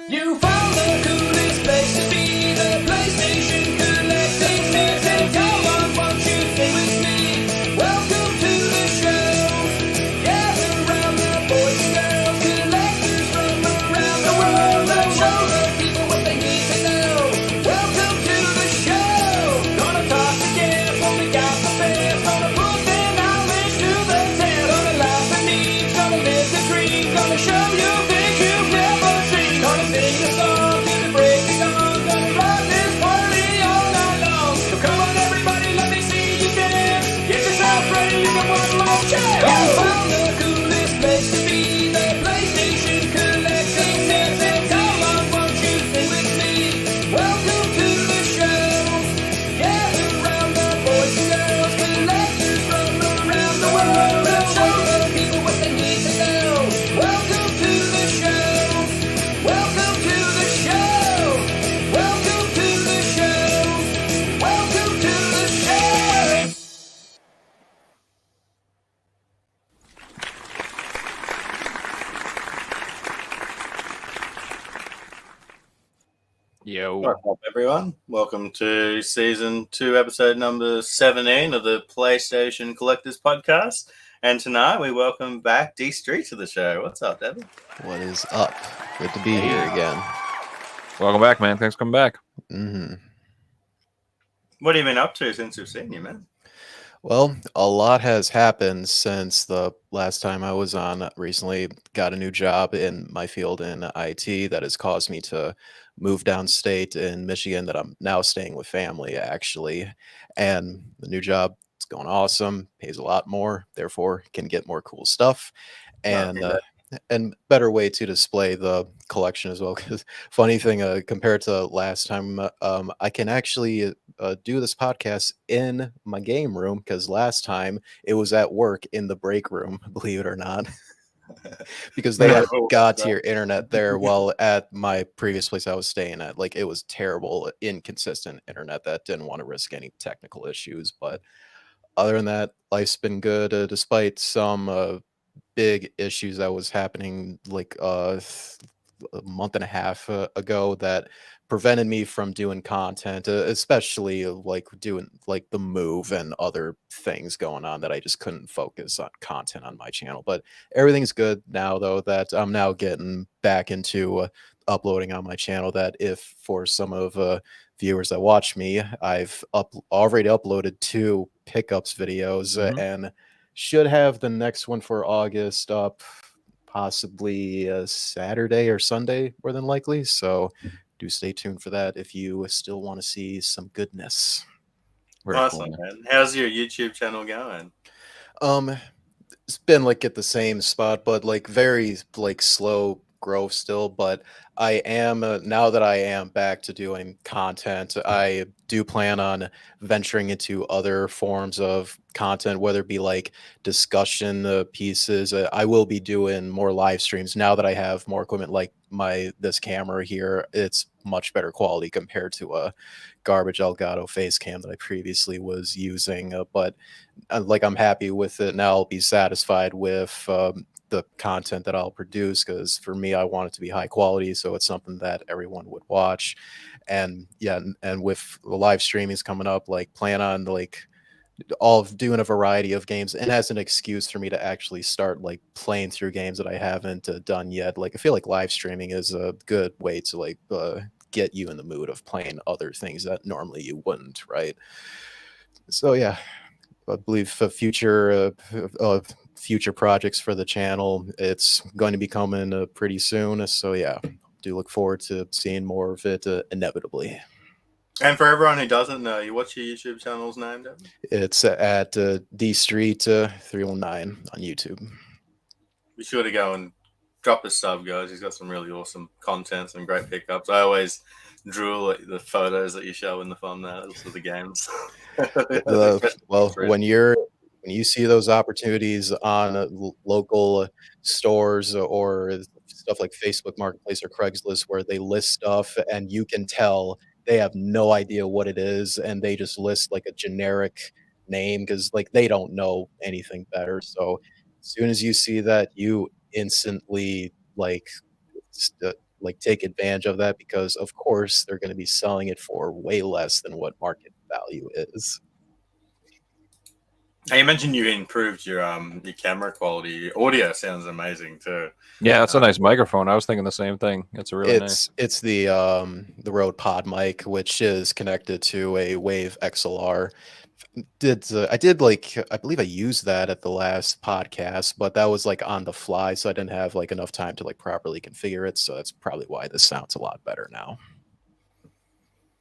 You found the coolest place to be, the PlayStation collecting season. Come on, won't you sing with me? Welcome to the show. Gather round the boys and girls, collectors from around the world. Let's show the people what they need to know. Welcome to the show. Gonna talk to guests when we got the best. Gonna put their knowledge to the test. Gonna laugh and eat, gonna live the dream. Gonna show you things you've never seen. Gonna sing a song to the break of dawn. Gonna rock this party all night long. So come on everybody, let me see you dance. Get yourself ready, you got one more chance. You found the coolest place to be, the PlayStation collecting season. Come on, won't you sing with me? Welcome to the show. Gather round the boys and girls, collectors from around the world. Let's show the people what they need to know. Welcome to the show. Welcome to the show. Welcome to the show. Welcome to the show. Yo. What's up, everyone? Welcome to season 2, episode number 17 of the PlayStation Collectors Podcast. And tonight we welcome back dStreet to the show. What's up, Devin? What is up? Good to be here again. Welcome back, man. Thanks for coming back. What have you been up to since we've seen you, man? Well, a lot has happened since the last time I was on. Recently got a new job in my field in IT that has caused me to move downstate in Michigan, that I'm now staying with family, actually. And the new job, it's going awesome, pays a lot more, therefore can get more cool stuff. And better way to display the collection as well. Because funny thing, compared to last time, I can actually do this podcast in my game room, because last time it was at work in the break room, believe it or not. Because they had god-tier internet there, while at my previous place I was staying at, like, it was terrible, inconsistent internet that didn't want to risk any technical issues. But other than that, life's been good, despite some big issues that was happening like a month and a half ago that prevented me from doing content, especially like doing like the move and other things going on, that I just couldn't focus on content on my channel. But everything's good now, though, that I'm now getting back into uploading on my channel. That if for some of viewers that watch me, I've already uploaded 2 pickups videos, and should have the next one for August up possibly Saturday or Sunday, more than likely. So do stay tuned for that if you still want to see some goodness. Awesome, man. How's your YouTube channel going? It's been like at the same spot, but like very like slow growth still. But I am now that I am back to doing content, I do plan on venturing into other forms of content, whether it be like discussion pieces. I will be doing more live streams now that I have more equipment, like this camera here. It's much better quality compared to a garbage Elgato face cam that I previously was using. But like, I'm happy with it now. I'll be satisfied with the content that I'll produce, because for me, I want it to be high quality, so it's something that everyone would watch. And yeah, and with the live streamings coming up, like, plan on like all of doing a variety of games, and as an excuse for me to actually start like playing through games that I haven't done yet. Like, I feel like live streaming is a good way to like get you in the mood of playing other things that normally you wouldn't, right? So yeah, I believe for future projects for the channel, it's going to be coming pretty soon. So yeah, do look forward to seeing more of it inevitably. And for everyone who doesn't know you, what's your YouTube channel's name, Devin? It's at dStreet319 on YouTube. Be sure to go and drop a sub, guys. He's got some really awesome content, some great pickups. I always drool at the photos that you show in the thumbnails of the games. When you see those opportunities on local stores or stuff like Facebook Marketplace or Craigslist, where they list stuff and you can tell they have no idea what it is, and they just list like a generic name because like they don't know anything better. So as soon as you see that, you instantly like like take advantage of that because of course they're going to be selling it for way less than what market value is. Hey, you mentioned you improved your camera quality. Your audio sounds amazing too. Yeah, it's a nice microphone. I was thinking the same thing. It's a really nice. It's the Rode Pod mic, which is connected to a Wave XLR. I did like I believe I used that at the last podcast, but that was like on the fly, so I didn't have like enough time to like properly configure it. So that's probably why this sounds a lot better now.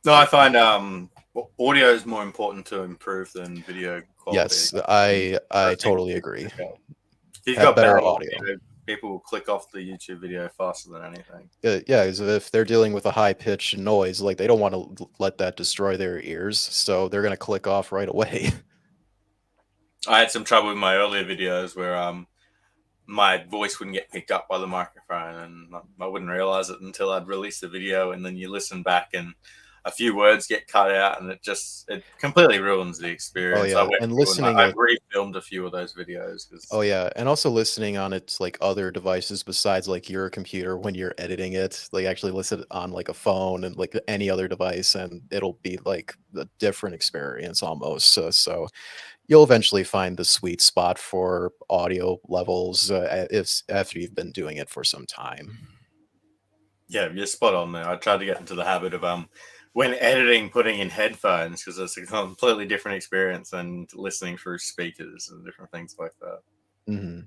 No, I find audio is more important to improve than video quality. Yes, I totally agree. If you've Have got better better audio. audio, people will click off the YouTube video faster than anything. Yeah, 'cause if they're dealing with a high pitched noise, like they don't want to let that destroy their ears, so they're gonna click off right away. I had some trouble with my earlier videos where my voice wouldn't get picked up by the microphone, and I wouldn't realize it until I'd released the video, and then you listen back and a few words get cut out, and it completely ruins the experience. Oh, yeah, and listening I've refilmed a few of those videos. Oh yeah, and also listening on its like other devices besides like your computer when you're editing it, like actually listen on like a phone and like any other device, and it'll be like a different experience almost. So you'll eventually find the sweet spot for audio levels if after you've been doing it for some time. Yeah, you're spot on there. I tried to get into the habit of when editing, putting in headphones because it's a completely different experience than listening through speakers and different things like that. Hmm.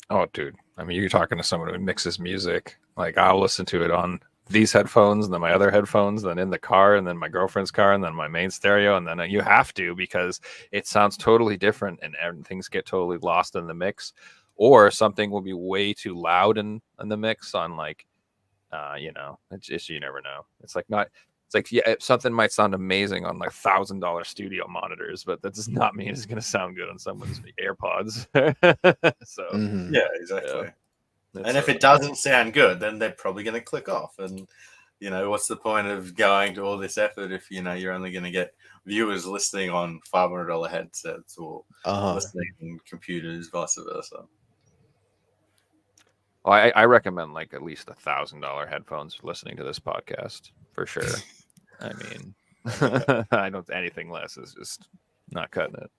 Oh, dude. I mean, you're talking to someone who mixes music. Like, I'll listen to it on these headphones, and then my other headphones, then in the car, and then my girlfriend's car, and then my main stereo. And then you have to because it sounds totally different and things get totally lost in the mix. Or something will be way too loud in the mix on like, it's just, you never know. It's like, yeah, something might sound amazing on like $1,000 studio monitors, but that does not mean it's going to sound good on someone's AirPods. So, Hmm. Yeah, exactly. Yeah. And if it doesn't sound good, then they're probably going to click off. And, what's the point of going to all this effort if, you're only going to get viewers listening on $500 headsets or listening on computers, vice versa. Well, I recommend like at least $1,000 headphones for listening to this podcast for sure. I mean, I don't. Anything less is just not cutting it.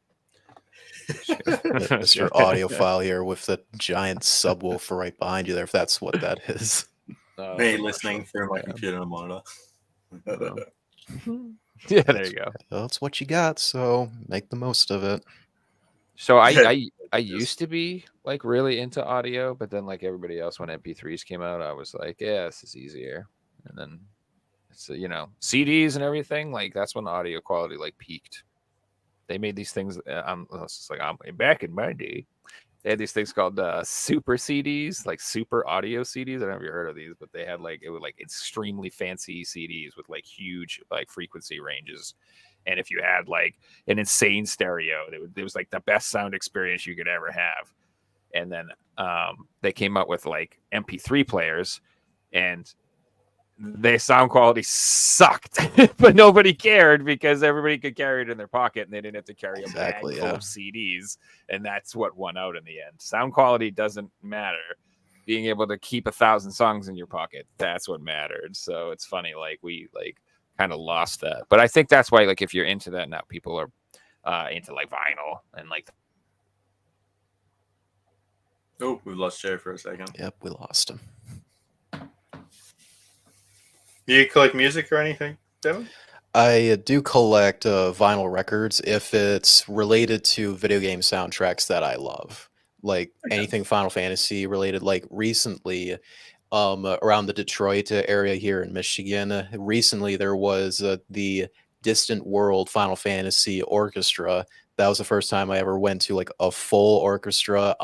Mr. Audiophile here with the giant subwoofer right behind you there, if that's what that is. Me listening through my computer and monitor. Yeah, there you go. That's what you got, so make the most of it. So I used to be like really into audio, but then like everybody else, when MP3s came out, I was like, yeah, this is easier. And then so CDs and everything, like that's when the audio quality like peaked. They made these things. Back in my day, they had these things called super CDs, like super audio CDs. I never heard of these, but they had it was like extremely fancy CDs with like huge like frequency ranges. And if you had like an insane stereo, it was like the best sound experience you could ever have. And then they came out with like MP3 players, and their sound quality sucked, but nobody cared because everybody could carry it in their pocket and they didn't have to carry a bag full of CDs. And that's what won out in the end. Sound quality doesn't matter. Being able to keep 1,000 songs in your pocket, that's what mattered. So it's funny, like we like kind of lost that. But I think that's why, like, if you're into that now, people are into like vinyl and like. Oh, we lost Joe for a second. Yep, we lost him. Do you collect music or anything, Devin? I do collect vinyl records if it's related to video game soundtracks that I love, like anything Final Fantasy related. Like recently, around the Detroit area here in Michigan, recently there was the Distant World Final Fantasy Orchestra. That was the first time I ever went to like a full orchestra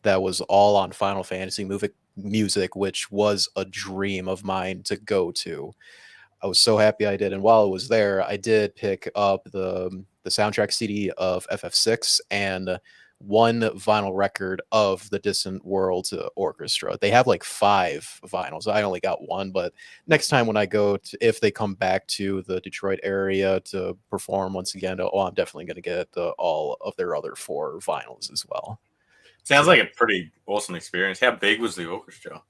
that was all on Final Fantasy music, which was a dream of mine to go to. I was so happy I did. And while I was there, I did pick up the soundtrack CD of FF6 and one vinyl record of the Distant World Orchestra. They have like 5 vinyls. I only got one, but next time when I go if they come back to the Detroit area to perform once again, I'm definitely going to get all of their other 4 vinyls as well. Sounds like a pretty awesome experience. How big was the orchestra?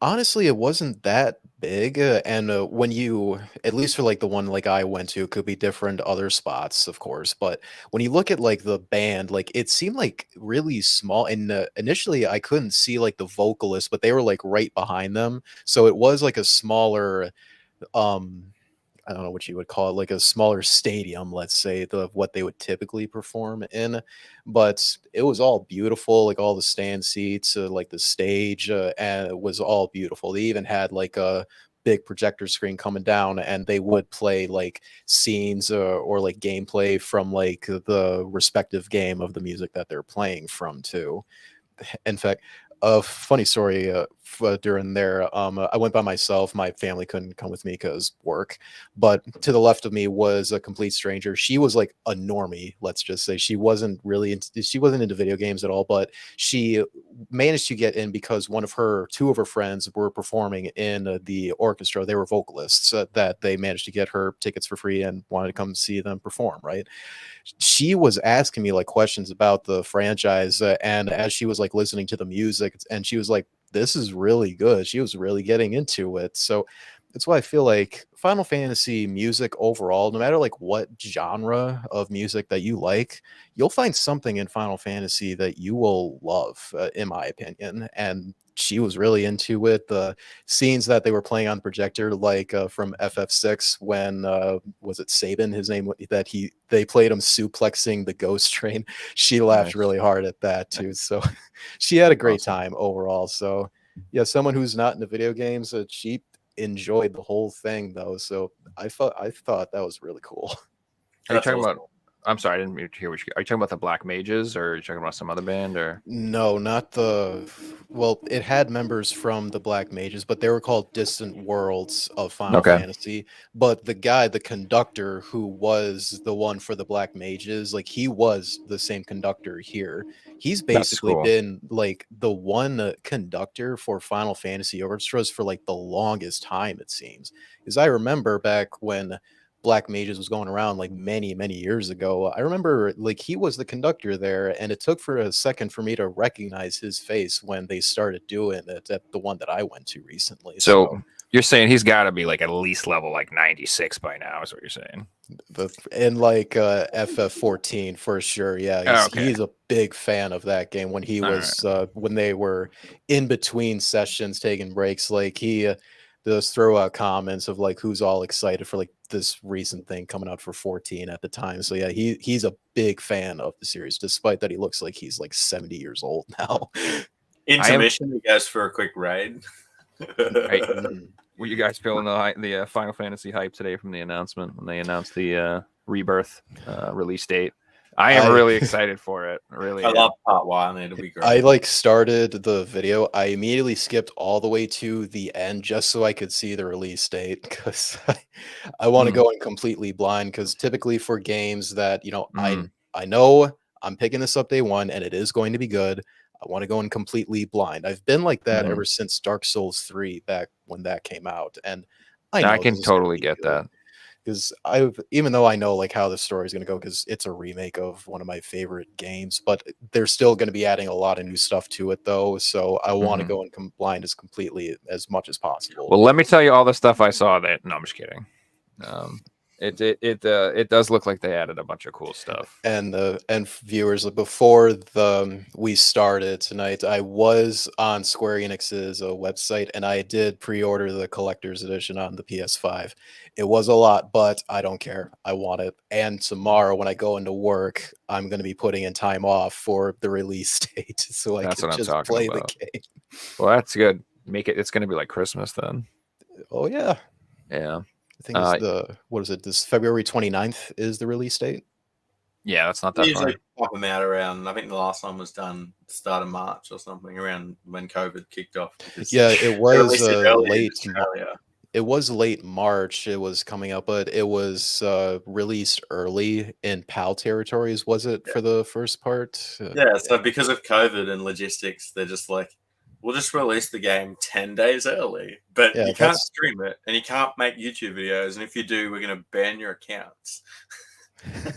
Honestly, it wasn't that big, and, when you at least for, like, the one, like, I went to, could be different other spots, of course, but when you look at, like, the band, like, it seemed, like, really small, and, initially, I couldn't see, like, the vocalists, but they were, like, right behind them, so it was, like, a smaller, um I don't know what you would call it, like a smaller stadium, let's say, the what they would typically perform in. But it was all beautiful, like all the stand seats, like the stage, and it was all beautiful. They even had like a big projector screen coming down, and they would play like scenes or like gameplay from like the respective game of the music that they're playing from too. In fact, a funny story during there. I went by myself. My family couldn't come with me because work. But to the left of me was a complete stranger. She was like a normie. Let's just say she wasn't really she wasn't into video games at all. But she managed to get in because two of her friends were performing in the orchestra. They were vocalists that they managed to get her tickets for free and wanted to come see them perform. Right, she was asking me like questions about the franchise, and as she was like listening to the music, and she was like, this is really good. She was really getting into it. So that's why I feel like Final Fantasy music overall, no matter like what genre of music that you like, you'll find something in Final Fantasy that you will love, in my opinion. And she was really into it. The scenes that they were playing on the projector, like from FF6, when was it Sabin? His name that they played him suplexing the ghost train. She laughed Nice. really hard at that too. So she had a great Awesome. time overall. So yeah, someone who's not into video games, she enjoyed the whole thing though. So I thought that was really cool. Are you That's talking awesome. about? I'm sorry, I didn't hear what are you talking about the Black Mages, or are you talking about some other band, or? No, not the. Well, it had members from the Black Mages, but they were called Distant Worlds of Final Okay, Fantasy. But the guy, the conductor, who was the one for the Black Mages, like he was the same conductor here. He's that's basically cool. been like the one conductor for Final Fantasy orchestras for like the longest time, it seems. Because I remember back when Black Mages was going around like many, many years ago. I remember like he was the conductor there, and it took for a second for me to recognize his face when they started doing it at the one that I went to recently. So So you're saying he's got to be like at least level like 96 by now, is what you're saying? in like FF14 for sure. Yeah, Oh, he's okay, he's a big fan of that game when he all right. was when they were in between sessions taking breaks, like he does throw out comments of like who's all excited for like this recent thing coming out for 14 at the time. So yeah, he's a big fan of the series, despite that he looks like he's like 70 years old now. I am. Intermission, he goes for a quick raid. Right. Mm. Were you guys feeling the Final Fantasy hype today from the announcement when they announced the Rebirth release date? I am I really excited for it. Really I am. love part one. It'll be great. I like started the video. I immediately skipped all the way to the end just so I could see the release date because I want to Mm, go in completely blind. Because typically for games that mm, I know I'm picking this up day one and it is going to be good. I want to go in completely blind. I've been like that mhm. ever since Dark Souls 3 back when that came out, and I I know can this is going to totally be get good that. because I've even though I know like how the story is going to go because it's a remake of one of my favorite games, but they're still going to be adding a lot of new stuff to it though. So I want to Mhm. go in blind as completely as much as possible. Well, let me tell you all the stuff I saw. That no, I'm just kidding. Um, it does look like they added a bunch of cool stuff. And viewers, like, before we started tonight, I was on Square Enix's website and I did pre-order the collector's edition on the PS5. It was a lot, but I don't care. I want it. And tomorrow when I go into work, I'm going to be putting in time off for the release date so I That's can what I'm just talking play the about. game. Well, that's good. Make it. It's going to be like Christmas then. Oh yeah. Yeah. I think it's Uh, what is it? This February 29th is the release date. yeah. That's not They that usually far. pop them out around. I think the last one was done start of March or something, around when COVID kicked off. Because Yeah, it they was released it early in late. Australia. It was late March. It was coming up, but it was released early in PAL territories. Was it Yeah. for the first part? Yeah, so because of COVID and logistics, they're just like, we'll just release the game 10 days early, but Yeah, you can't stream it and you can't make YouTube videos. And if you do, we're going to ban your accounts.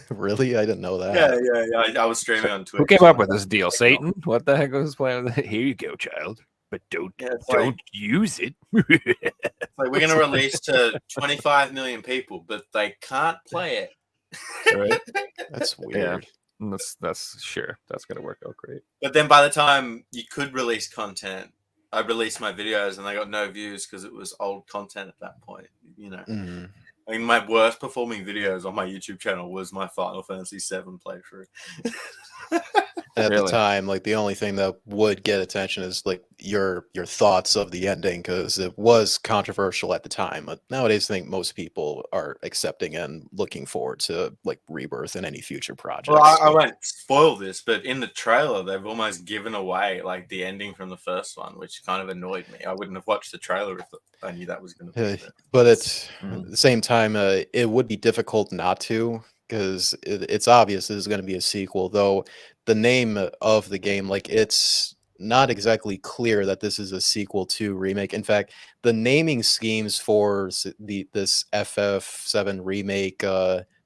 really, I didn't know Yeah, that. yeah, yeah. I was streaming on Twitch. Who came up with this deal? Satan? What the heck was playing with it? Here you go, child. but don't Yeah, it's like, use it. it's like we're going to release to 25 million people, but they can't play it. Right? That's weird. That's sure that's gonna work out great. But then by the time you could release content, I released my videos and they got no views because it was old content at that point. You know, Mhm. I mean, my worst performing videos on my YouTube channel was my Final Fantasy VII playthrough. And at Really? the time, like the only thing that would get attention is like your thoughts of the ending because it was controversial at the time. But nowadays, I think most people are accepting and looking forward to like Rebirth and any future projects. Well, I So- won't spoil this, but in the trailer, they've almost given away like the ending from the first one, which kind of annoyed me. I wouldn't have watched the trailer if I knew that was going to be there. But at Mm. the same time, it would be difficult not to because it's obvious this is going to be a sequel. Though the name of the game, like it's not exactly clear that this is a sequel to remake. In fact, the naming schemes for this FF7 remake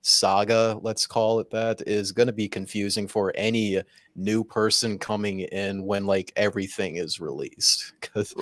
saga, let's call it that, is going to be confusing for any new person coming in when like everything is released. Because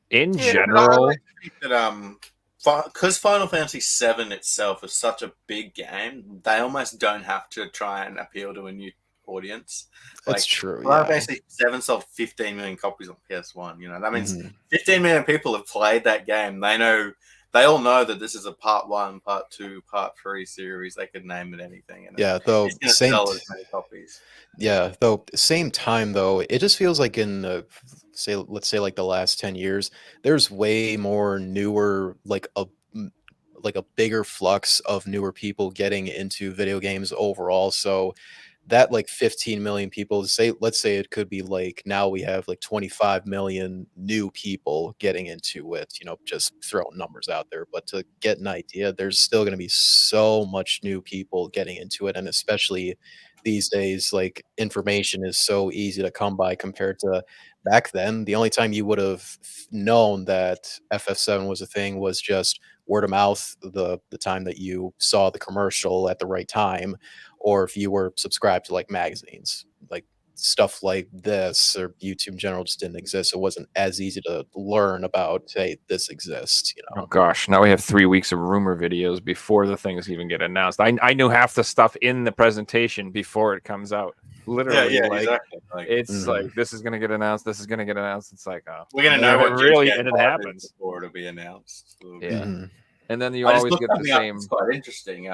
In Yeah, but I general, like to think that because Final Fantasy VII itself is such a big game, they almost don't have to try and appeal to a new audience. it's true. Final Yeah. Fantasy VII sold 15 million copies on PS1. You know, that means Mhm. 15 million people have played that game. They all know that this is a part 1, part 2, part 3 series. They could name it anything, and Yeah, though it's going to same sell as many copies. yeah, though same time though, it just feels like in let's say like the last 10 years, there's way more newer like a bigger flux of newer people getting into video games overall. So that like 15 million people, let's say it could be like now we have like 25 million new people getting into it, just throwing numbers out there. But to get an idea, there's still going to be so much new people getting into it. And especially these days, like information is so easy to come by compared to back then. The only time you would have known that FF7 was a thing was just word of mouth, the time that you saw the commercial at the right time, or if you were subscribed to like magazines, like stuff like this or YouTube in general just didn't exist. It wasn't as easy to learn about, hey, this exists, oh gosh, now we have 3 weeks of rumor videos before the things even get announced. I knew half the stuff in the presentation before it comes out. Literally, Yeah, like exactly. Like, it's Mhm. like this is gonna get announced, this is gonna get announced. It's like, oh, we're going to and know then what really, GTA and it 5 is happens. before it'll be announced. Yeah. Mhm. And then you I just always looked get the something up same. that's quite interesting.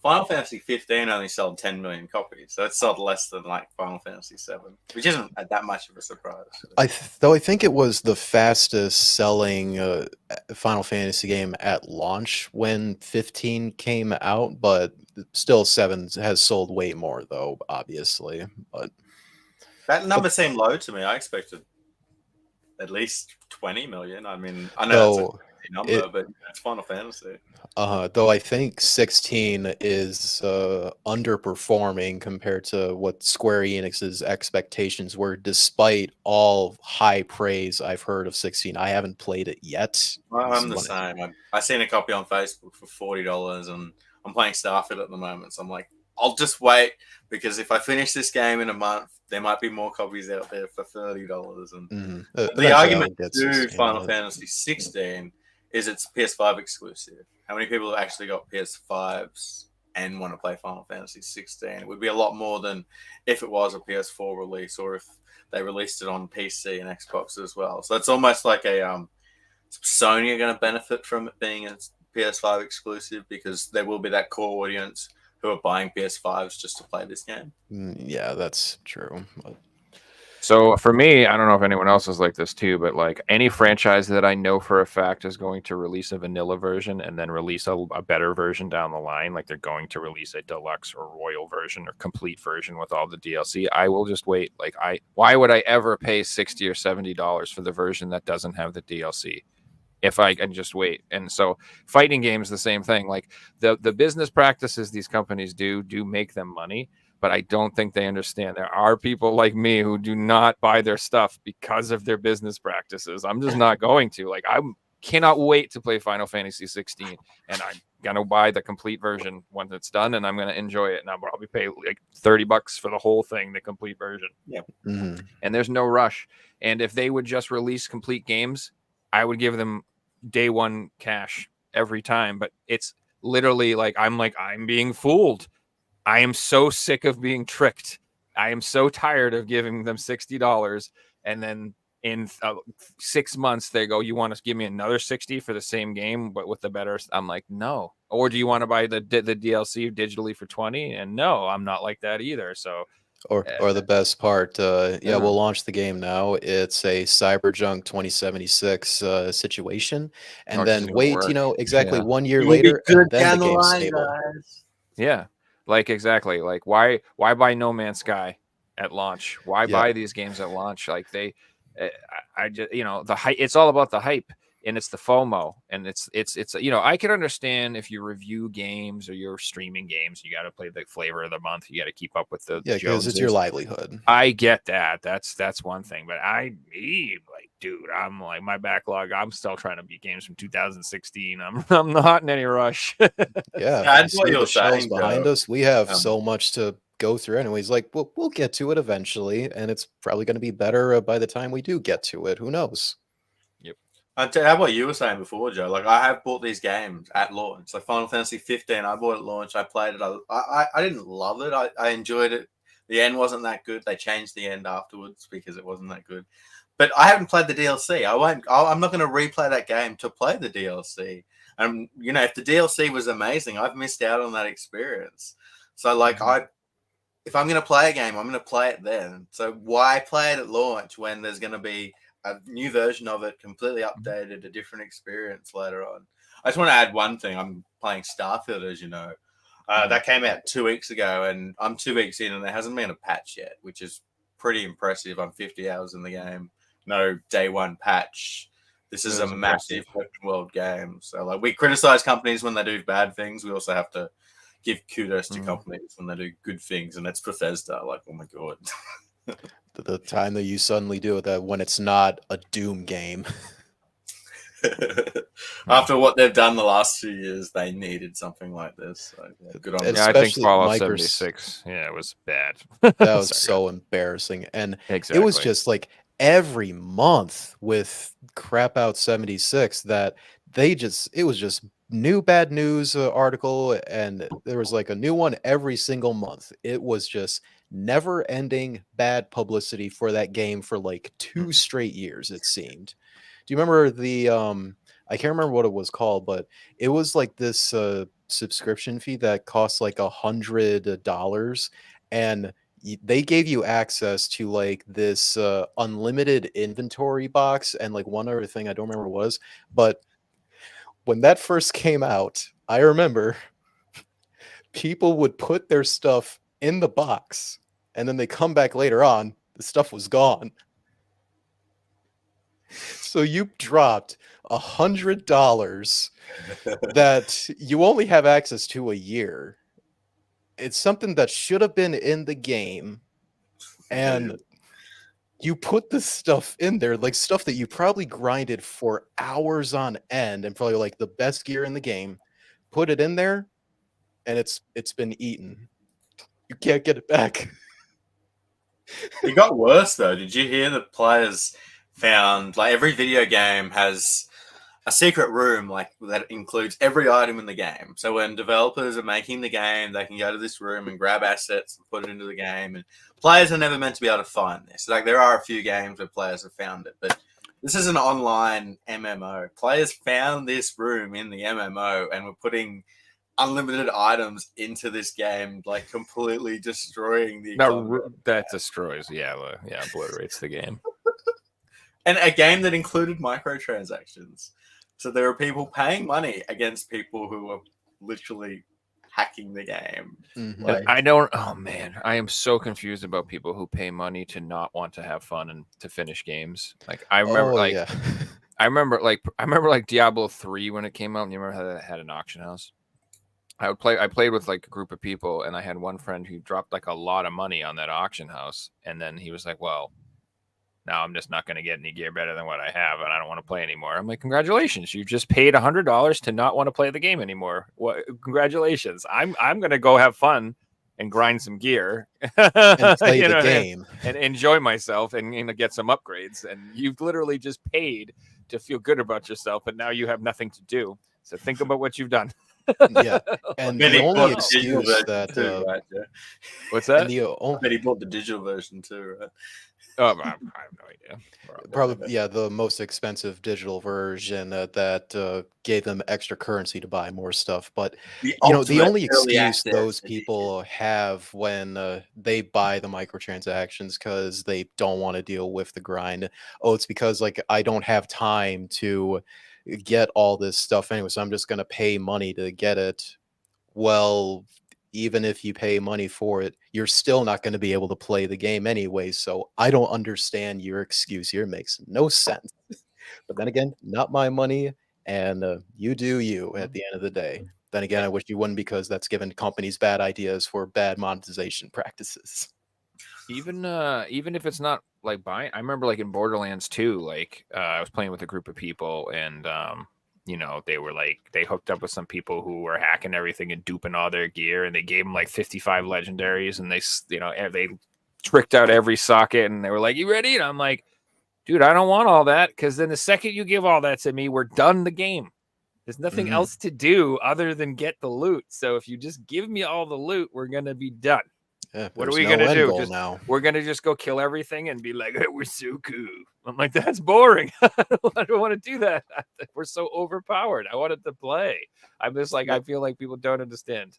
Final Fantasy 15 only sold 10 million copies, so it sold less than like Final Fantasy 7, which isn't that much of a surprise. Though I think it was the fastest selling Final Fantasy game at launch when 15 came out, but still 7 has sold way more though, obviously. But That number seemed low to me. I expected at least 20 million. I mean, I know that's a though crazy number, but it's Final Fantasy. though I think 16 is underperforming compared to what Square Enix's expectations were, despite all high praise I've heard of 16. I haven't played it yet. I'm the same. I seen a copy on Facebook for $40, and I'm playing Starfield at the moment. So I'm like, I'll just wait because if I finish this game in a month, there might be more copies out there for $30. And the argument to Final Fantasy 16 is it's PS5 exclusive. How many people have actually got PS5s and want to play Final Fantasy 16? It would be a lot more than if it was a PS4 release or if they released it on PC and Xbox as well. So it's almost like a Sony are going to benefit from it being a PS5 exclusive because there will be that core audience who are buying PS5s just to play this game. Yeah, that's true. So for me, I don't know if anyone else is like this too, but like any franchise that I know for a fact is going to release a vanilla version and then release a better version down the line, like they're going to release a deluxe or royal version or complete version with all the DLC, I will just wait. Like why would I ever pay $60 or $70 for the version that doesn't have the DLC? If I can just wait. And so fighting games, the same thing. Like the business practices these companies do make them money, but I don't think they understand. There are people like me who do not buy their stuff because of their business practices. I'm just not going to. Like cannot wait to play Final Fantasy 16, and I'm gonna buy the complete version when it's done, and I'm gonna enjoy it. And I'll probably pay like $30 for the whole thing, the complete version. Mhm. And there's no rush. And if they would just release complete games, I would give them day one cash every time. But it's literally like I'm being fooled. I am so sick of being tricked. I am so tired of giving them $60 and then in 6 months they go, you want to give me another 60 for the same game but with the better. I'm like, no. Or do you want to buy the DLC digitally for 20? And no, I'm not like that either. So Or the best part, yeah, Yeah. we'll launch the game now. It's a Cyberjunk 2076 situation, and it then doesn't even wait, work. exactly Yeah. 1 year It will be later, good and then down the the game's line, stable. guys. Yeah, like exactly. Like why buy No Man's Sky at launch? Why Yeah. buy these games at launch? Like I just the hype. It's all about the hype, and it's the FOMO, and it's I can understand if you review games or you're streaming games, you got to play the flavor of the month. You got to keep up with the Yeah, because it's your Joneses. livelihood. I get that. That's one thing, but dude, I'm like my backlog. I'm still trying to beat games from 2016. I'm not in any rush. Yeah, That's you what see you're the shelves saying, behind Joe. us. We have Um, so much to go through, anyways. Like, we'll get to it eventually, and it's probably going to be better by the time we do get to it. Who knows? I'll tell you what you were saying before, Joe. Like, I have bought these games at launch. Like Final Fantasy 15, I bought it at launch. I played it. I didn't love it. I enjoyed it. The end wasn't that good. They changed the end afterwards because it wasn't that good. But I haven't played the DLC. I'm not going to replay that game to play the DLC. And if the DLC was amazing, I've missed out on that experience. So, like, if I'm going to play a game, I'm going to play it then. So why play it at launch when there's going to be a new version of it, completely updated, a different experience later on? I just want to add one thing. I'm playing Starfield, as you know. That came out 2 weeks ago, and I'm 2 weeks in, and there hasn't been a patch yet, which is pretty impressive. I'm 50 hours in the game. No day one patch. This is That a is massive impressive. open world game. So, like, we criticize companies when they do bad things. We also have to give kudos to companies when they do good things, and that's Bethesda. Like, oh my god. The time that you suddenly do it, that when it's not a Doom game. After what they've done the last 2 years, they needed something like this. So, yeah, good on And them. Yeah, I think especially Fallout Micros- 76. Yeah, it was bad. That was Sorry, so embarrassing. And exactly. it was just like every month with Crap Out 76 that it was just new bad news article, and there was like a new one every single month. It was just never ending bad publicity for that game for like 2 straight years, it seemed. Do you remember the I can't remember what it was called, but it was like this subscription fee that cost like $100, and they gave you access to like this unlimited inventory box and like one other thing I don't remember what it was. But when that first came out, I remember people would put their stuff in the box, and then they come back later on, the stuff was gone. So you dropped $100 that you only have access to a year. It's something that should have been in the game, and you put the stuff in there, like stuff that you probably grinded for hours on end and probably like the best gear in the game, put it in there, and it's been eaten. You can't get it back. It got worse though. Did you hear that players found, like, every video game has a secret room like that includes every item in the game. So when developers are making the game, they can go to this room and grab assets and put it into the game. And players are never meant to be able to find this. Like, there are a few games where players have found it, but this is an online MMO. Players found this room in the MMO and were putting unlimited items into this game, like completely destroying the economy. That destroys, obliterates the game. And a game that included microtransactions. So there are people paying money against people who are literally hacking the game. Mhm. Like, I don't. Oh man, I am so confused about people who pay money to not want to have fun and to finish games. Like I remember, yeah. I remember like Diablo 3 when it came out. And you remember how that had an auction house? I played with like a group of people, and I had one friend who dropped like a lot of money on that auction house, and then he was like, "Well, now I'm just not going to get any gear better than what I have, and I don't want to play anymore. I'm like, congratulations, you just paid $100 to not want to play the game anymore. What? Congratulations. I'm going to go have fun and grind some gear And play the know, game and enjoy myself and get some upgrades. And you've literally just paid to feel good about yourself, and now you have nothing to do. So think about what you've done. Yeah, and But the he only bought the digital excuse version that too, right? Yeah. What's that? and the But he bought the digital version too, right? Oh, I have no idea. probably the most expensive digital version that gave them extra currency to buy more stuff. But The the ultimate only early excuse access those edition. people have when they buy the microtransactions because they don't want to deal with the grind. Oh, it's because like I don't have time to get all this stuff anyway, so I'm just gonna pay money to get it. Well, even if you pay money for it, you're still not going to be able to play the game anyway. So I don't understand your excuse here. It makes no sense. But then again, not my money, and you do you at the end of the day. Then again, I wish you wouldn't, because that's given companies bad ideas for bad monetization practices. Even if it's not like buying, I remember like in Borderlands 2, like I was playing with a group of people, and they were like, they hooked up with some people who were hacking everything and duping all their gear, and they gave them like 55 legendaries, and they tricked out every socket, and they were like, you ready? And I'm like, dude, I don't want all that, because then the second you give all that to me, we're done the game. There's nothing else to do other than get the loot. So if you just give me all the loot, we're gonna be done. Yeah, What are we gonna do? We're gonna just go kill everything and be like, hey, we're so cool. I'm like, that's boring. I don't want to do that. We're so overpowered. I wanted to play. I'm just like, I feel like people don't understand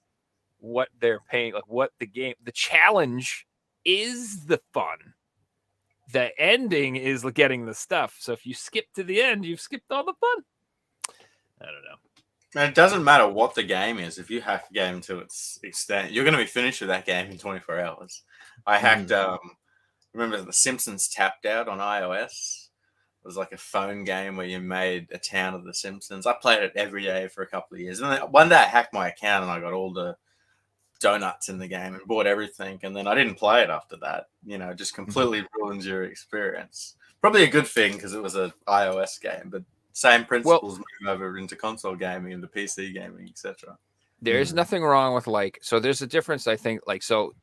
what they're paying, like what the challenge is the fun. The ending is getting the stuff. So if you skip to the end, you've skipped all the fun. I don't know. And it doesn't matter what the game is. If you hack the game to its extent, you're going to be finished with that game in 24 hours. I hacked, remember The Simpsons Tapped Out on iOS? It was like a phone game where you made a town of The Simpsons. I played it every day for a couple of years. And then one day I hacked my account and I got all the donuts in the game and bought everything. And then I didn't play it after that. It just completely ruins your experience. Probably a good thing because it was an iOS game, but same principles move over into console gaming and the PC gaming, etc. There's nothing wrong with so there's a difference, I think. So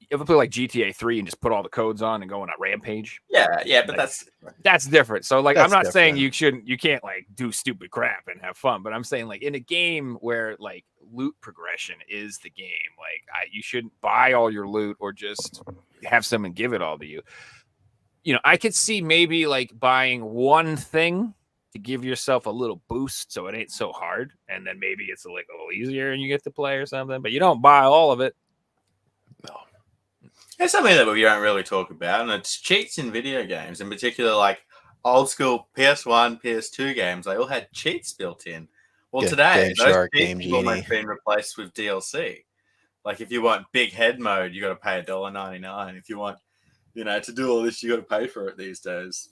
you ever play like GTA 3 and just put all the codes on and go on a rampage? Yeah, but that's different. So I'm not saying different. you can't do stupid crap and have fun, but I'm saying in a game where loot progression is the game, you shouldn't buy all your loot or just have someone give it all to you. I could see maybe buying one thing to give yourself a little boost so it ain't so hard, and then maybe it's a little easier and you get to play or something, but you don't buy all of it. No. It's something that we don't really talk about, and it's cheats in video games, in particular old school PS1, PS2 games. They all had cheats built in. Well, today those cheats have almost been replaced with DLC. If you want big head mode, you got to pay $1.99. If you want, to do all this, you got to pay for it these days.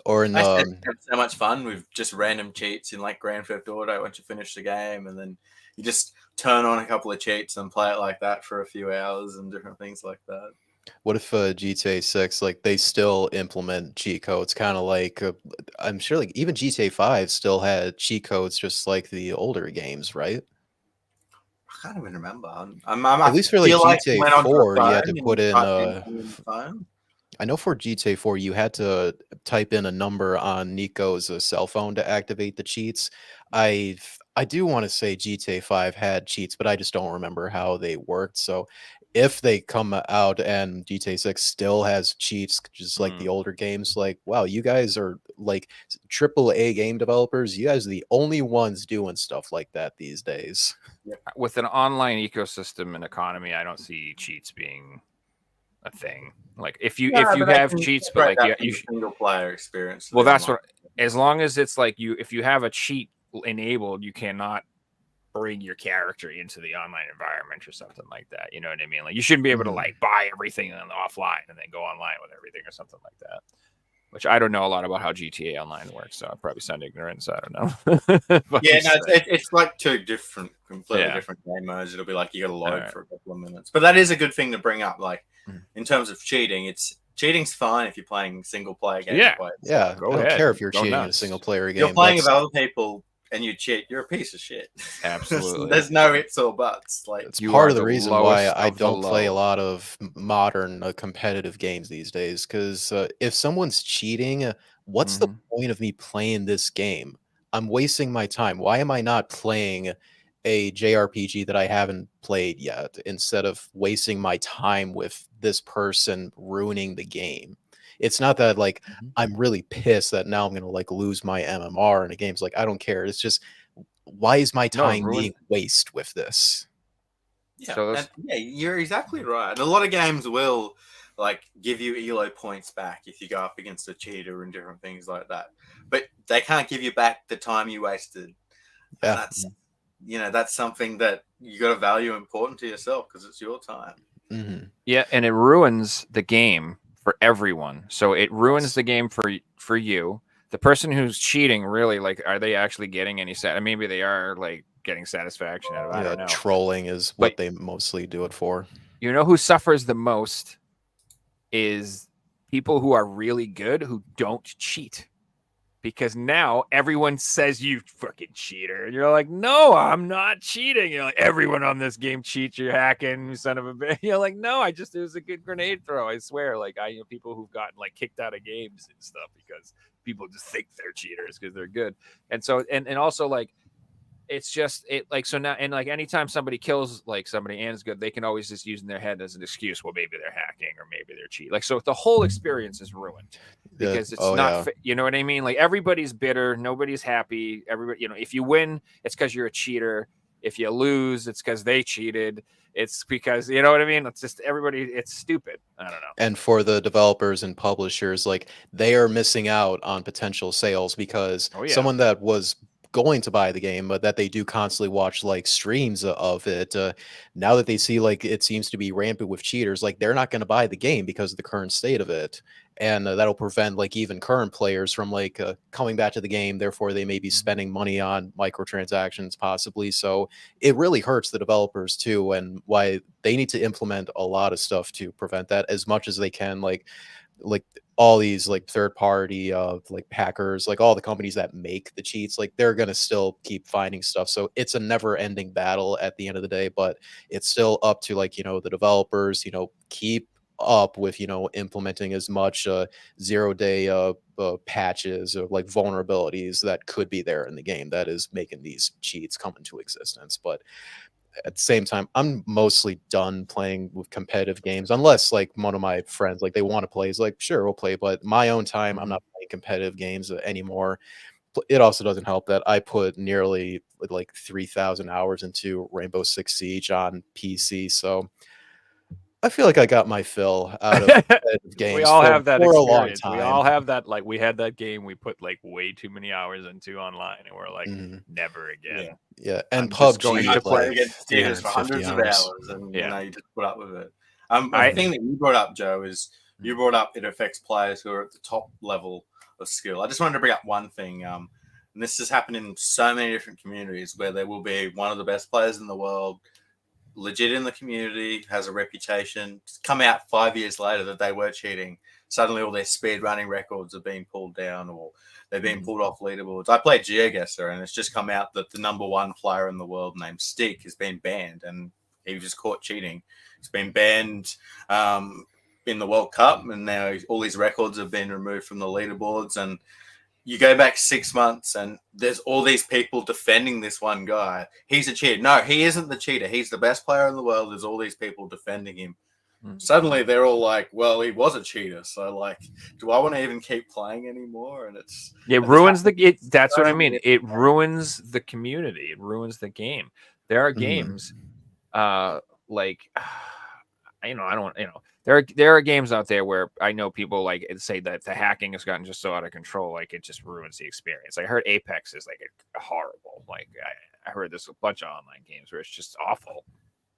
Or in I have so much fun with just random cheats in Grand Theft Auto once you finish the game, and then you just turn on a couple of cheats and play it like that for a few hours and different things like that. What if GTA 6, they still implement cheat codes, kind of I'm sure even GTA 5 still had cheat codes just like the older games, right? I can't even remember. At least for GTA 4, you had to put in I know for GTA 4, you had to type in a number on Nico's cell phone to activate the cheats. I do want to say GTA 5 had cheats, but I just don't remember how they worked. So if they come out and GTA 6 still has cheats, just like the older games, wow, you guys are AAA game developers. You guys are the only ones doing stuff like that these days. With an online ecosystem and economy, I don't see cheats being a thing. If you have cheats, but you single player experience. Well, that's what. As long as it's if you have a cheat enabled, you cannot bring your character into the online environment or something like that. You know what I mean? You shouldn't be able to buy everything on the offline and then go online with everything or something like that. Which I don't know a lot about how GTA Online works, so I probably sound ignorant. So I don't know. It's two completely different game modes. It'll be you got to load for a couple of minutes. But that is a good thing to bring up. In terms of cheating, it's cheating's fine if you're playing single player games. Yeah. Yeah, Go I don't ahead. care if you're Go cheating in a nuts. single player game. You're playing with That's- other people and you cheat, you're a piece of shit. Absolutely. There's no ifs or buts. Like, It's You part are of the the reason why lowest I of the don't play a low. lot of modern competitive games these days. Because if someone's cheating, what's the point of me playing this game? I'm wasting my time. Why am I not playing a JRPG that I haven't played yet instead of wasting my time with this person ruining the game? It's not that like I'm really pissed that now I'm gonna like lose my MMR in a game. It's like I don't care. It's just why is my No, time ruin- being waste with this? yeah, So and, yeah, you're exactly right. And a lot of games will like give you elo points back if you go up against a cheater and different things like that. But they can't give you back the time you wasted. Yeah. And that's that's something that you got to value important to yourself because it's your time. Mm-hmm. Yeah, and it ruins the game for everyone. So it ruins the game for you. The person who's cheating, really, like, are they actually getting any maybe they are like getting satisfaction out of it. I don't know. Trolling is what they mostly do it for. You know who suffers the most is people who are really good who don't cheat. Because now everyone says you fucking cheater. And you're like, no, I'm not cheating. You're like, everyone on this game cheats. You're hacking, you son of a bitch. You're like, no, it was a good grenade throw. I swear. Like, I know people who've gotten like kicked out of games and stuff because people just think they're cheaters because they're good. And so, and also like, it's just so now, and like anytime somebody kills like somebody and is good, they can always just use in their head as an excuse. Well, maybe they're hacking or maybe they're cheating. Like, so the whole experience is ruined because it's not, you know what I mean? Like, everybody's bitter, nobody's happy. Everybody, if you win, it's because you're a cheater. If you lose, it's because they cheated. It's because, you know what I mean? It's just everybody. It's stupid. I don't know. And for the developers and publishers, like they are missing out on potential sales because someone that was going to buy the game, but that they do constantly watch like streams of it. Now that they see like it seems to be rampant with cheaters, like they're not going to buy the game because of the current state of it, and that'll prevent like even current players from like coming back to the game. Therefore, they may be spending money on microtransactions possibly. So it really hurts the developers too, and why they need to implement a lot of stuff to prevent that as much as they can. Like all these like third party like hackers, like all the companies that make the cheats, like they're gonna still keep finding stuff. So it's a never ending battle at the end of the day, but it's still up to like the developers keep up with implementing as much 0-day patches or like vulnerabilities that could be there in the game that is making these cheats come into existence. But at the same time, I'm mostly done playing with competitive games, unless like one of my friends, like they want to play, is like, sure, we'll play. But my own time, I'm not playing competitive games anymore. It also doesn't help that I put nearly like 3,000 hours into Rainbow Six Siege on PC. So I feel like I got my fill out of competitive games. We all have that for a long experience. time. We all have that. Like, we had that game we put like way too many hours into online, and we're like, never again. Yeah, and I'm just PUBG going to play like against cheaters for 350 hundreds of hours, and you just put up with it. The thing that you brought up, Joe, is you brought up it affects players who are at the top level of skill. I just wanted to bring up one thing, and this has happened in so many different communities where there will be one of the best players in the world, legit in the community, has a reputation, come out 5 years later that they were cheating. Suddenly all their speed running records are being pulled down or they're being pulled off leaderboards. I played GeoGuessr and it's just come out that the #1 player in the world named Stick has been banned and he was just caught cheating. He's been banned in the World Cup and now all his records have been removed from the leaderboards. And you go back 6 months and there's all these people defending this one guy. He's a cheater. No, he isn't the cheater. He's the best player in the world. There's all these people defending him. Suddenly they're all like, well, he was a cheater. So like, do I want to even keep playing anymore? And it ruins that's what I mean. It ruins the community. It ruins the game. There are games like, I don't, there are games out there where I know people like say that the hacking has gotten just so out of control, like it just ruins the experience. I heard Apex is like a horrible. Like I heard there's a bunch of online games where it's just awful,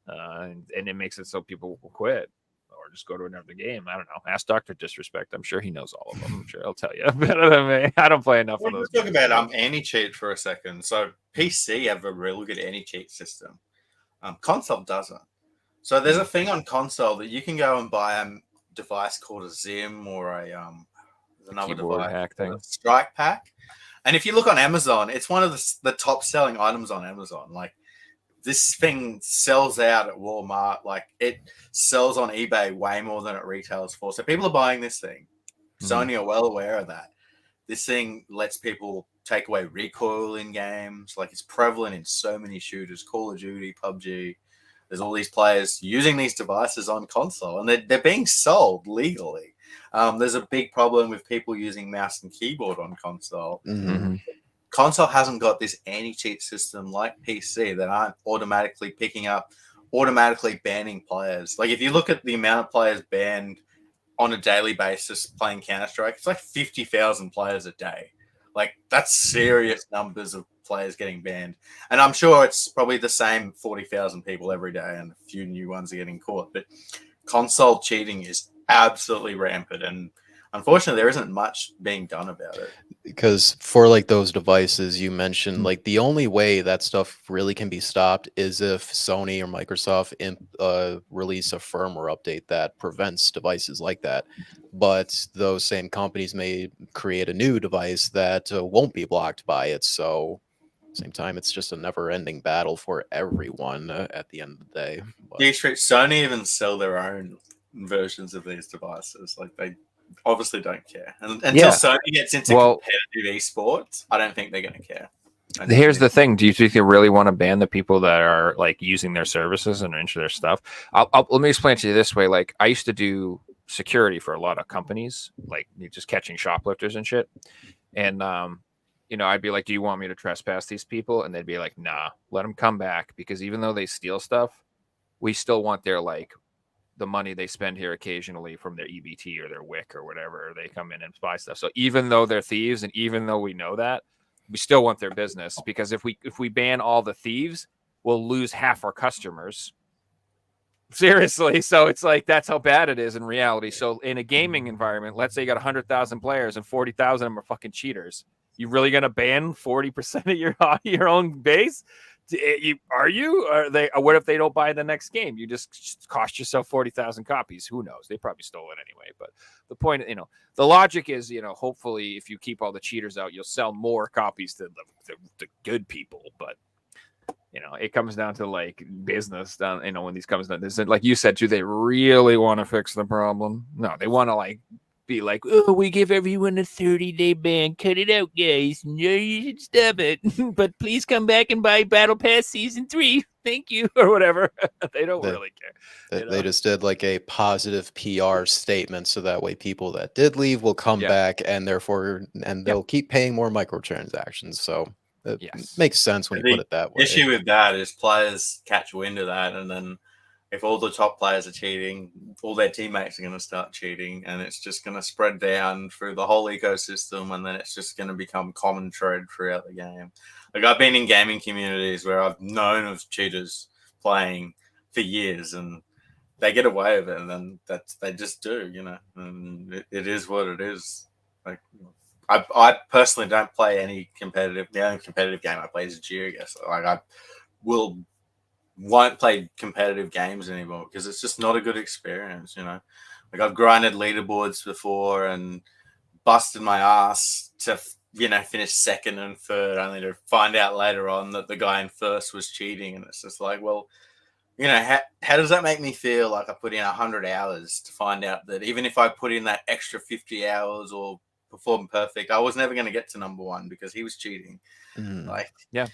and it makes it so people will quit or just go to another game. I don't know. Ask Dr. Disrespect. I'm sure he knows all of them. I'm sure he'll tell you better than me. I don't play enough of those. Let's talk about anti-cheat for a second. So PC have a really good anti-cheat system. Console doesn't. So there's a thing on console that you can go and buy device called a Zim or there's another keyboard device, hack thing. a Strike Pack. And if you look on Amazon, it's one of the top selling items on Amazon. Like this thing sells out at Walmart. Like it sells on eBay way more than it retails for. So people are buying this thing. Sony are well aware of that. This thing lets people take away recoil in games. Like it's prevalent in so many shooters, Call of Duty, PUBG. There's all these players using these devices on console, and they're being sold legally. There's a big problem with people using mouse and keyboard on console. Mhm. Console hasn't got this anti-cheat system like PC that aren't automatically picking up, automatically banning players. Like if you look at the amount of players banned on a daily basis playing Counter-Strike, it's like 50,000 players a day. Like that's serious numbers of players getting banned. And I'm sure it's probably the same 40,000 people every day and a few new ones are getting caught. But console cheating is absolutely rampant. And unfortunately, there isn't much being done about it. Because for like those devices you mentioned, like the only way that stuff really can be stopped is if Sony or Microsoft release a firmware update that prevents devices like that. But those same companies may create a new device that won't be blocked by it. So same time, it's just a never-ending battle for everyone at the end of the day. But Sony even sell their own versions of these devices. Like they obviously don't care. And until Sony gets into competitive esports, I don't think they're going to care. Here's the thing: do you think they really want to ban the people that are like using their services and into their stuff? Let me explain it to you this way: like I used to do security for a lot of companies, like just catching shoplifters and shit, and you know, I'd be like, "Do you want me to trespass these people?" And they'd be like, "Nah, let them come back because even though they steal stuff, we still want their like." The money they spend here occasionally from their EBT or their WIC or whatever, they come in and buy stuff. So even though they're thieves and even though we know that, we still want their business because if we ban all the thieves, we'll lose half our customers. Seriously. So it's like, that's how bad it is in reality. So in a gaming environment, let's say you got 100,000 players and 40,000 of them are fucking cheaters. You really going to ban 40% of your own base? Are you? What if they don't buy the next game? You just cost yourself 40,000 copies. Who knows? They probably stole it anyway. But the point, you know, the logic is, you know, hopefully if you keep all the cheaters out, you'll sell more copies to the good people. But you know, it comes down to like business. Down, you know, when these comes down, this like you said, do they really want to fix the problem? No, they want to like. Be like, oh, we give everyone a 30-day ban. Cut it out, guys. No, you should stop it. But please come back and buy Battle Pass Season 3. Thank you, or whatever. They don't really care. They just did like a positive PR statement, so that way people that did leave will come back, and therefore, they'll keep paying more microtransactions. So it makes sense when you put it that way. The issue with that is players catch wind of that, and then if all the top players are cheating, all their teammates are going to start cheating, and it's just going to spread down through the whole ecosystem, and then it's just going to become common thread throughout the game. Like I've been in gaming communities where I've known of cheaters playing for years, and they get away with it, and then they just do, you know. And it is what it is. Like I personally don't play any competitive. The only competitive game I play is GeoGuess. Like I won't play competitive games anymore because it's just not a good experience, you know. Like I've grinded leaderboards before and busted my ass to, you know, finish second and third, only to find out later on that the guy in first was cheating. And it's just like, well, you know, how does that make me feel? Like I put in 100 hours to find out that even if I put in that extra 50 hours or perform perfect, I was never going to get to number one because he was cheating. Like, yeah.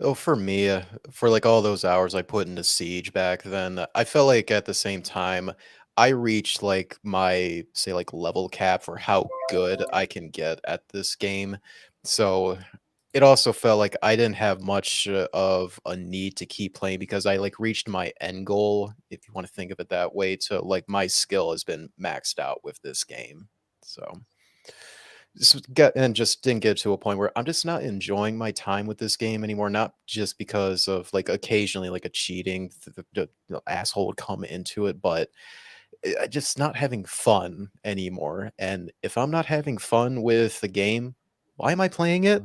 Oh, for me, for like all those hours I put into Siege back then, I felt like at the same time I reached like my, say, like level cap for how good I can get at this game. So it also felt like I didn't have much of a need to keep playing because I like reached my end goal, if you want to think of it that way, to like my skill has been maxed out with this game. So just didn't get to a point where I'm just not enjoying my time with this game anymore. Not just because of like occasionally like a cheating the asshole would come into it, but just not having fun anymore. And if I'm not having fun with the game, why am I playing it?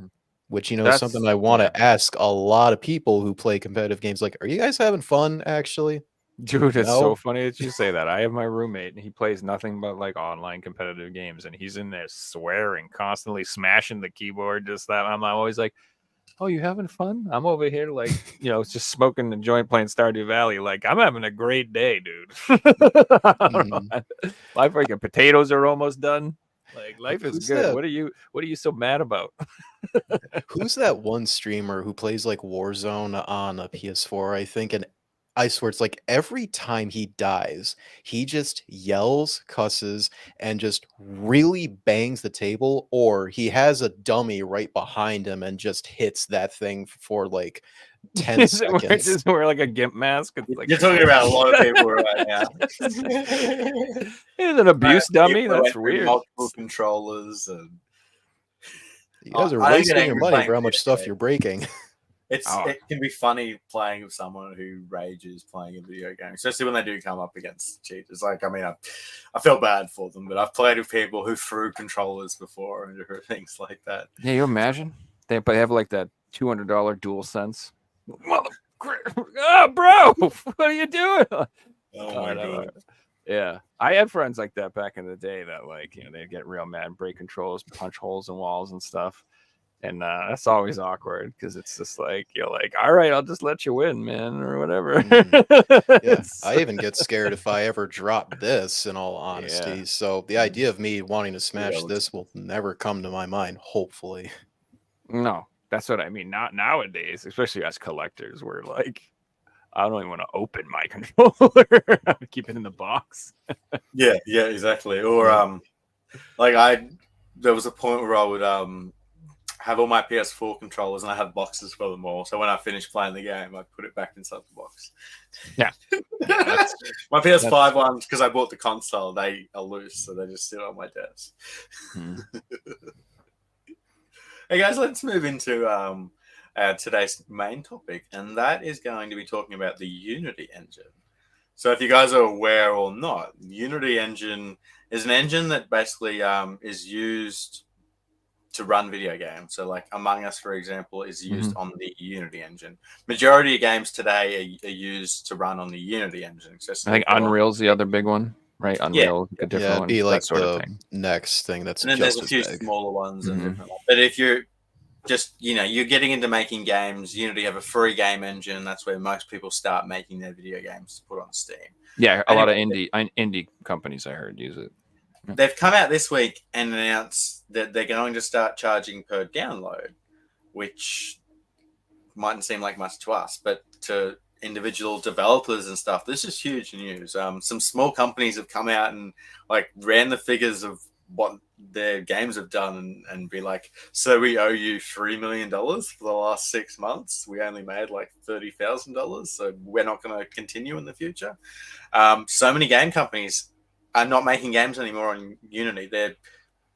Which, you know, is something I want to ask a lot of people who play competitive games. Like, are you guys having fun actually? Dude, it's so No. funny that you say that. I have my roommate and he plays nothing but like online competitive games, and he's in there swearing, constantly smashing the keyboard, just that. I'm always like, "Oh, you having fun?" I'm over here like, just smoking the joint, playing Stardew Valley. Like, I'm having a great day, dude. I don't know. My freaking potatoes are almost done. Like, life is Who's good. that? What are you so mad about? Who's that one streamer who plays like Warzone on a PS4, I think? And I swear it's like every time he dies, he just yells, cusses, and just really bangs the table, or he has a dummy right behind him and just hits that thing for like 10 seconds. Does it wear like a gimp mask? It's like, You're talking about a lot of people right now. he's an abuse dummy. People who That's went through weird. multiple controllers and You guys are I don't get wasting your angry money playing for how much video stuff games. you're breaking. It can be funny playing with someone who rages playing a video game, especially when they do come up against cheaters. Like, I mean, I feel bad for them, but I've played with people who threw controllers before and different things like that. Yeah, you imagine they have like that $200 DualSense. Mother, oh, bro, what are you doing? Oh my god! Yeah, I had friends like that back in the day that they'd get real mad, break controls, punch holes in walls and stuff. And that's always awkward because it's just like, you're like, all right, I'll just let you win, man, or whatever. Yeah, I even get scared if I ever drop this, in all honesty. Yeah. So the idea of me wanting to smash looks- this will never come to my mind, hopefully. No, that's what I mean. Not nowadays, especially as collectors, we're like, I don't even want to open my controller. I keep it in the box. Yeah, exactly. Or there was a point where I would have all my PS4 controllers and I have boxes for them all. So when I finish playing the game, I put it back inside the box. Yeah. My PS5 ones, because I bought the console, they are loose, so they just sit on my desk. Hey guys, let's move into today's main topic, and that is going to be talking about the Unity engine. So if you guys are aware or not, Unity engine is an engine that basically is used to run video games. So like Among Us, for example, is used on the Unity engine. Majority of games today are used to run on the Unity engine. I think Unreal's the other big one, right? Unreal, a different it'd one, be like that sort the of thing. next thing that's and then just there's a as few big. smaller ones and different ones. But if you're just, you're getting into making games, Unity have a free game engine. That's where most people start making their video games to put on Steam. Yeah, a lot of indie companies I heard use it. They've come out this week and announced that they're going to start charging per download, which mightn't seem like much to us, but to individual developers and stuff, this is huge news. Some small companies have come out and ran the figures of what their games have done and be like, so we owe you $3 million for the last 6 months. We only made like $30,000, so we're not going to continue in the future. So many game companies are not making games anymore on Unity. They've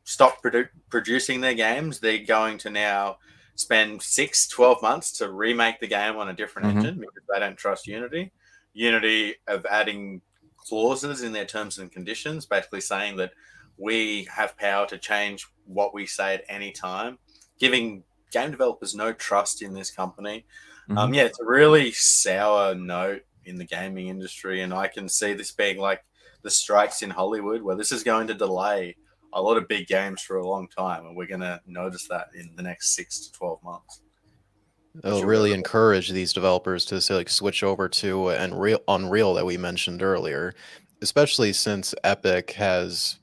stopped producing their games. They're going to now spend 6-12 months to remake the game on a different engine because they don't trust Unity. Unity of adding clauses in their terms and conditions, basically saying that we have power to change what we say at any time, giving game developers no trust in this company. It's a really sour note in the gaming industry, and I can see this being like the strikes in Hollywood, where this is going to delay a lot of big games for a long time, and we're going to notice that in the next 6 to 12 months. It'll really encourage these developers to switch over to Unreal that we mentioned earlier, especially since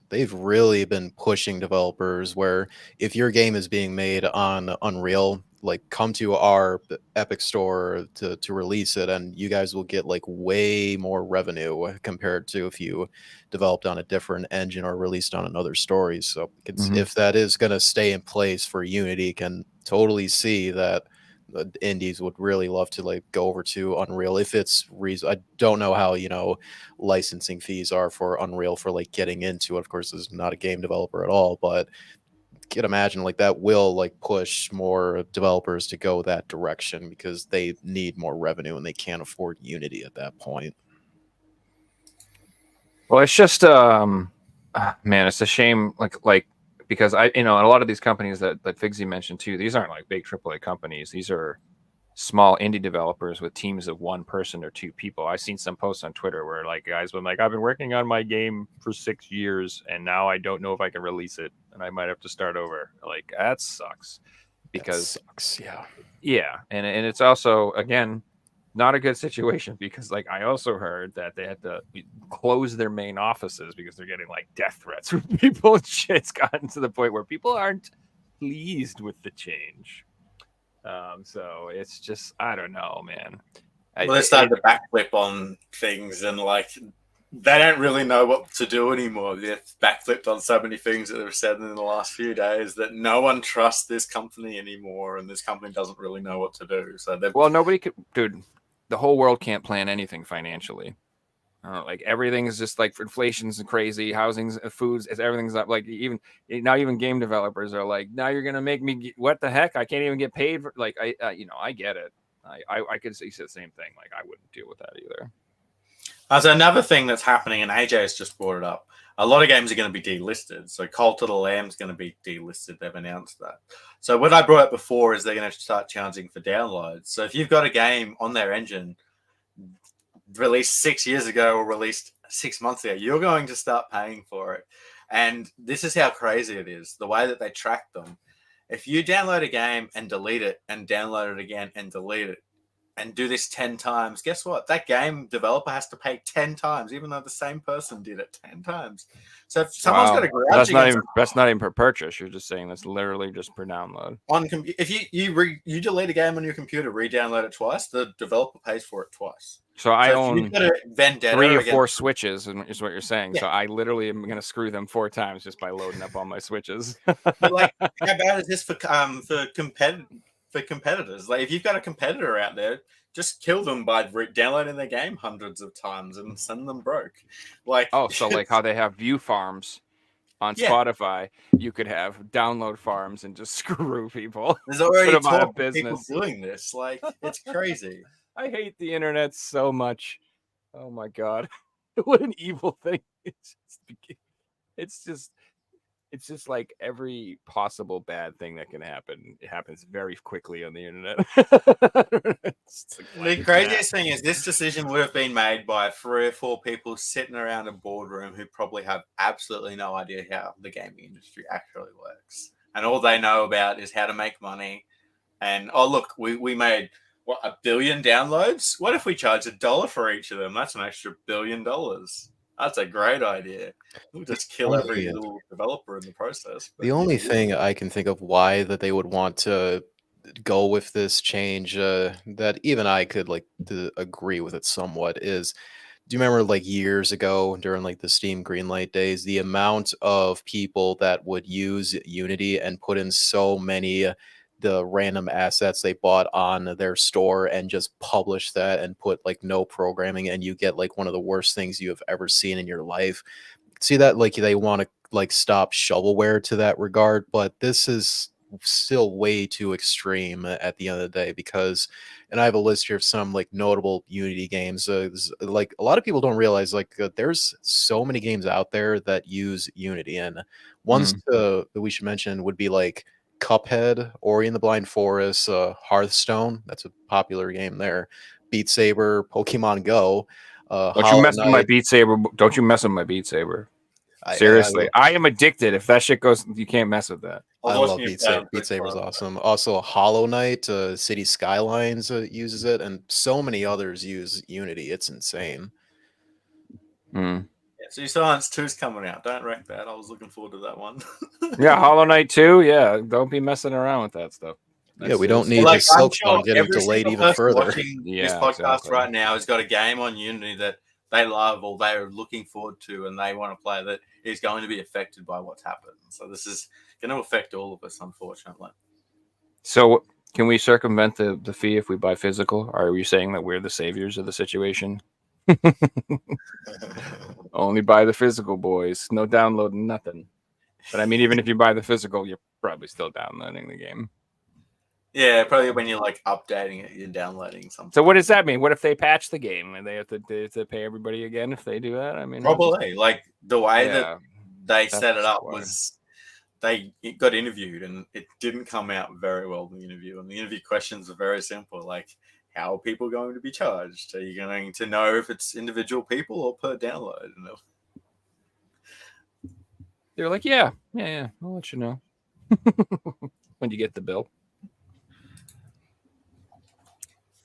they've really been pushing developers where if your game is being made on Unreal, come to our Epic store to release it, and you guys will get way more revenue compared to if you developed on a different engine or released on another story. So if that is going to stay in place for Unity, can totally see that the indies would really love to go over to Unreal if it's reason. I don't know how licensing fees are for Unreal for getting into it. Of course, is not a game developer at all, but can imagine that will push more developers to go that direction because they need more revenue and they can't afford Unity at that point. Well, it's just man, it's a shame because a lot of these companies that Figsy mentioned too, these aren't big AAA companies. These are small indie developers with teams of 1 person or 2 people. I've seen some posts on Twitter where like guys were like, I've been working on my game for 6 years and now I don't know if I can release it and I might have to start over. Like that sucks. Because yeah, and it's also again not a good situation because like I also heard that they had to close their main offices because they're getting like death threats from people and shit's gotten to the point where people aren't pleased with the change. So it's just I don't know, man. Well, they started to backflip on things and like they don't really know what to do anymore. They've backflipped on so many things that they've said in the last few days that no one trusts this company anymore, and this company doesn't really know what to do. So nobody could, dude. The whole world can't plan anything financially. Like everything's just like inflation's crazy, housing's, foods, everything's up. Like even game developers are like, now you're gonna make me what the heck? I can't even get paid for like I get it. I could say the same thing. Like I wouldn't deal with that either. There's another thing that's happening, and AJ has just brought it up. A lot of games are going to be delisted. So Cult of the Lamb is going to be delisted. They've announced that. So what I brought up before is they're going to start charging for downloads. So if you've got a game on their engine released 6 years ago or released 6 months ago, you're going to start paying for it. And this is how crazy it is, the way that they track them. If you download a game and delete it and download it again and delete it, and do this 10 times, guess what? That game developer has to pay 10 times, even though the same person did it 10 times. So if someone's got a grudge, that's not even per purchase. You're just saying that's literally just per download. If you delete a game on your computer, re-download it twice, the developer pays for it twice. So I own Vendetta 3 or 4 switches, is what you're saying. Yeah. So I literally am going to screw them 4 times just by loading up all my switches. But like, how bad is this for competitors? Like, if you've got a competitor out there, just kill them by downloading their game hundreds of times and send them broke. Like, so like how they have view farms on Spotify, you could have download farms and just screw people. There's already talk of people doing this. Like, it's crazy. I hate the internet so much. Oh my god, what an evil thing! It's just like every possible bad thing that can happen. It happens very quickly on the internet. The craziest thing is this decision would have been made by 3 or 4 people sitting around a boardroom who probably have absolutely no idea how the gaming industry actually works. And all they know about is how to make money. And, oh, look, we made, what, 1 billion downloads? What if we charge $1 for each of them? That's an extra $1 billion. That's a great idea. We'll just kill every little developer in the process. The only thing I can think of why that they would want to go with this change that even I could like to agree with it somewhat is, do you remember like years ago during like the Steam Greenlight days, the amount of people that would use Unity and put in so many the random assets they bought on their store and just publish that and put like no programming, and you get like one of the worst things you have ever seen in your life. See that like they want to like stop shovelware to that regard, but this is still way too extreme at the end of the day because, and I have a list here of some like notable Unity games. Like a lot of people don't realize like there's so many games out there that use Unity, and ones that we should mention would be like Cuphead, Ori and the Blind Forest, Hearthstone. That's a popular game there. Beat Saber, Pokemon Go. Don't you mess with my Beat Saber. Don't you mess with my Beat Saber. Seriously, I am addicted. If that shit goes, you can't mess with that. I love Beat Saber. Beat Saber's awesome. Also, Hollow Knight, City Skylines uses it, and so many others use Unity. It's insane. So Silence 2's coming out. Don't wreck that. I was looking forward to that one. Yeah, Hollow Knight 2. Yeah, don't be messing around with that stuff. Yeah, we don't need the Silksong getting delayed even further. This podcast right now has got a game on Unity that they love or they're looking forward to and they want to play that is going to be affected by what's happened. So this is going to affect all of us, unfortunately. So can we circumvent the fee if we buy physical? Are you saying that we're the saviors of the situation? Only buy the physical, boys. No downloading, nothing. But I mean, even if you buy the physical, you're probably still downloading the game. Yeah, probably when you're like updating it, you're downloading something. So what does that mean? What if they patch the game and they have to pay everybody again if they do that? I mean, probably like the way that they set it up was they got interviewed, and it didn't come out very well in the interview. And the interview questions are very simple, like, how are people going to be charged? Are you going to know if it's individual people or per download? And They're like, yeah, I'll let you know when you get the bill.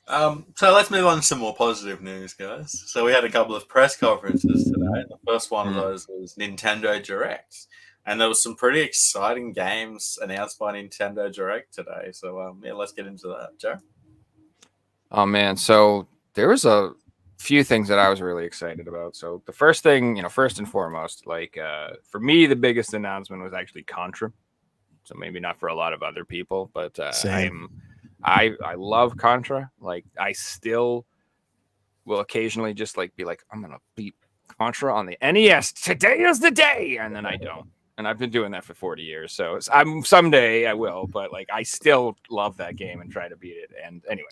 So let's move on to some more positive news, guys. So we had a couple of press conferences today. The first one of those was Nintendo Direct, and there was some pretty exciting games announced by Nintendo Direct today. So yeah, let's get into that, Joe. Oh man, so there was a few things that I was really excited about. So the first thing, first and foremost, like for me, the biggest announcement was actually Contra. So maybe not for a lot of other people, but I love Contra. Like I still will occasionally just like be like, I'm gonna beat Contra on the NES. Today is the day, and then I don't. And I've been doing that for 40 years. So someday I will, but like I still love that game and try to beat it. And anyway,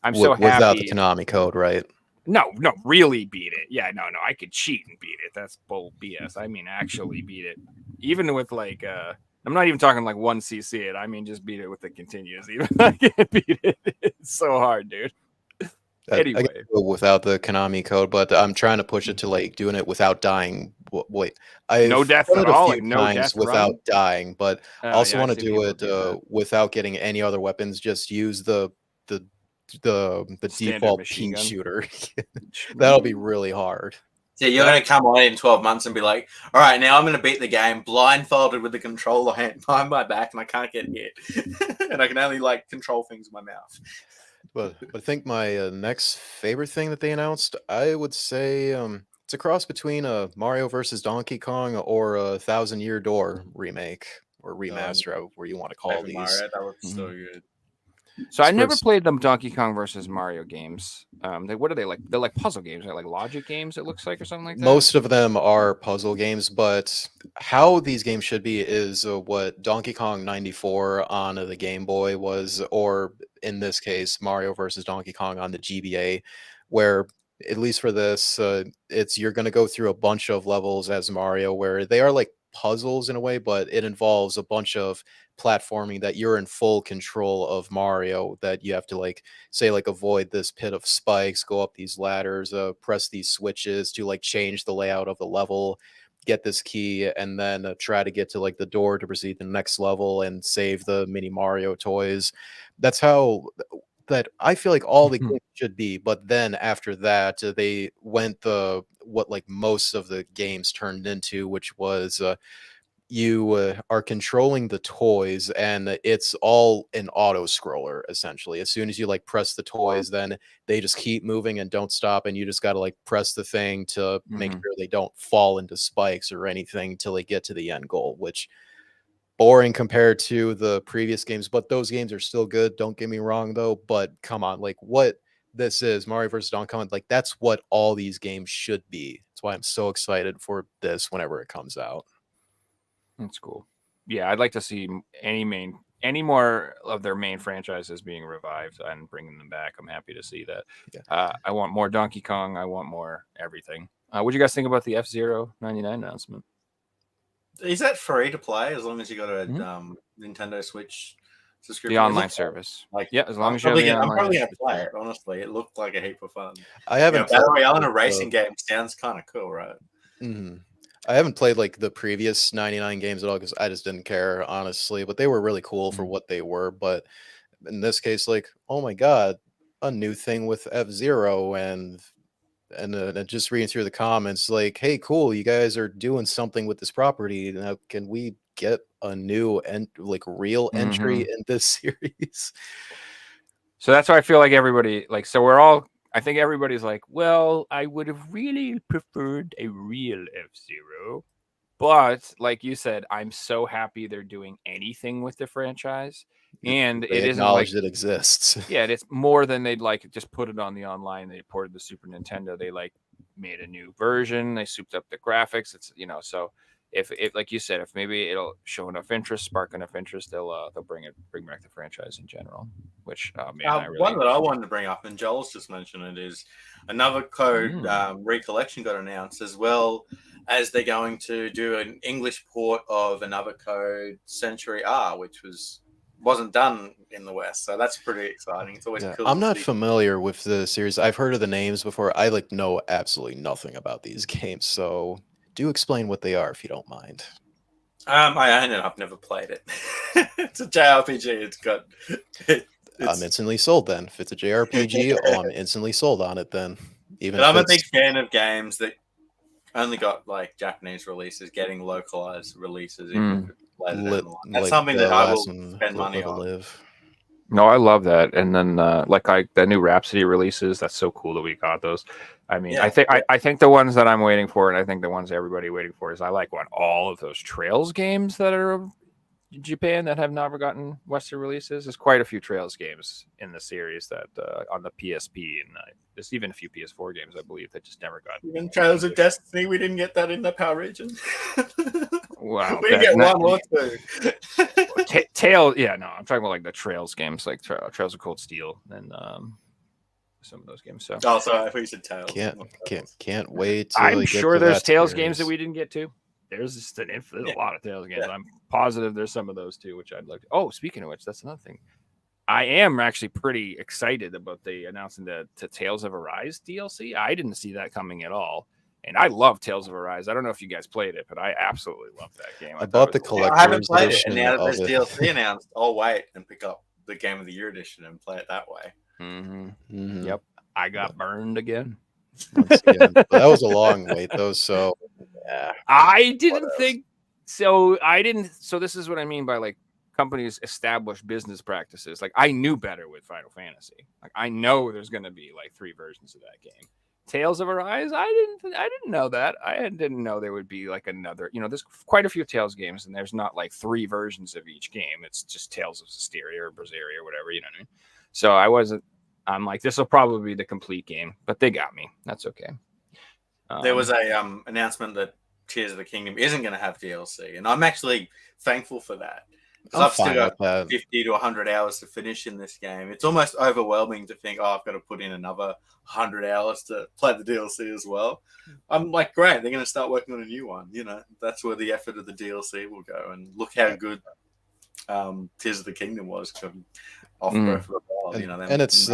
I'm so happy. Without the Konami code, right? No, really beat it. Yeah, no, I could cheat and beat it. That's bull BS. I mean, actually beat it. Even with like, I'm not even talking like 1cc it. I mean, just beat it with the continuous. Even I can't beat it. It's so hard, dude. Anyway, I go without the Konami code, but I'm trying to push it to like doing it without dying. Wait, no death at all, like no death without run? dying, but I also want to do it that. without getting any other weapons. Just use the default machine pea gun. shooter. That'll be really hard. So you're going to come on in 12 months and be like, all right, now I'm going to beat the game blindfolded with the controller hand behind my back, and I can't get hit. And I can only like control things with my mouth. But I think my next favorite thing that they announced, I would say it's a cross between a Mario versus Donkey Kong or a Thousand Year Door remake or remaster, where you want to call these. Mario, that was so good. So I never played them Donkey Kong versus Mario games. What are they like? They're like puzzle games, right? Like logic games, it looks like, or something like that. Most of them are puzzle games, but how these games should be is what Donkey Kong 94 on the Game Boy was, or in this case, Mario versus Donkey Kong on the GBA, where at least for this, you're going to go through a bunch of levels as Mario, where they are like puzzles in a way, but it involves a bunch of platforming that you're in full control of Mario, that you have to like say like avoid this pit of spikes, go up these ladders, press these switches to like change the layout of the level, get this key, and then try to get to like the door to proceed to the next level and save the mini Mario toys. That's how that I feel like all the games should be. But then after that, they went what like most of the games turned into, which was you are controlling the toys, and it's all an auto scroller essentially. As soon as you like press the toys, then they just keep moving and don't stop, and you just got to like press the thing to make sure they don't fall into spikes or anything till they get to the end goal, which boring compared to the previous games, but those games are still good, don't get me wrong though. But come on, like what this is, Mario vs. Donkey Kong, like that's what all these games should be. That's why I'm so excited for this whenever it comes out. That's cool. Yeah, I'd like to see any more of their main franchises being revived and bringing them back. I'm happy to see that. Yeah. I want more Donkey Kong. I want more everything. What do you guys think about the F-Zero 99 announcement? Is that free to play as long as you got a Nintendo Switch subscription? The online service. Like, yeah, as long as you have the online. I'm probably going to play it, honestly. It looked like a heap of fun. I haven't. Battle Royale in a racing game sounds kind of cool, right? Mm-hmm. I haven't played like the previous 99 games at all because I just didn't care, honestly. But they were really cool for what they were. But in this case, like, oh my god, a new thing with F-Zero, and just reading through the comments, like, hey, cool, you guys are doing something with this property. Now, can we get a new real entry in this series? So that's why I feel like everybody I think everybody's like, well, I would have really preferred a real F-Zero. But like you said, I'm so happy they're doing anything with the franchise. And they it isn't acknowledge like it exists. Yeah, it's more than they'd like just put it on the online. They ported the Super Nintendo. They like made a new version. They souped up the graphics. It's so if like you said, if maybe it'll show enough interest, spark enough interest, they'll bring back the franchise in general. Which man, I really one that I wanted to bring up, and Joel's just mentioned it, is another code recollection got announced, as well as they're going to do an English port of another code, Century R, which wasn't done in the West, so that's pretty exciting. It's always cool. I'm not familiar with the series. I've heard of the names before. I know absolutely nothing about these games, so do explain what they are if you don't mind. I own it. I've never played it. It's a JRPG. I'm instantly sold then. If it's a JRPG, I'm instantly sold on it then. But I'm a big fan of games that only got like Japanese releases, getting localized releases. That's something that I will spend money on. No, I love that. And then the new Rhapsody releases, that's so cool that we got those. I mean, I think the ones that I'm waiting for, and I think the ones everybody waiting for, is I want all of those Trails games that are in Japan that have never gotten Western releases. There's quite a few Trails games in the series that on the PSP, and there's even a few PS4 games, I believe, that just never got. Even Trails of Destiny, we didn't get that in the PAL region. Wow, we get one or two. Yeah, no, I'm talking about the Trails games, like Trails of Cold Steel, and some of those games. So, sorry, I thought you said Tales. Can't wait. I'm sure there's Tales games that we didn't get to. There's just a lot of Tales games. Yeah. I'm positive there's some of those too, which I'd like to. Oh, speaking of which, that's another thing. I am actually pretty excited about the announcing the Tales of Arise DLC. I didn't see that coming at all. And I love Tales of Arise. I don't know if you guys played it, but I absolutely love that game. I bought the collector's I haven't played it, and edition now that there's DLC announced, I'll wait and pick up the Game of the Year edition and play it that way. Yep, I got burned again. Once again. But that was a long wait, though. So yeah, I didn't think so. So this is what I mean by companies establish business practices. I knew better with Final Fantasy. I know there's going to be 3 versions of that game. Tales of Arise, I didn't know that. I didn't know there would be another. There's quite a few Tales games, and there's not 3 versions of each game. It's just Tales of Systeria or Berseria or whatever. You know what I mean? So I'm like, this will probably be the complete game, but they got me. That's okay. There was a announcement that Tears of the Kingdom isn't going to have DLC, and I'm actually thankful for that. I've still got 50 to 100 hours to finish in this game. It's almost overwhelming to think, I've got to put in another 100 hours to play the DLC as well. I'm like, great, they're going to start working on a new one. That's where the effort of the DLC will go. And look how good Tears of the Kingdom was off Breath of the Wild. And it's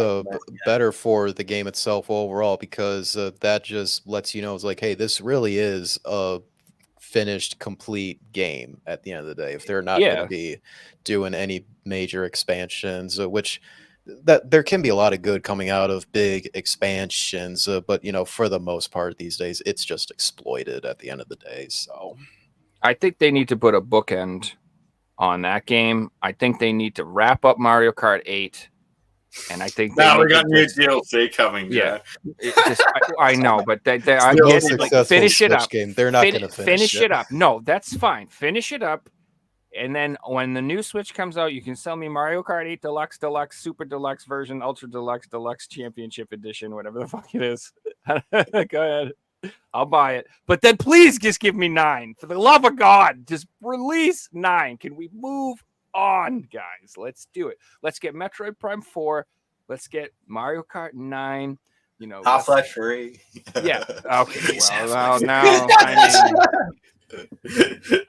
better for the game itself overall, because that just lets you know, it's hey, this really is a finished, complete game at the end of the day. If they're not going to be doing any major expansions, which that there can be a lot of good coming out of big expansions, but for the most part these days, it's just exploited at the end of the day. So I think they need to put a bookend on that game. I think they need to wrap up Mario Kart 8. And I think we got new DLC coming. Yeah, I know, but I'm finish it up. Game. They're not going to finish it up. No, that's fine. Finish it up, and then when the new Switch comes out, you can sell me Mario Kart 8 Deluxe, Deluxe, Super Deluxe version, Ultra Deluxe, Deluxe Championship Edition, whatever the fuck it is. Go ahead, I'll buy it. But then please just give me 9. For the love of God, just release 9. Can we move on, guys? Let's do it. Let's get Metroid Prime 4. Let's get Mario Kart 9. Half-Life 3. Yeah. Okay. Well, now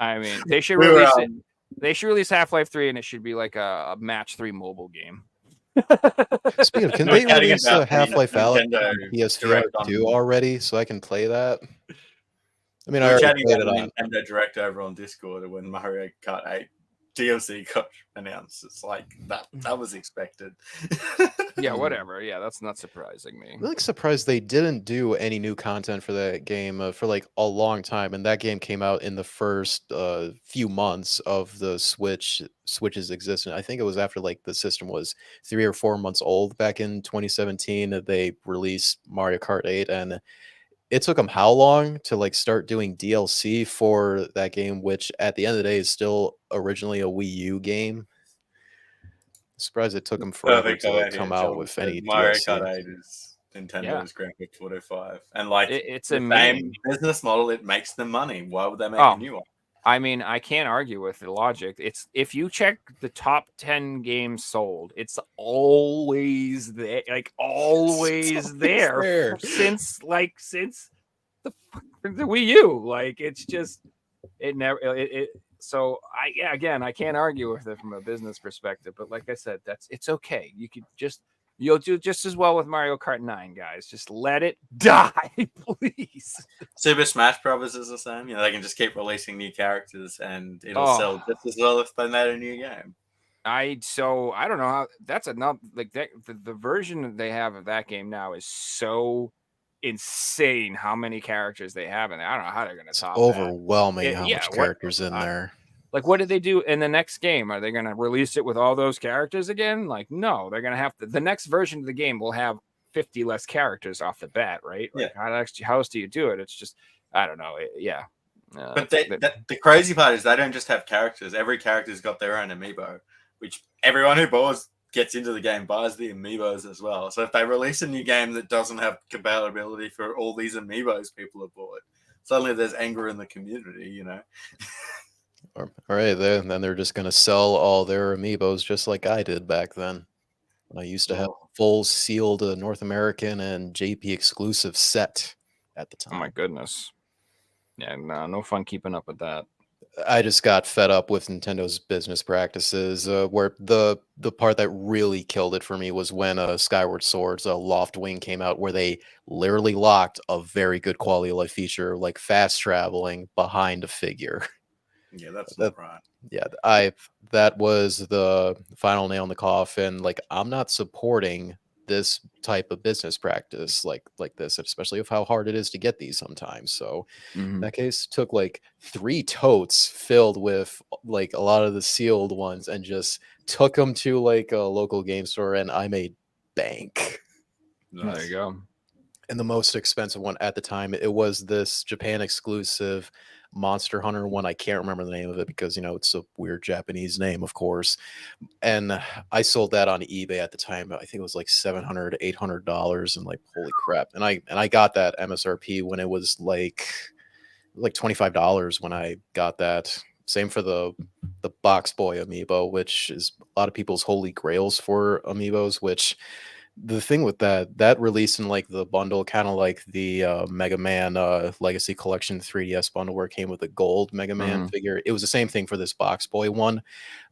I mean, they should release it. They should release Half-Life 3, and it should be a match 3 mobile game. Speaking of, can they release Half-Life Alex on PS4 2 already, so I can play that? I mean, I already played it on Nintendo Direct over on Discord when Mario Kart 8 DLC got announced. It's that was expected. Yeah, whatever. Yeah, that's not surprising me. I'm really surprised they didn't do any new content for that game for a long time, and that game came out in the first few months of the Switch's existence. I think it was after the system was 3 or 4 months old back in 2017 that they released Mario Kart 8, and it took them how long to start doing DLC for that game, which at the end of the day is still originally a Wii U game. I'm surprised it took them forever to come out with any Mario DLC. Kart 8 is Nintendo's Grand Theft Auto 5, and it's the a same business model. It makes them money. Why would they make a new one? I mean, I can't argue with the logic. It's if you check the top 10 games sold, it's always there, like always there, since the Wii U. Like it's just it never it. So again, I can't argue with it from a business perspective. But like I said, it's okay. You'll do just as well with Mario Kart 9, guys. Just let it die, please. Super Smash Brothers is the same. They can just keep releasing new characters, and it'll sell just as well if they made a new game. I don't know how that's enough. Like that, the version that they have of that game now is so insane. How many characters they have, and I don't know how they're going to top overwhelming how much characters in there. Like, what did they do in the next game? Are they going to release it with all those characters again? Like, no, they're going to have to. The next version of the game will have 50 less characters off the bat, right? Like, how else do you do it? It's just, I don't know. But the crazy part is they don't just have characters. Every character's got their own amiibo, which everyone who gets into the game buys the amiibos as well. So if they release a new game that doesn't have compatibility for all these amiibos people have bought, suddenly there's anger in the community, All right, then they're just going to sell all their amiibos just like I did back then. I used to have a full sealed North American and JP exclusive set at the time. Oh my goodness. Yeah, no fun keeping up with that. I just got fed up with Nintendo's business practices, where the part that really killed it for me was when Skyward Sword's Loft Wing came out, where they literally locked a very good quality of life feature like fast traveling behind a figure. Yeah, that's not right. Yeah, that was the final nail in the coffin. Like, I'm not supporting this type of business practice like this, especially of how hard it is to get these sometimes. So in that case, took like 3 totes filled with like a lot of the sealed ones and just took them to like a local game store, and I made bank. There you go. And the most expensive one at the time, it was this Japan exclusive Monster Hunter one. I can't remember the name of it because, it's a weird Japanese name, of course. And I sold that on eBay at the time. I think it was like $700, $800, and like, holy crap. And I got that MSRP when it was like $25 when I got that. Same for the Box Boy amiibo, which is a lot of people's holy grails for amiibos, which the thing with that released in like the bundle, kind of like the Mega Man Legacy Collection 3DS bundle, where it came with a gold Mega Man figure. It was the same thing for this Box Boy one.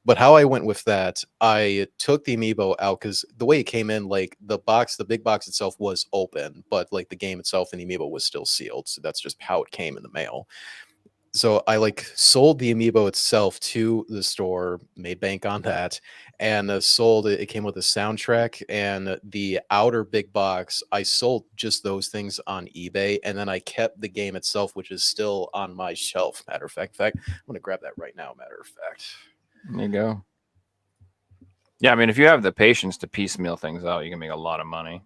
But how I went with that, I took the amiibo out because the way it came in, like the big box itself was open, but like the game itself and the amiibo was still sealed. So that's just how it came in the mail. So I like sold the amiibo itself to the store, made bank on that, and sold it. It came with a soundtrack and the outer big box. I sold just those things on eBay, and then I kept the game itself, which is still on my shelf. Matter of fact, I'm going to grab that right now. Matter of fact, there you go. Yeah, I mean, if you have the patience to piecemeal things out, you can make a lot of money.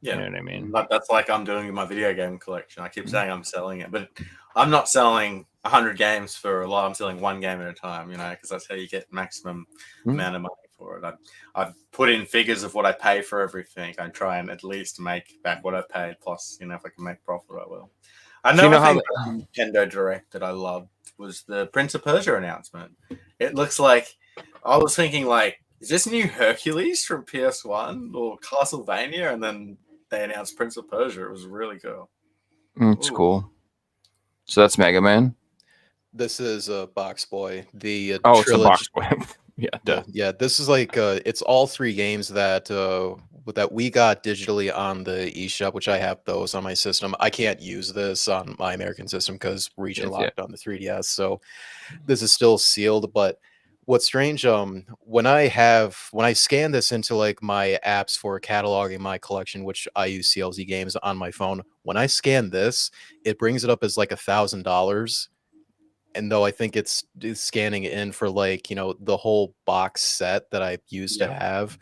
Yeah, you know what I mean? That's like I'm doing in my video game collection. I keep saying I'm selling it, but I'm not selling 100 games for a lot. I'm selling one game at a time, because that's how you get maximum amount of money for it. I've put in figures of what I pay for everything. I try and at least make back what I paid. Plus, if I can make profit, I will. Another thing from Nintendo Direct that I loved was the Prince of Persia announcement. It looks like, I was thinking like, is this new Hercules from PS1 or Castlevania? And then they announced Prince of Persia. It was really cool. It's cool. So that's Mega Man. This is a Box Boy. The trilogy. It's a Box Boy. yeah. This is like it's all 3 games that we got digitally on the eShop, which I have those on my system. I can't use this on my American system because region locked on the 3DS. So this is still sealed. But what's strange, when I scan this into like my apps for cataloging my collection, which I use CLZ games on my phone, when I scan this, it brings it up as like $1,000. And though I think it's scanning in for like, the whole box set that I used to have.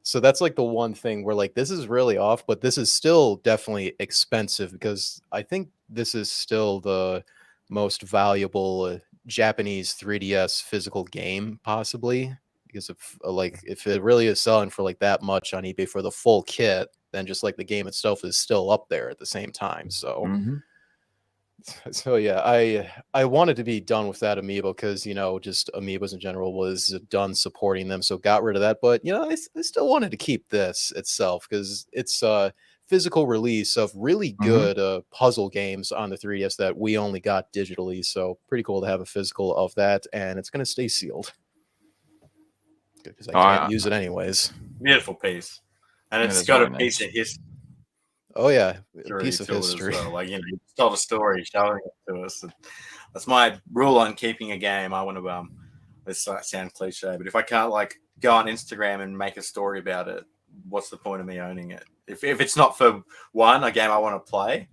So that's like the one thing where like, this is really off, but this is still definitely expensive because I think this is still the most valuable Japanese 3DS physical game possibly, because if it really is selling for like that much on eBay for the full kit, then just like the game itself is still up there at the same time. So So yeah, I wanted to be done with that amiibo because just amiibos in general was done supporting them, so got rid of that. But I still wanted to keep this itself because it's a physical release of really good puzzle games on the 3DS that we only got digitally. So pretty cool to have a physical of that, and it's gonna stay sealed because I can't use it anyways. Beautiful piece, and It it's is got a very piece nice. of history. Oh yeah, a piece of To it as history. well. Like, you told a story, showing it to us. And that's my rule on keeping a game. I want to this might sound cliche, but if I can't like go on Instagram and make a story about it, what's the point of me owning it? If it's not for one, a game I want to play,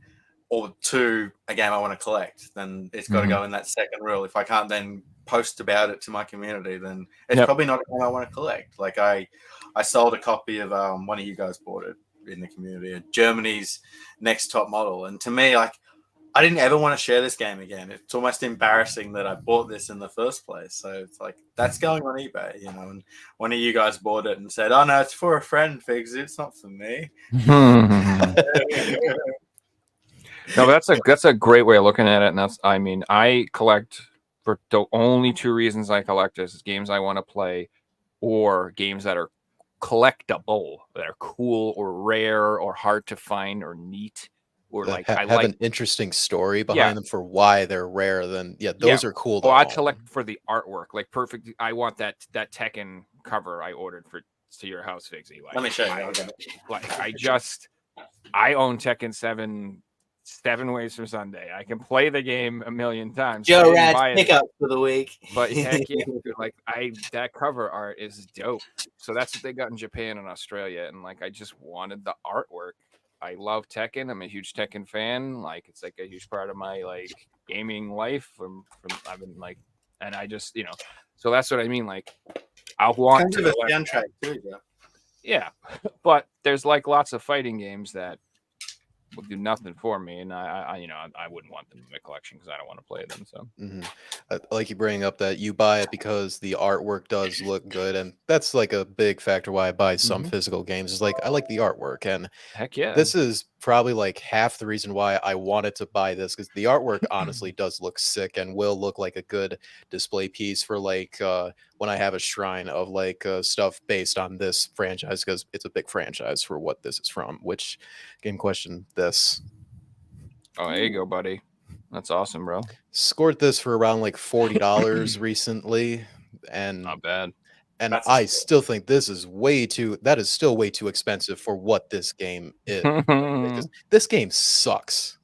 or two, a game I want to collect, then it's got to go in that second rule. If I can't then post about it to my community, then it's probably not a game I want to collect. Like I sold a copy of one of you guys bought it in the community, Germany's Next Top Model, and to me, like, I didn't ever want to share this game again. It's almost embarrassing that I bought this in the first place. So it's like, that's going on eBay, and one of you guys bought it and said, "Oh no, it's for a friend, Figs. It's not for me." No, that's a great way of looking at it, and I collect for the only two reasons I collect is games I want to play, or games that are collectible, that are cool or rare or hard to find or neat, or That like have an interesting story behind them for why they're rare. Then those are cool. Well, I collect for the artwork, like perfect. I want that Tekken cover I ordered to your house, Figsy. Like, let me show you. I own Tekken 7 Ways from Sunday. I can play the game a million times. Joe Rad's pickup for the week. But heck yeah, like that cover art is dope. So that's what they got in Japan and Australia, and like I just wanted the artwork. I love Tekken. I'm a huge Tekken fan. Like it's like a huge part of my like gaming life. From I've been like, and I just so that's what I mean. Like I want to soundtrack too, yeah, but there's like lots of fighting games that will do nothing for me, and I wouldn't want them in my collection because I don't want to play them. So I like you bringing up that you buy it because the artwork does look good, and that's like a big factor why I buy some physical games. Is like I like the artwork, and heck yeah, this is probably like half the reason why I wanted to buy this because the artwork honestly does look sick and will look like a good display piece for like when I have a shrine of like stuff based on this franchise because it's a big franchise for what this is from. Which game question this? Oh, there you go, buddy. That's awesome, bro. Scored this for around like $40 recently, and not bad. And I still think this is still way too expensive for what this game is. Because this game sucks.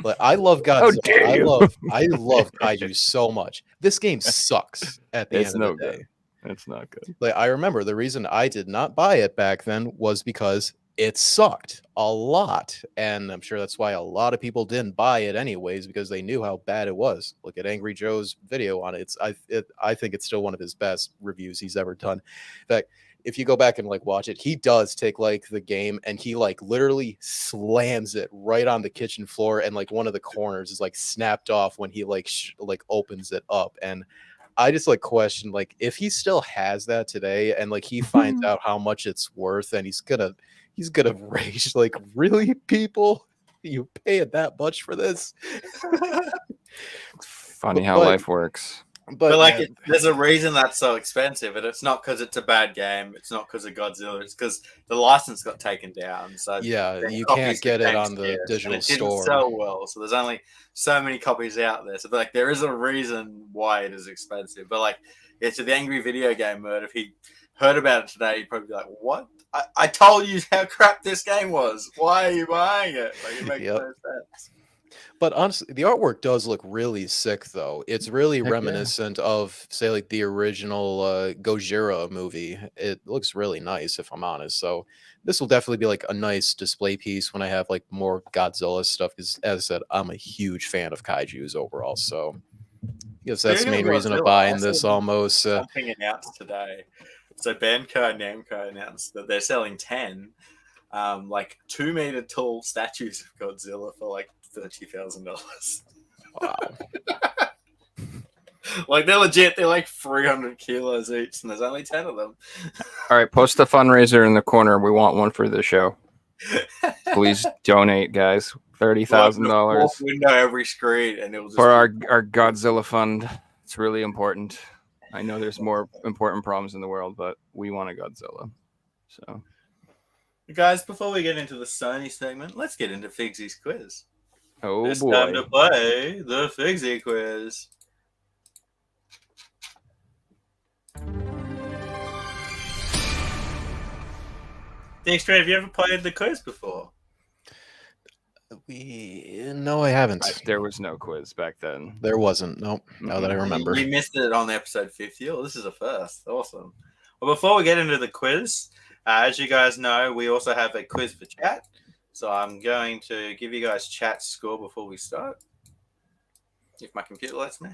Like I love Godzilla. I love Kaiju so much. This game sucks at the end of the day. It's not good. Like I remember the reason I did not buy it back then was because it sucked a lot, and I'm sure that's why a lot of people didn't buy it anyways because they knew how bad it was. Look at Angry Joe's video on it. I think it's still one of his best reviews he's ever done. In fact, if you go back and like watch it, he does take like the game and he like literally slams it right on the kitchen floor, and like one of the corners is like snapped off when he like opens it up. And I just like question like if he still has that today and like he finds out how much it's worth and he's gonna rage like, really, people, you pay it that much for this? Funny how life works. But like, there's a reason that's so expensive, and it's not because it's a bad game. It's not because of Godzilla. It's because the license got taken down. So yeah, you can't get it on the digital store. It didn't sell well, so there's only so many copies out there. So like, there is a reason why it is expensive. But like, to the angry video game nerd, if he heard about it today, he'd probably be like, "What? I told you how crap this game was. Why are you buying it?" Like, it makes no sense. But honestly, the artwork does look really sick, though. It's really reminiscent of, say, like the original Gojira movie. It looks really nice, if I'm honest. So this will definitely be like a nice display piece when I have like more Godzilla stuff. Because as I said, I'm a huge fan of kaijus overall. So I guess that's the main reason of buying this almost. Something announced today. So Bandai Namco announced that they're selling 10 like 2-meter tall statues of Godzilla for like $30,000. Wow. Like they're legit, they're like 300 kilos each, and there's only 10 of them. All right, post the fundraiser in the corner. We want one for the show. Please donate, guys. $30,000 window every screen, and it will just for our Godzilla fund. It's really important. I know there's more important problems in the world, but we want a Godzilla. So, guys, before we get into the Sony segment, let's get into Figsy's quiz. oh It's boy, time to play the Figsy quiz. dStreet, have you ever played the quiz before? No, I haven't. there was no quiz back then. There wasn't. Nope. Now that I remember. You missed it on episode 50. Oh, this is a first. Awesome. Well, before we get into the quiz, as you guys know, we also have a quiz for chat. So I'm going to give you guys chat score before we start, if my computer lets me.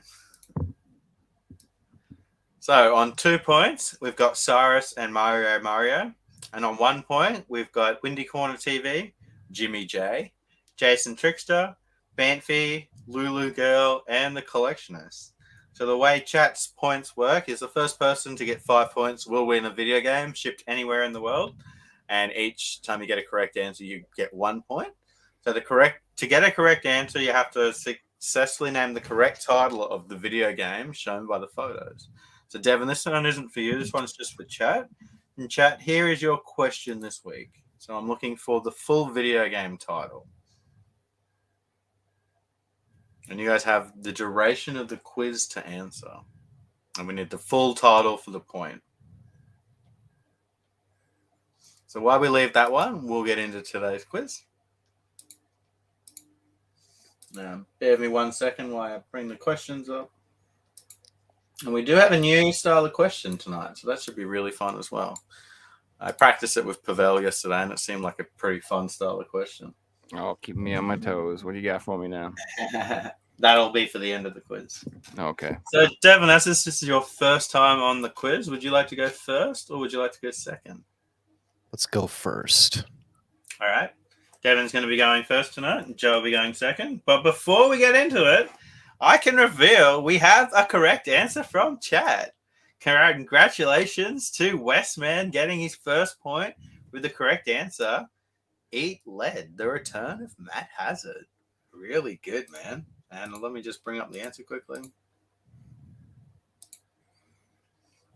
So on 2 points, we've got Cyrus and Mario. And on 1 point, we've got Windy Corner TV, Jimmy J, Jason Trickster, Banffy, Lulu Girl, and the Collectionist. So the way chat's points work is the first person to get 5 points will win a video game shipped anywhere in the world. And each time you get a correct answer, you get 1 point. So to get a correct answer, you have to successfully name the correct title of the video game shown by the photos. So Devin, this one isn't for you. This one's just for chat. And chat, here is your question this week. So I'm looking for the full video game title. And you guys have the duration of the quiz to answer. And we need the full title for the point. So while we leave that one, we'll get into today's quiz. Now, bear with me 1 second while I bring the questions up. And we do have a new style of question tonight, so that should be really fun as well. I practiced it with Pavel yesterday, and it seemed like a pretty fun style of question. Oh, keep me on my toes. What do you got for me now? That'll be for the end of the quiz. Okay. So, Devin, as this is your first time on the quiz, would you like to go first, or would you like to go second? Let's go first. All right. Devin's going to be going first tonight, and Joe will be going second. But before we get into it, I can reveal we have a correct answer from chat. Congratulations to Westman getting his first point with the correct answer. Eat Lead, The Return of Matt Hazard. Really good, man. And let me just bring up the answer quickly.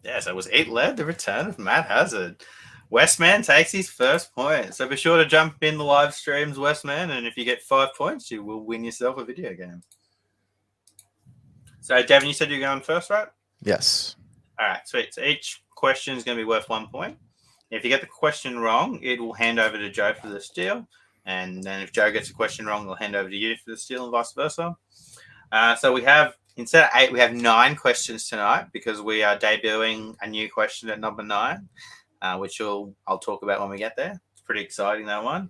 Yes, it was Eat Lead, The Return of Matt Hazard. Westman takes his first point. So be sure to jump in the live streams, Westman. And if you get 5 points, you will win yourself a video game. So, Devin, you said you're going first, right? Yes. All right, sweet. So each question is going to be worth 1 point. If you get the question wrong, it will hand over to Joe for the steal. And then if Joe gets a question wrong, it'll hand over to you for the steal and vice versa. So we have, instead of 8, we have 9 questions tonight because we are debuting a new question at number 9, which I'll talk about when we get there. It's pretty exciting, that one.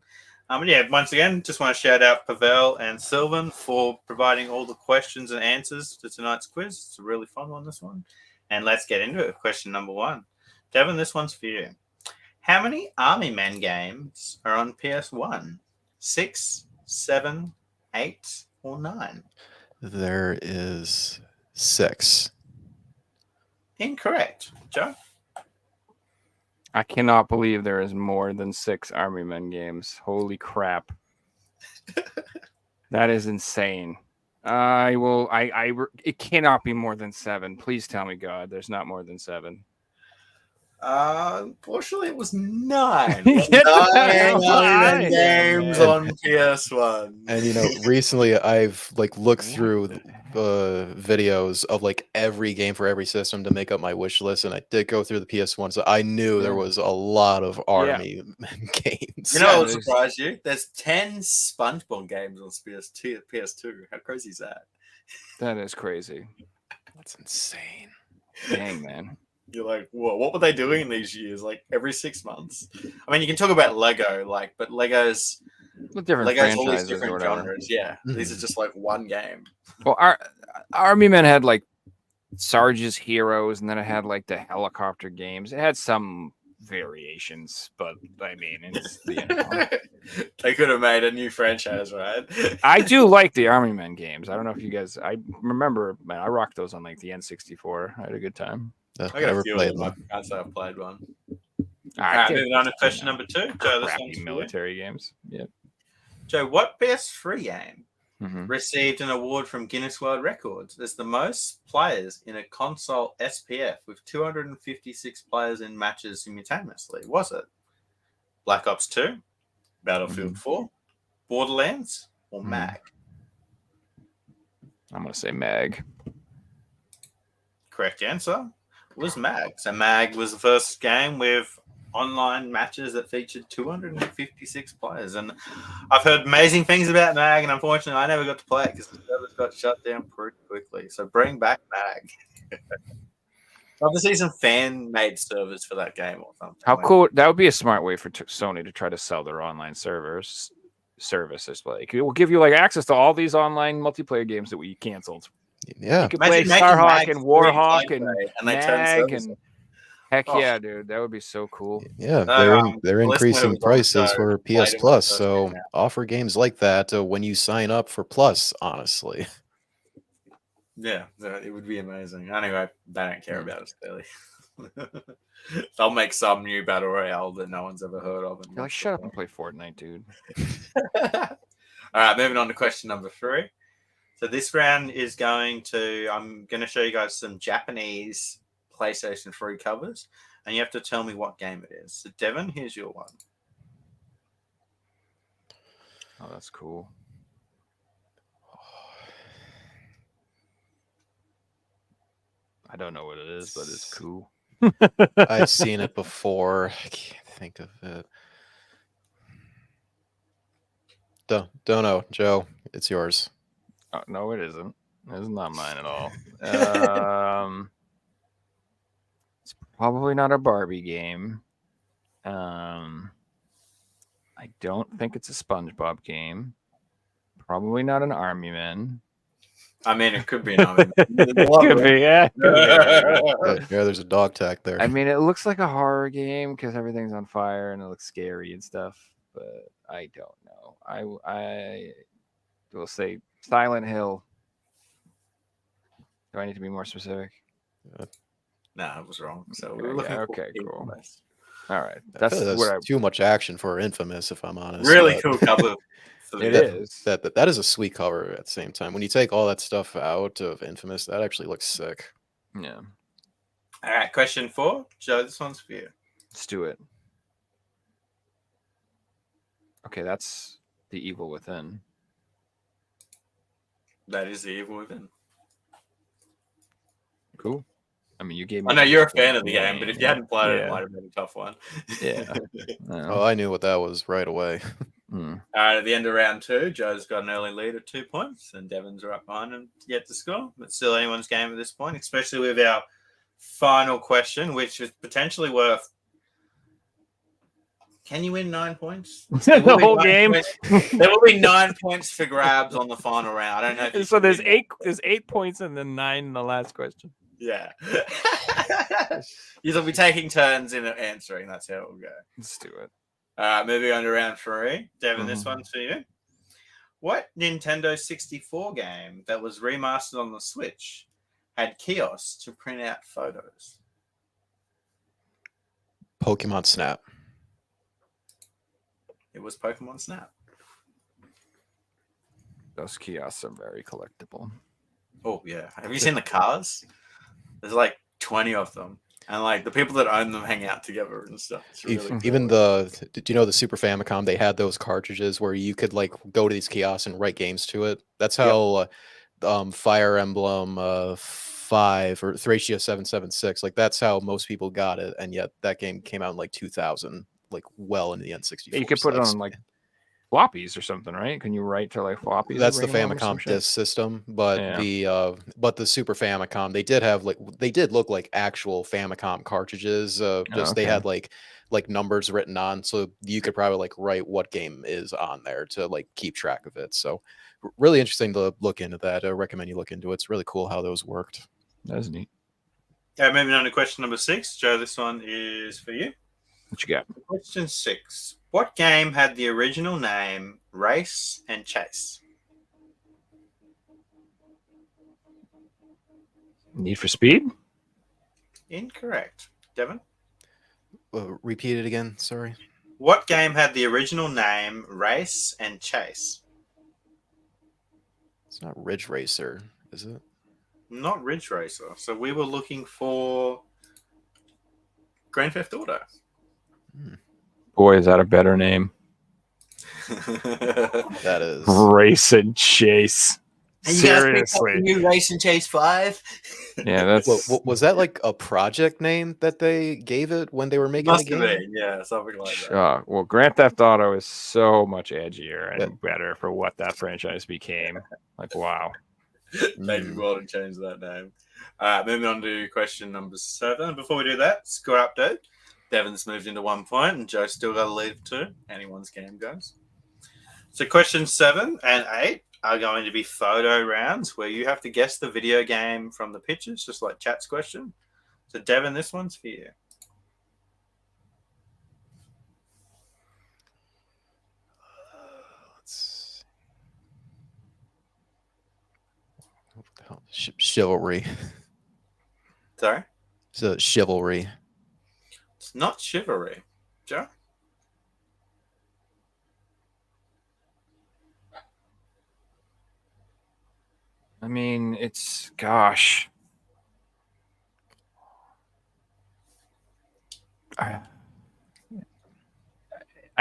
But yeah, once again, just want to shout out Pavel and Sylvan for providing all the questions and answers to tonight's quiz. It's a really fun one, this one. And let's get into it. Question number 1. Devin, this one's for you. How many Army Men games are on PS1? 6, 7, 8, or 9? There is 6. Incorrect. Joe? I cannot believe there is more than 6 Army Men games. Holy crap. That is insane. It cannot be more than 7. Please tell me, God, there's not more than 7. Unfortunately, it was 9. 9 games on PS1. And recently I've looked through videos of every game for every system to make up my wish list, and I did go through the PS1, so I knew there was a lot of Army Men games. You know what will surprise you? There's 10 SpongeBob games on PS2. How crazy is that? That is crazy. That's insane. Dang, man. You're like, whoa, what were they doing in these years? Every 6 months. I mean, you can talk about Lego, but Lego's With different all these franchises or different whatever. genres. Yeah, these are just one game. Well, Army Men had Sarge's Heroes, and then it had the helicopter games. It had some variations, but I mean, it's They could have made a new franchise, right? I do like the Army Men games. I don't know if you guys. I remember, man, I rocked those on the N64. I had a good time. I got a few of them. I can't say I've played one. All right, Moving on to question number 2. Joe, this crappy one's for you. military games. Yeah. Joe, what PS3 game Mhm. received an award from Guinness World Records as the most players in a console SPF with 256 players in matches simultaneously? Was it Black Ops 2, Battlefield 4, Borderlands, or MAG? I'm gonna say Mag. Correct answer was MAG. So MAG was the first game with online matches that featured 256 players. And I've heard amazing things about MAG, and unfortunately, I never got to play it because the servers got shut down pretty quickly. So bring back MAG. I'd love to see some fan-made servers for that game or something. How cool! That would be a smart way for Sony to try to sell their online services. Like it will give you like access to all these online multiplayer games that we canceled. Yeah. You could play Imagine making Starhawk MAG and free Warhawk gameplay, and and they turn Mag servers and off. heck Oh. yeah, dude, that would be so cool. Yeah, No, they're listener increasing was on the prices show, for played PS it when it Plus, first so came out. offer games like that when you sign up for Plus. Honestly, Yeah, it would be amazing. Anyway, they don't care about us clearly. They'll make some new battle royale that no one's ever heard of. You're like, shut up and play Fortnite, dude. All right, moving on to question number 3. So this round is I'm going to show you guys some Japanese PlayStation 3 covers, and you have to tell me what game it is. So Devin, here's your one. Oh, that's cool. I don't know what it is, but it's cool. I've seen it before. I can't think of it. Don't know, Joe. It's yours. Oh, no, it isn't. It's not mine at all. It's probably not a Barbie game. I don't think it's a SpongeBob game. Probably not an Army Man. I mean, it could be an army. It could be, yeah. Yeah, there's a dog tag there. I mean, it looks like a horror game because everything's on fire and it looks scary and stuff. But I don't know. I will say Silent Hill. Do I need to be more specific? No, I was wrong. So Okay, we were looking yeah, for okay, cool. Infamous. All right, I that's feel like what I. too much action for Infamous, if I'm honest. Really but cool cover. For the It game. is. That is a sweet cover at the same time. When you take all that stuff out of Infamous, that actually looks sick. Yeah. All right, question 4. Joe, this one's for you. Let's do it. Okay, that's The Evil Within. That is the Evil Within. Cool. I mean, you gave me. I know you're a fan of the game, but if you hadn't played it, it Yeah. might have been a tough one. Yeah. Oh, I knew what that was right away. Hmm. All right, at the end of round 2, Joe's got an early lead of 2 points, and Devon's right behind him yet to score. But still anyone's game at this point, especially with our final question, which is potentially worth. Can you win 9 points? There will The be whole 9 game. points- There will be 9 points for grabs on the final round. I don't know if you So can there's win 8. There's 8 points and then 9 in the last question. Yeah. You'll be taking turns in answering. That's how it will go. Let's do it. All right, moving on to round 3. Devin, this Mhm. one's for you. What Nintendo 64 game that was remastered on the Switch had kiosks to print out photos? Pokemon Snap. It was Pokemon Snap. Those kiosks are very collectible. Oh, yeah. Have you seen the cars? There's like 20 of them. And like the people that own them hang out together and stuff. It's really cool. Even did you know the Super Famicom? They had those cartridges where you could like go to these kiosks and write games to it. That's how Fire Emblem 5 or Thracia 776. Like that's how most people got it, and yet that game came out in like 2000, like well into the N64. You could put it specs. on like floppies or something, right? Can you write to like floppies? That's the and bring them or some Famicom shit? disc system, but Yeah. the Super Famicom, they did look like actual Famicom cartridges. Just they okay. had like numbers written on, so you could probably like write what game is on there to like keep track of it. So really interesting to look into that. I recommend you look into it. It's really cool how those worked. That's neat. Okay, moving on to question number 6. Joe, this one is for you. What you got? Question 6. What game had the original name Race and Chase? Need for Speed? Incorrect. Devin? Repeat it again. Sorry. What game had the original name Race and Chase? It's not Ridge Racer, is it? Not Ridge Racer. So we were looking for Grand Theft Auto. Boy, is that a better name. That is. Race and Chase. Seriously. New Race and Chase 5? Yeah, that's Was that like a project name that they gave it when they were making Must the have game? been, yeah, something like that. well, Grand Theft Auto is so much edgier and Yeah. better for what that franchise became. Like, wow. Maybe well to change that name. All right, moving on to question number 7. Before we do that, score update. Devon's moved into 1 point, and Joe still got a lead of 2. Anyone's game goes. So questions 7 and 8 are going to be photo rounds where you have to guess the video game from the pictures, just like Chat's question. So Devon, this one's for you. Let's what the hell? Chivalry. Sorry? So chivalry. It's not Chivalry. Joe? I mean, it's gosh. I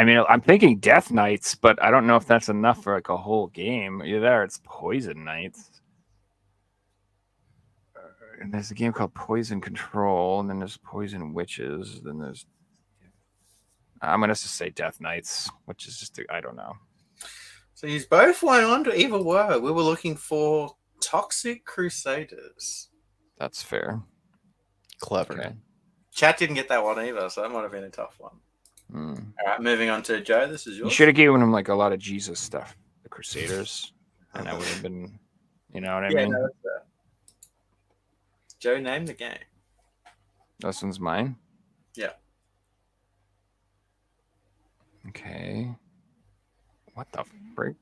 mean, I'm thinking Death Knights, but I don't know if that's enough for like a whole game. Either there, it's Poison Knights. And there's a game called Poison Control, and then there's Poison Witches. Then there's I'm gonna just say Death Knights, which is just I don't know. So you both went on to either word. We were looking for Toxic Crusaders. That's fair. Clever. Okay. Chat didn't get that one either, so that might have been a tough one. All right, moving on to Joe. This is You yours. should have given him like a lot of Jesus stuff, the Crusaders, and that would have been, you know what I mean? No, that's fair. Joe, name the game. This one's mine. Yeah. Okay. What the frick?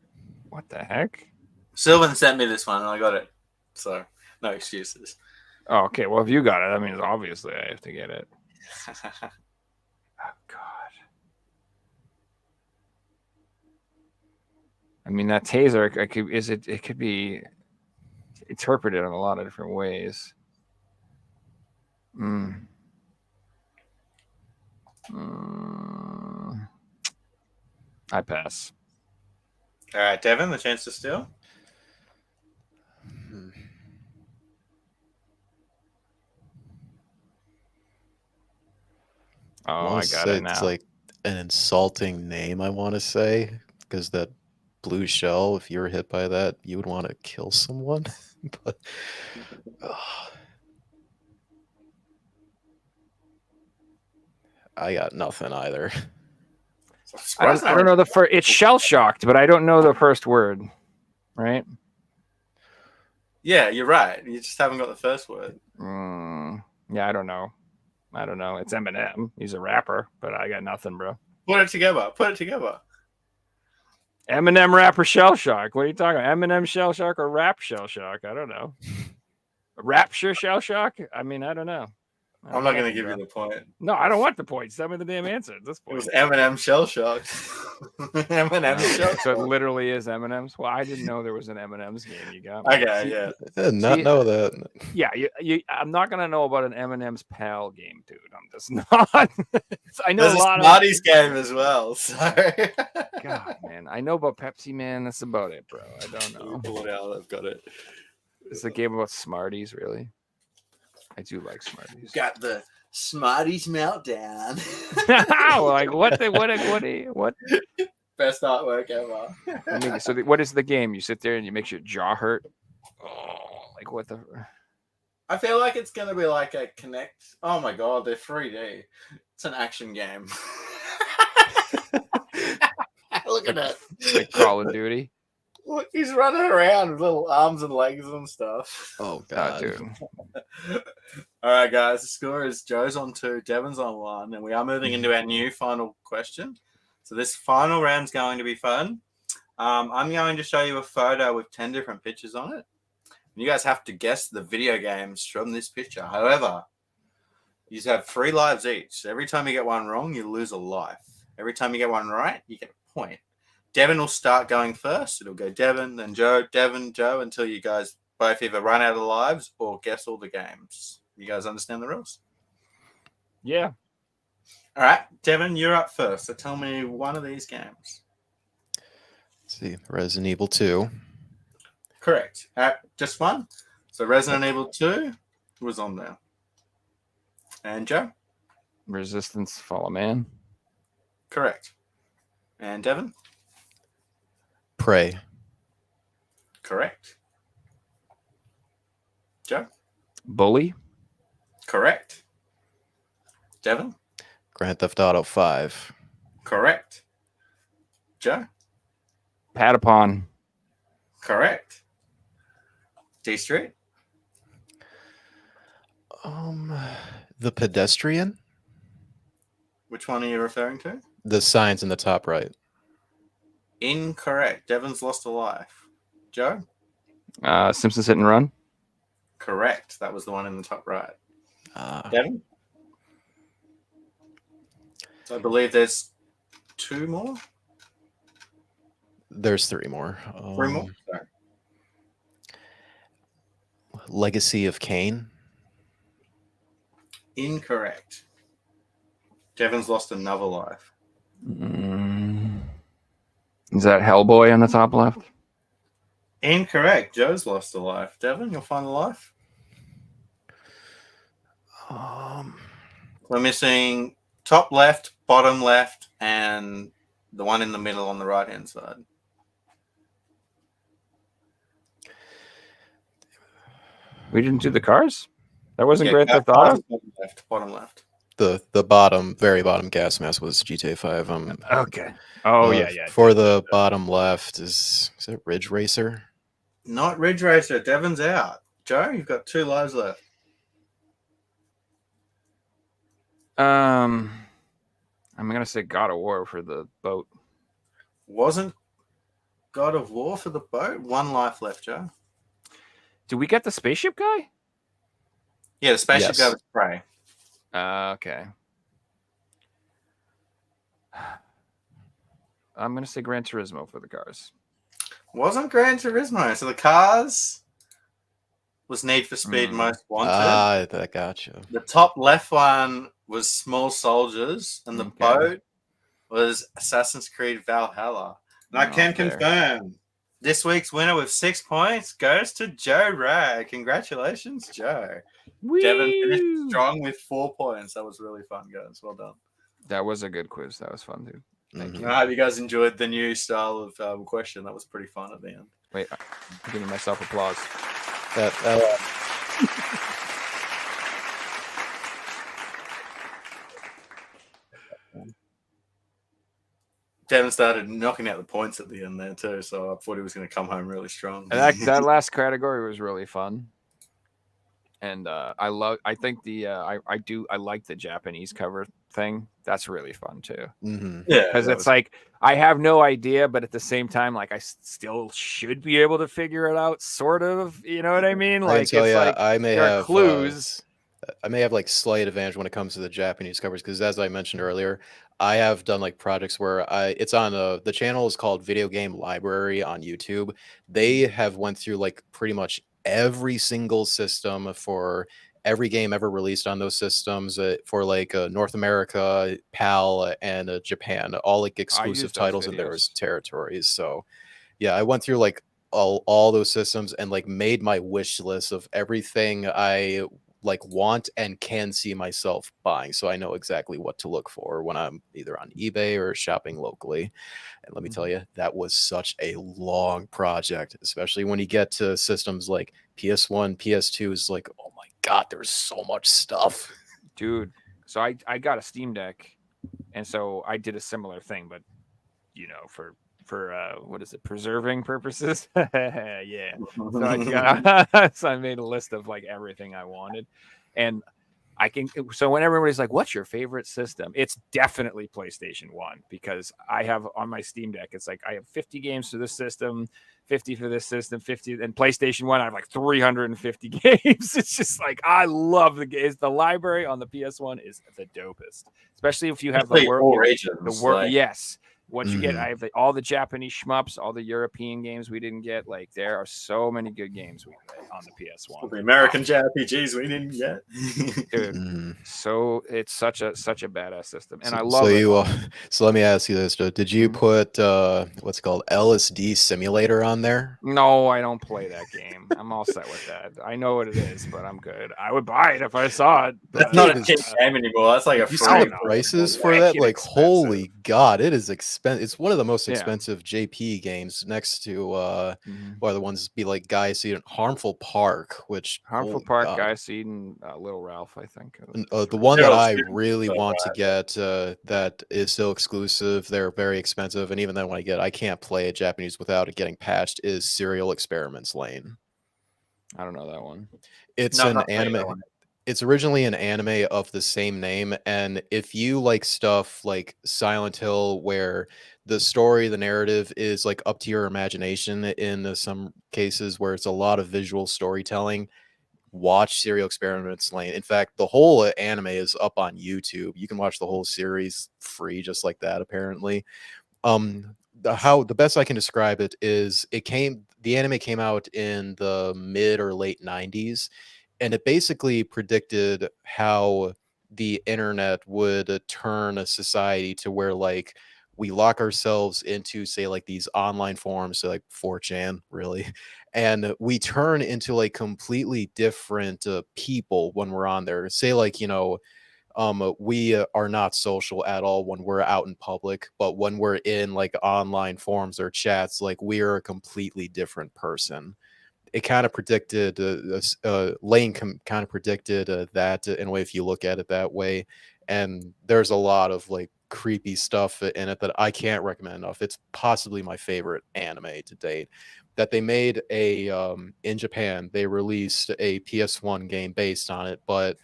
What the heck? Sylvan sent me this one, and I got it. So, no excuses. Oh, okay. Well, if you got it, that means obviously I have to get it. Oh God. I mean, that taser, it could be interpreted in a lot of different ways. I pass. All right, Devon, the chance to steal. Oh, I got it now. It's like an insulting name, I want to say, because that blue shell, if you were hit by that, you would want to kill someone. But I got nothing either. I don't know the first. It's shell shocked, but I don't know the first word. Right? Yeah, you're right. You just haven't got the first word. Yeah, I don't know. It's Eminem. He's a rapper, but I got nothing, bro. Put it together. Eminem rapper shell shock. What are you talking about? Eminem shell shock or rap shell shock? I don't know. Rapture shell shock? I mean, I don't know. I'm not going to give you the point. No, I don't want the points. Tell me the damn answer at this It point. was Eminem Shell Shock. Eminem Shell So it literally is M&M's. Well, I didn't know there was an M&M's game. You got me. Okay, yeah. I did not know that. Yeah, I'm not gonna know about an M&M's Pal game, dude. I'm just not. I know There's a lot Smarties game as well. So. God, man, I know about Pepsi Man. That's about it, bro. I don't know. Pull it out. I've got it. It's a game about Smarties, really. I do like Smarties. Got the Smarties meltdown. Like what? Best artwork ever. I mean, so what is the game? You sit there and you make your jaw hurt. Oh, like what the? I feel like it's gonna be like a Connect. Oh my god, they're 3D. It's an action game. Look at it. Like Call of Duty. Look, he's running around with little arms and legs and stuff. Oh god, dude. All right, guys. The score is Joe's on 2, Devon's on 1, and we are moving into our new final question. So this final round's going to be fun. I'm going to show you a photo with 10 different pictures on it. You guys have to guess the video games from this picture. However, you have 3 lives each. Every time you get one wrong, you lose a life. Every time you get one right, you get a point. Devin will start going first. It'll go Devin, then Joe, Devin, Joe, until you guys both either run out of lives or guess all the games. You guys understand the rules? Yeah. All right, Devin, you're up first. So tell me one of these games. Let's see, Resident Evil 2. Correct. Just one. So Resident Evil 2 was on there. And Joe? Resistance, Fall of Man. Correct. And Devin? Prey. Correct. Joe? Bully. Correct. Devin? Grand Theft Auto 5. Correct. Joe? Patapon. Correct. dStreet? The Pedestrian. Which one are you referring to? The signs in the top right. Incorrect. Devin's lost a life. Joe? Simpsons Hit and Run. Correct. That was the one in the top right. Uh, Devin? So I believe there's two more? there's 3 more. Three more? Sorry. Legacy of Kain. Incorrect. Devin's lost another life. Is that Hellboy on the top left? Incorrect. Joe's lost a life. Devin, you'll find a life. We're missing top left, bottom left, and the one in the middle on the right-hand side. We didn't do the cars? That wasn't Yeah, Grand Theft bottom Auto? left, bottom left. The bottom, very bottom gas mask was GTA 5. Okay. Oh, yeah. For the bottom left is it Ridge Racer? Not Ridge Racer. Devin's out. Joe, you've got 2 lives left. I'm gonna say God of War for the boat. Wasn't God of War for the boat? 1 life left, Joe. Did we get the spaceship guy? Yeah, the spaceship Yes. guy was Prey. Okay. I'm gonna say Gran Turismo for the cars. Wasn't Gran Turismo. So the cars was Need for Speed Most Wanted. That gotcha. The top left one was Small Soldiers, and the Okay. boat was Assassin's Creed Valhalla. And I can There. confirm this week's winner with 6 points goes to Joe Ray. Congratulations, Joe. Devin finished strong with 4 points. That was really fun, guys. Well done. That was a good quiz. That was fun, dude. Thank Mhm. you. I hope you guys enjoyed the new style of question. That was pretty fun at the end. Wait, I'm giving myself applause. Devin started knocking out the points at the end there too, so I thought he was going to come home really strong. And that last category was really fun. And I like the Japanese cover thing. That's really fun too. Mhm. Yeah, Because that it's was- like I have no idea, but at the same time, like I still should be able to figure it out, sort of. You know what I mean? I Like can tell it's ya, like I may there are have clues. I may have like slight advantage when it comes to the Japanese covers because, as I mentioned earlier, I have done like projects where it's on the channel is called Video Game Library on YouTube. They have went through like pretty much every single system for every game ever released on those systems for like North America, PAL, and Japan, all like exclusive used those titles in their videos. territories. So yeah, I went through like all those systems and like made my wish list of everything I like want and can see myself buying, so I know exactly what to look for when I'm either on eBay or shopping locally. And let me tell you, that was such a long project, especially when you get to systems like PS1, PS2 is like, oh my god, there's so much stuff. Dude. So I got a Steam Deck, and so I did a similar thing, but you know, for what is it, preserving purposes? Yeah. So I made a list of like everything I wanted, and I can. So when everybody's like, "What's your favorite system?" It's definitely PlayStation 1 because I have on my Steam Deck. It's like I have 50 games for this system, 50 for this system, 50, and PlayStation 1. I have like 350 games. It's just like I love the games. The library on the PS1 is the dopest, especially if you have the work. all regions. Yes. Once you get, Mhm. I have all the Japanese shmups, all the European games we didn't get. Like there are so many good games we get on the PS1. The American JRPGs we didn't get. Dude, Mhm. so it's such a badass system, and I So love it. you so let me ask you this: did you Mhm. put what's it called LSD Simulator on there? No, I don't play that game. I'm all set with that. I know what it is, but I'm good. I would buy it if I saw it. That's But, not a is- cheap game anymore. That's like a You free. see the know. prices for Wicked that? Like, expensive. holy God, it is expensive. It's one of the most Yeah. expensive JP games next to Mhm. what are the ones be like Guy See Harmful Park, which Harmful holy Park, God. Guy Seed, and Little Ralph, I think. The one that Zero I students, really so want to right. get that is still exclusive, they're very expensive, and even then when I get I can't play it Japanese without it getting patched is Serial Experiments Lane. I don't know that one. It's No, an not playing that anime. one. It's originally an anime of the same name, and if you like stuff like Silent Hill, where the story, the narrative is like up to your imagination in some cases where it's a lot of visual storytelling, watch Serial Experiments Lane. In fact, the whole anime is up on YouTube. You can watch the whole series free, just like that, apparently. The best I can describe it is the anime came out in the mid or late 90s, and it basically predicted how the internet would turn a society to where like we lock ourselves into say like these online forums, so like 4chan really, and we turn into like completely different people when we're on there. Say like we are not social at all when we're out in public, but when we're in like online forums or chats, like we are a completely different person. It kind of predicted Lane kind of predicted that in a way if you look at it that way, and there's a lot of like creepy stuff in it that I can't recommend enough. It's possibly my favorite anime to date. That they made in Japan, they released a PS1 game based on it, but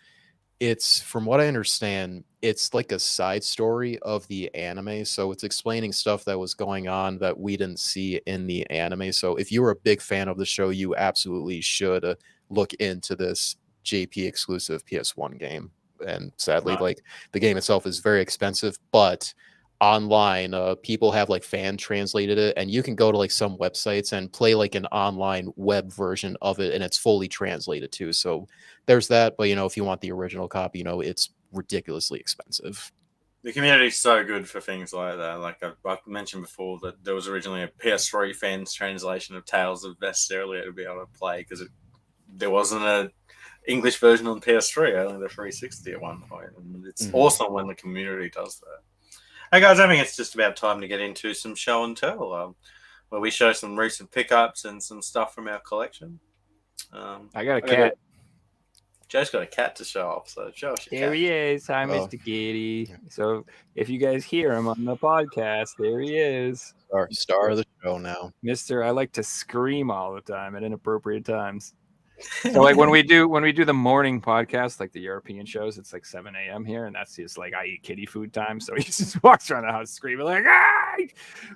it's from what I understand, it's like a side story of the anime, so it's explaining stuff that was going on that we didn't see in the anime. So if you were a big fan of the show, you absolutely should look into this JP exclusive PS1 game. And sadly, Right. like the game itself is very expensive, but online people have like fan translated it, and you can go to like some websites and play like an online web version of it, and it's fully translated too. So there's that. But if you want the original copy, it's ridiculously expensive. The community's so good for things like that. Like I've mentioned before that there was originally a PS3 fans translation of Tales of Vesperia to be able to play because there wasn't a English version on PS3, only the 360 at one point. And it's awesome when the community does that. Hey guys, I think it's just about time to get into some show and tell, where we show some recent pickups and some stuff from our collection. I got a cat. Joe's got a cat to show off, so show us your There cat. he is. Hi, Oh. Mr. Kitty. So if you guys hear him on the podcast, there he is. Our star of the show now. Mr. I like to scream all the time at inappropriate times. So like when we do the morning podcast, like the European shows, it's like 7 a.m. here, and that's just like I eat kitty food time. So he just walks around the house screaming like, "Hey,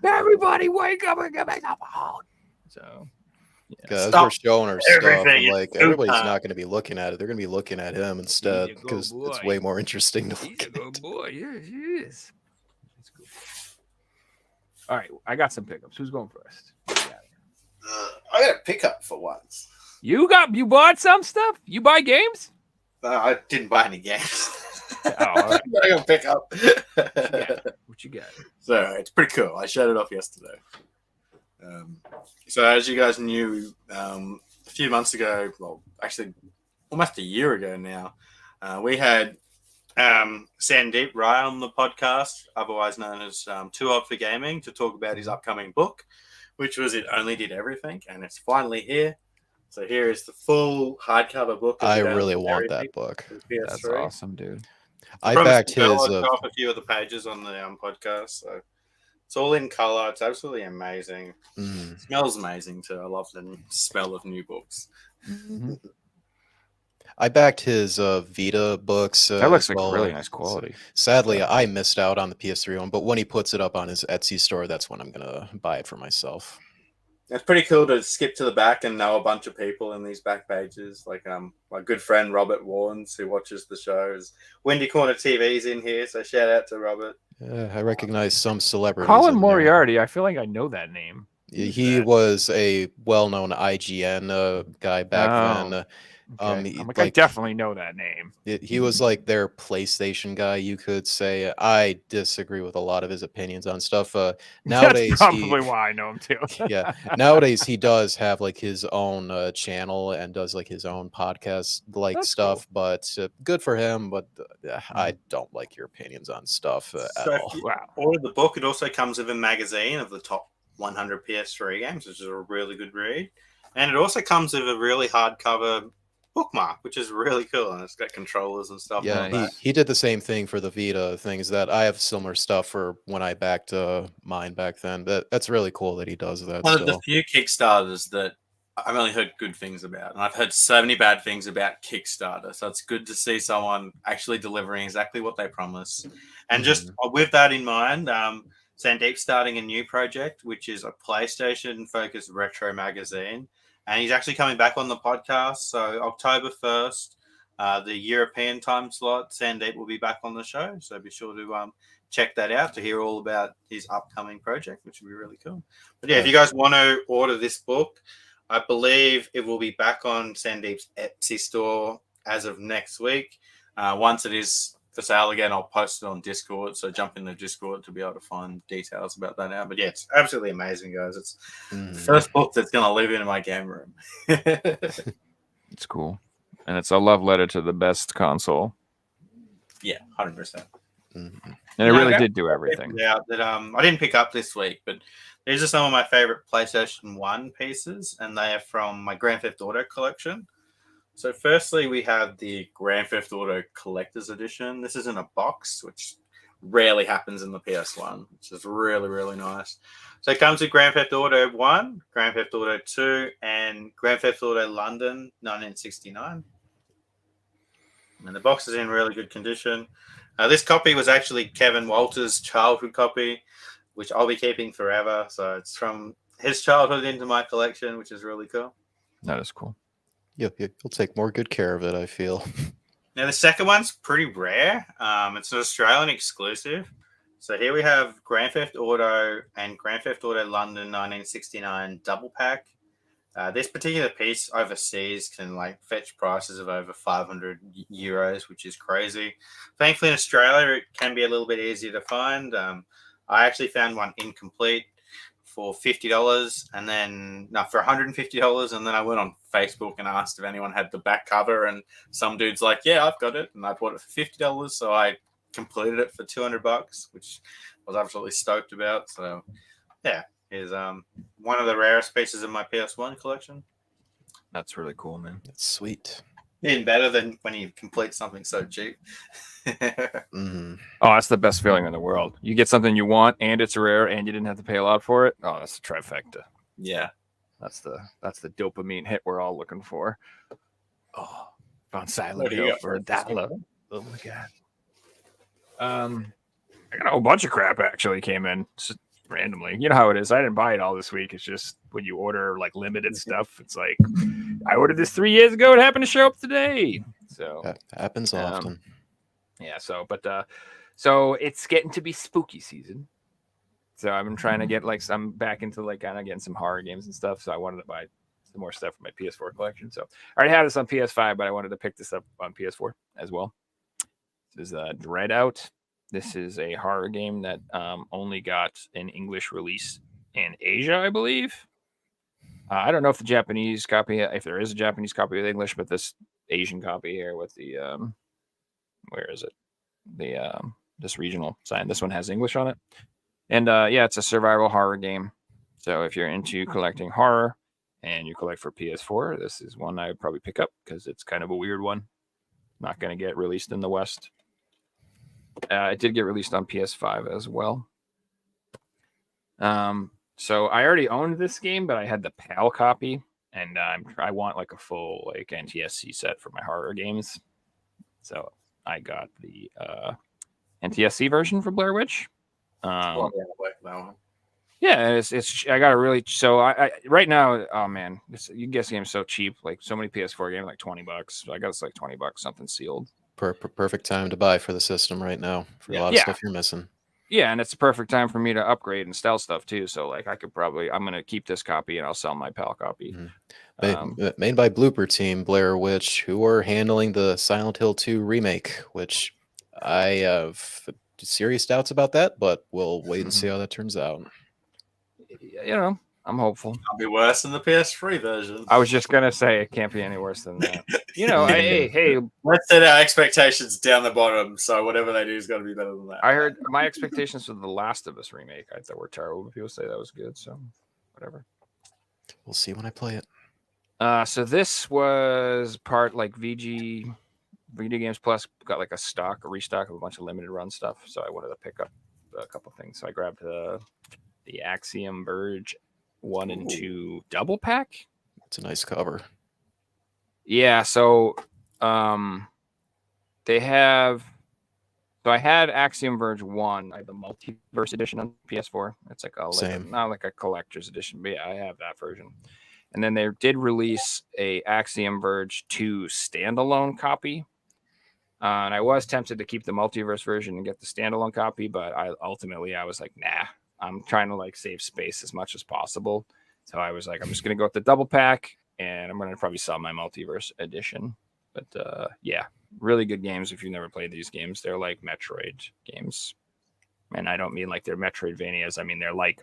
everybody wake up and get back up home." So Because Stop we're showing our stuff, everything and like is everybody's food not going to be looking at it. They're going to be looking at him instead He's a good because it's boy. way more interesting to he's look a at. good boy. Yes, he is. That's cool. All right, I got some pickups. Who's going first? I got a pickup for once. You bought some stuff? You buy games? No, I didn't buy any games. Oh, all right. I got a pickup. What you got? So it's pretty cool. I showed it off yesterday. So as you guys knew, a few months ago, well, actually almost a year ago now, we had Sandeep Rai on the podcast, otherwise known as Too Old for Gaming, to talk about his upcoming book, which was It Only Did Everything, and it's finally here. So here is the full hardcover book. I really want that book. That's awesome, dude. I backed his. I'll show off a few of the pages on the podcast. So it's all in color. It's absolutely amazing. It smells amazing too. I love the smell of new books. I backed his Vita books That looks as like well. really nice quality. Sadly, I missed out on the PS3 one, but when he puts it up on his Etsy store, that's when I'm gonna buy it for myself. It's pretty cool to skip to the back and know a bunch of people in these back pages. Like my good friend Robert Warnes, who watches the shows. Windy Corner TV's in here, so shout out to Robert. I recognize some celebrities. Colin in there. Moriarty. I feel like I know that name. He was a well-known IGN guy back then. Okay. I definitely know that name. He was like their PlayStation guy, you could say. I disagree with a lot of his opinions on stuff. Nowadays, That's probably why I know him too. yeah, nowadays he does have like his own channel and does like his own podcast like That's stuff. cool. But good for him. But I don't like your opinions on stuff at So all. Wow. Or the book, it also comes with a magazine of the top 100 PS3 games, which is a really good read. And it also comes with a really hardcover bookmark, which is really cool, and it's got controllers and stuff. Yeah, like that. he did the same thing for the Vita things that I have similar stuff for when I backed mine back then. That's really cool that he does that. One of the few Kickstarters that I've only heard good things about, and I've heard so many bad things about Kickstarter. So it's good to see someone actually delivering exactly what they promise. And just with that in mind, Sandeep's starting a new project, which is a PlayStation-focused retro magazine. And he's actually coming back on the podcast. So October 1st, the European time slot, Sandeep will be back on the show. So be sure to check that out to hear all about his upcoming project, which would be really cool. But yeah, if you guys want to order this book, I believe it will be back on Sandeep's Etsy store as of next week. Once it is for sale again, I'll post it on Discord. So jump in the Discord to be able to find details about that now. But yeah, it's absolutely amazing, guys. It's the first book that's going to live in my game room. It's cool. And it's a love letter to the best console. Yeah, 100%. And it really did do everything. Yeah, that I didn't pick up this week, but these are some of my favorite PlayStation 1 pieces, and they are from my Grand Theft Auto collection. So firstly, we have the Grand Theft Auto Collector's Edition. This is in a box, which rarely happens in the PS1, which is really, really nice. So it comes with Grand Theft Auto 1, Grand Theft Auto 2, and Grand Theft Auto London 1969. And the box is in really good condition. This copy was actually Kevin Walters' childhood copy, which I'll be keeping forever. So it's from his childhood into my collection, which is really cool. That is cool. Yep, you'll take more good care of it, I feel. Now, the second one's pretty rare. It's an Australian exclusive. So here we have Grand Theft Auto and Grand Theft Auto London 1969 double pack. This particular piece overseas can like fetch prices of over 500 euros, which is crazy. Thankfully, in Australia, it can be a little bit easier to find. I actually found one incomplete for $50 and then for $150, and then I went on Facebook and asked if anyone had the back cover, and some dude's like, yeah, I've got it, and I bought it for $50, so I completed it for $200, which I was absolutely stoked about. So yeah, is one of the rarest pieces in my PS1 collection. That's really cool, man. That's sweet. Even better than when you complete something so cheap. Oh, that's the best feeling in the world. You get something you want, and it's rare, and you didn't have to pay a lot for it. Oh, that's the trifecta. Yeah, that's the dopamine hit we're all looking for. Oh, found Silent What do you Hill got for for $1. Oh my god. I got a whole bunch of crap actually came in just randomly. You know how it is. I didn't buy it all this week. It's just when you order like limited stuff, it's like I ordered this 3 years ago. It happened to show up today. So that happens often. Yeah. So it's getting to be spooky season. So I've been trying to get I'm back into kind of getting some horror games and stuff. So I wanted to buy some more stuff for my PS4 collection. So I already had this on PS5, but I wanted to pick this up on PS4 as well. This is Dread Out. This is a horror game that only got an English release in Asia, I believe. I don't know if the Japanese copy, if there is a Japanese copy with English, but this Asian copy here with the, where is it? This regional sign. This one has English on it. And yeah, it's a survival horror game. So if you're into collecting horror and you collect for PS4, this is one I would probably pick up because it's kind of a weird one. Not going to get released in the West. It did get released on PS5 as well. So I already owned this game, but I had the PAL copy. and I want like a full like NTSC set for my horror games. So I got the NTSC version for Blair Witch. Oh, yeah, wait, that one. Yeah, it's I got a really I right now. Oh man, you can get this game so cheap. Like so many PS4 games, like $20. I guess like $20, something sealed. Perfect time to buy for the system right now for a lot of Yeah. stuff you're missing. Yeah, and it's a perfect time for me to upgrade and sell stuff too. So like I could probably I'm gonna keep this copy and I'll sell my PAL copy. Made by Blooper Team, Blair Witch, who are handling the Silent Hill 2 remake, which I have serious doubts about that, but we'll wait and see how that turns out. You know, I'm hopeful. Can't be worse than the PS3 version. I was just gonna say it can't be any worse than that. You know, hey, Let's set our expectations down the bottom, so whatever they do is going to be better than that. I heard my expectations for the Last of Us remake I thought were terrible, but people say that was good, so whatever. We'll see when I play it. So this was part like Video Games Plus got like a restock of a bunch of limited run stuff. So I wanted to pick up a couple things. So I grabbed the Axiom Verge 1 and 2 double pack. It's a nice cover. Yeah, so they have. So I had Axiom Verge 1, I had the Multiverse edition on PS4. It's like not like a collector's edition, but yeah, I have that version. And then they did release a Axiom Verge 2 standalone copy. And I was tempted to keep the Multiverse version and get the standalone copy, but I was like, nah, I'm trying to like save space as much as possible. So I was like, I'm just going to go with the double pack and I'm going to probably sell my Multiverse edition. But yeah, really good games. If you've never played these games, they're like Metroid games. And I don't mean like they're Metroidvanias. I mean, they're like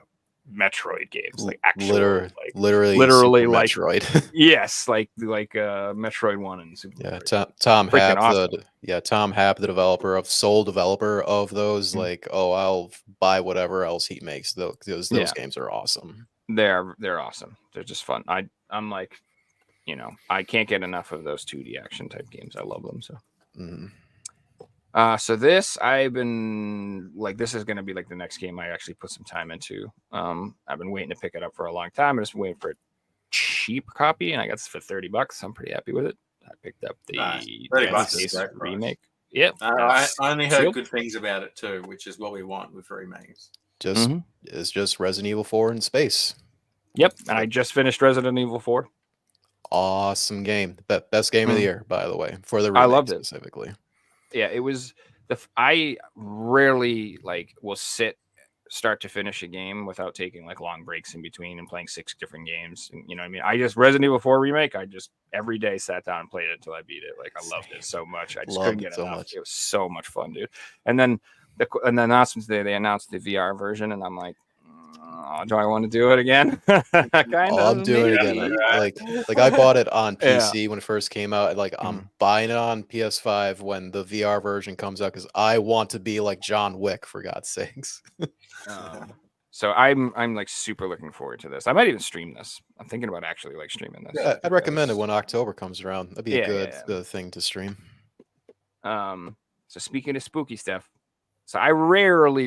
Metroid games, like actual, literally like Metroid. Yes, like Metroid 1 and Super Metroid. Tom Happ, awesome. Tom Happ, the sole developer of those. Like, I'll buy whatever else he makes. Those games are awesome. They're awesome. They're just fun. I'm like, you know, I can't get enough of those 2D action type games. I love them so. So this I've been like, this is going to be like the next game I actually put some time into. I've been waiting to pick it up for a long time. I'm just waiting for a cheap copy, and I got this for $30. I'm pretty happy with it. I picked up the $30 remake. Yep. I only heard good things about it too, which is what we want with remakes. It's just Resident Evil 4 in space. Yep. And I just finished Resident Evil 4. Awesome game. Best game of the year, by the way, for the remake I loved it specifically. Yeah, it was I rarely like will start to finish a game without taking like long breaks in between and playing 6 different games. And, you know what I mean? I just Resident Evil 4 remake, I just every day sat down and played it until I beat it. Like I loved it so much. I just couldn't get enough. It was so much fun, dude. And then the announcement today, they announced the VR version, and I'm like, do I want to do it again? I'm doing it again. Like I bought it on PC when it first came out. Like I'm buying it on PS5 when the VR version comes out because I want to be like John Wick, for God's sakes. So I'm like super looking forward to this. I might even stream this. I'm thinking about actually like streaming this. Yeah, I'd recommend it when October comes around. That'd be a good thing to stream. So speaking of spooky stuff, so I rarely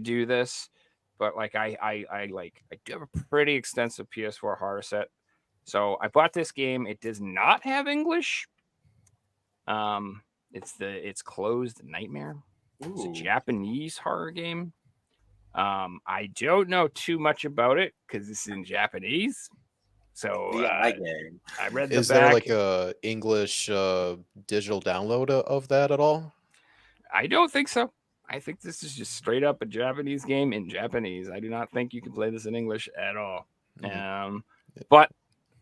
do this. But like I do have a pretty extensive PS4 horror set. So I bought this game. It does not have English. It's Closed Nightmare. Ooh. It's a Japanese horror game. I don't know too much about it because it's in Japanese. So I read the back. Is there like a English digital download of that at all? I don't think so. I think this is just straight up a Japanese game in Japanese. I do not think you can play this in English at all. But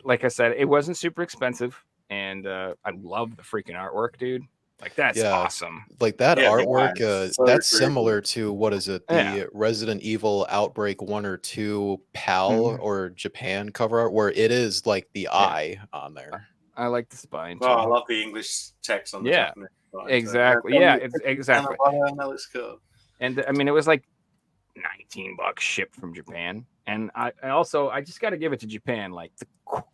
like I said, it wasn't super expensive, and I love the freaking artwork, dude. Like that's awesome. Like that artwork, that's similar to what is it? The Resident Evil Outbreak 1 or 2 PAL or Japan cover art, where it is like the eye on there. I like the spine too. Oh, I love the English text on the Japanese. Exactly. It's exactly. And I mean, it was like $19 shipped from Japan. And I just got to give it to Japan. Like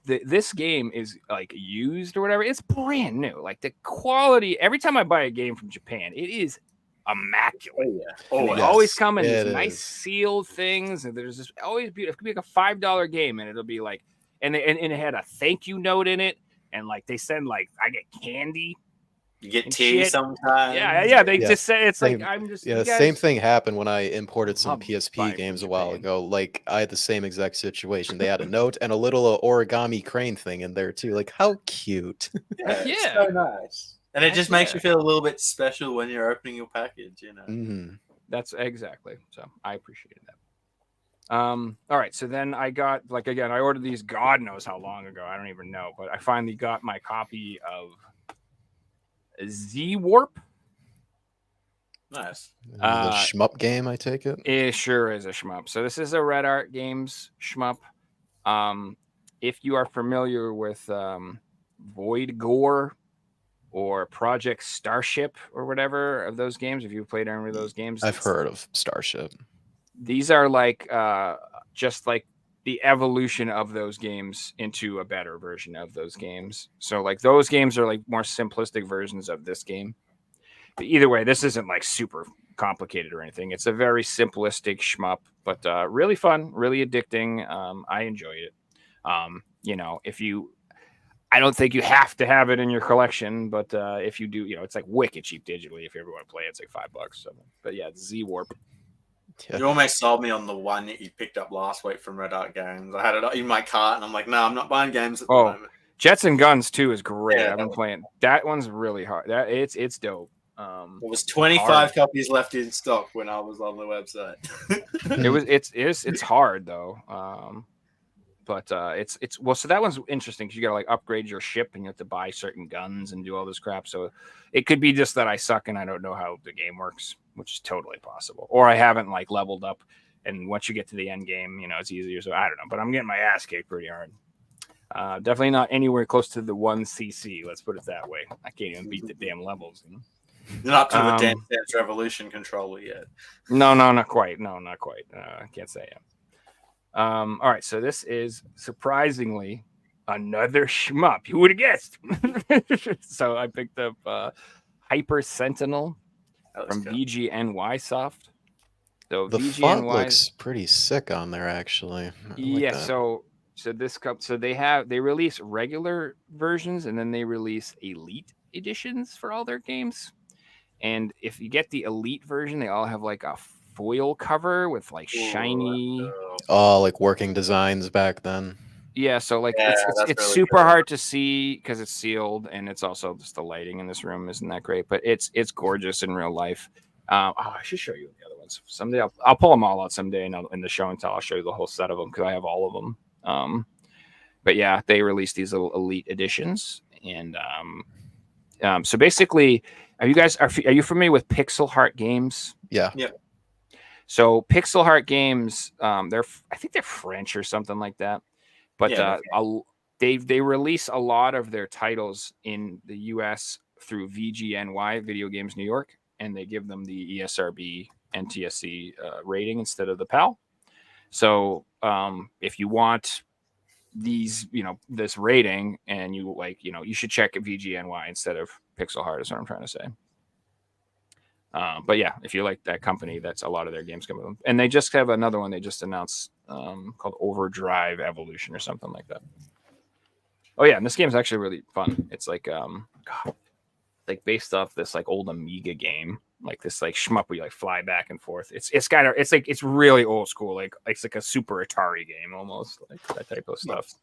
this game is like used or whatever. It's brand new. Like the quality. Every time I buy a game from Japan, it is immaculate. It always come in these nice sealed things, and there's just always beautiful. It could be like a $5 game, and it'll be like and it had a thank you note in it, and like they send like I get candy. You get And tea shit. sometimes. Yeah. They Yeah, just say it's like same- I'm just Yeah, you same guys- thing happened when I imported some Love buy PSP from games a while Japan. ago. Like I had the same exact situation. They had a note and a little origami crane thing in there too. Like how cute. Yeah, it's Yeah. so nice. And it Heck just makes yeah. you feel a little bit special when you're opening your package, you know. Mhm. That's exactly. So I appreciated that. All right. So then I got like again, I ordered these God knows how long ago. I don't even know, but I finally got my copy of Z Warp. Nice. This is a shmup game, I take it. It sure is a shmup. So this is a Red Art Games shmup. If you are familiar with Void Gore or Project Starship or whatever of those games, if you've played any of those games, I've heard of Starship. these are like just like the evolution of those games into a better version of those games. So like those games are like more simplistic versions of this game. But either way, this isn't like super complicated or anything. It's a very simplistic shmup, but really fun, really addicting. I enjoyed it. You know, I don't think you have to have it in your collection, but if you do, you know, it's like wicked cheap digitally. If you ever want to play it, it's like $5. So, but yeah, Z Warp. Yeah. You almost sold me on the one that you picked up last week from Red Art Games. I had it in my cart, and I'm like, no, I'm not buying games at the moment. Jets and Guns 2 is great. Yeah, I've been playing. That one's really hard. That it's dope. There was 25 hard. copies left in stock when I was on the website. It's hard though. But it's well, so that one's interesting because you gotta like upgrade your ship and you have to buy certain guns and do all this crap. So it could be just that I suck and I don't know how the game works, which is totally possible. Or I haven't like leveled up, and once you get to the end game, you know, it's easier. So I don't know, but I'm getting my ass kicked pretty hard. Definitely not anywhere close to the 1cc. Let's put it that way. I can't even beat the damn levels. You know? You're not to the Dance Dance Revolution controller yet. No, not quite. No, not quite. I can't say it. All right, so this is surprisingly another shmup. You would have guessed. So I picked up Hyper Sentinel from VGNY Soft. So The VGNY font looks pretty sick on there, actually. I like yeah. that. So this cup. So they release regular versions and then they release elite editions for all their games. And if you get the elite version, they all have like a foil cover with like shiny. Oh, like working designs back then. Yeah, so like Yeah, it's that's really super cool. hard to see because it's sealed, and it's also just the lighting in this room isn't that great, but it's gorgeous in real life. I should show you the other ones someday. I'll pull them all out someday, and in the show and tell I'll show you the whole set of them because I have all of them. But yeah, they released these little elite editions, and so basically, are you familiar with Pixel Heart Games? Yeah. So Pixel Heart Games, I think they're French or something like that. But Yeah, they release a lot of their titles in the U.S. through VGNY, Video Games New York, and they give them the ESRB NTSC rating instead of the PAL. So if you want these, you know, this rating, and you like, you know, you should check VGNY instead of Pixel Heart. Is what I'm trying to say. But yeah, if you like that company, that's a lot of their games come with them. And they just have another one they just announced called Overdrive Evolution or something like that. Oh yeah, and this game's actually really fun. It's like like based off this like old Amiga game, like this like shmup where you like fly back and forth. It's really old school, like it's like a Super Atari game almost, like that type of stuff.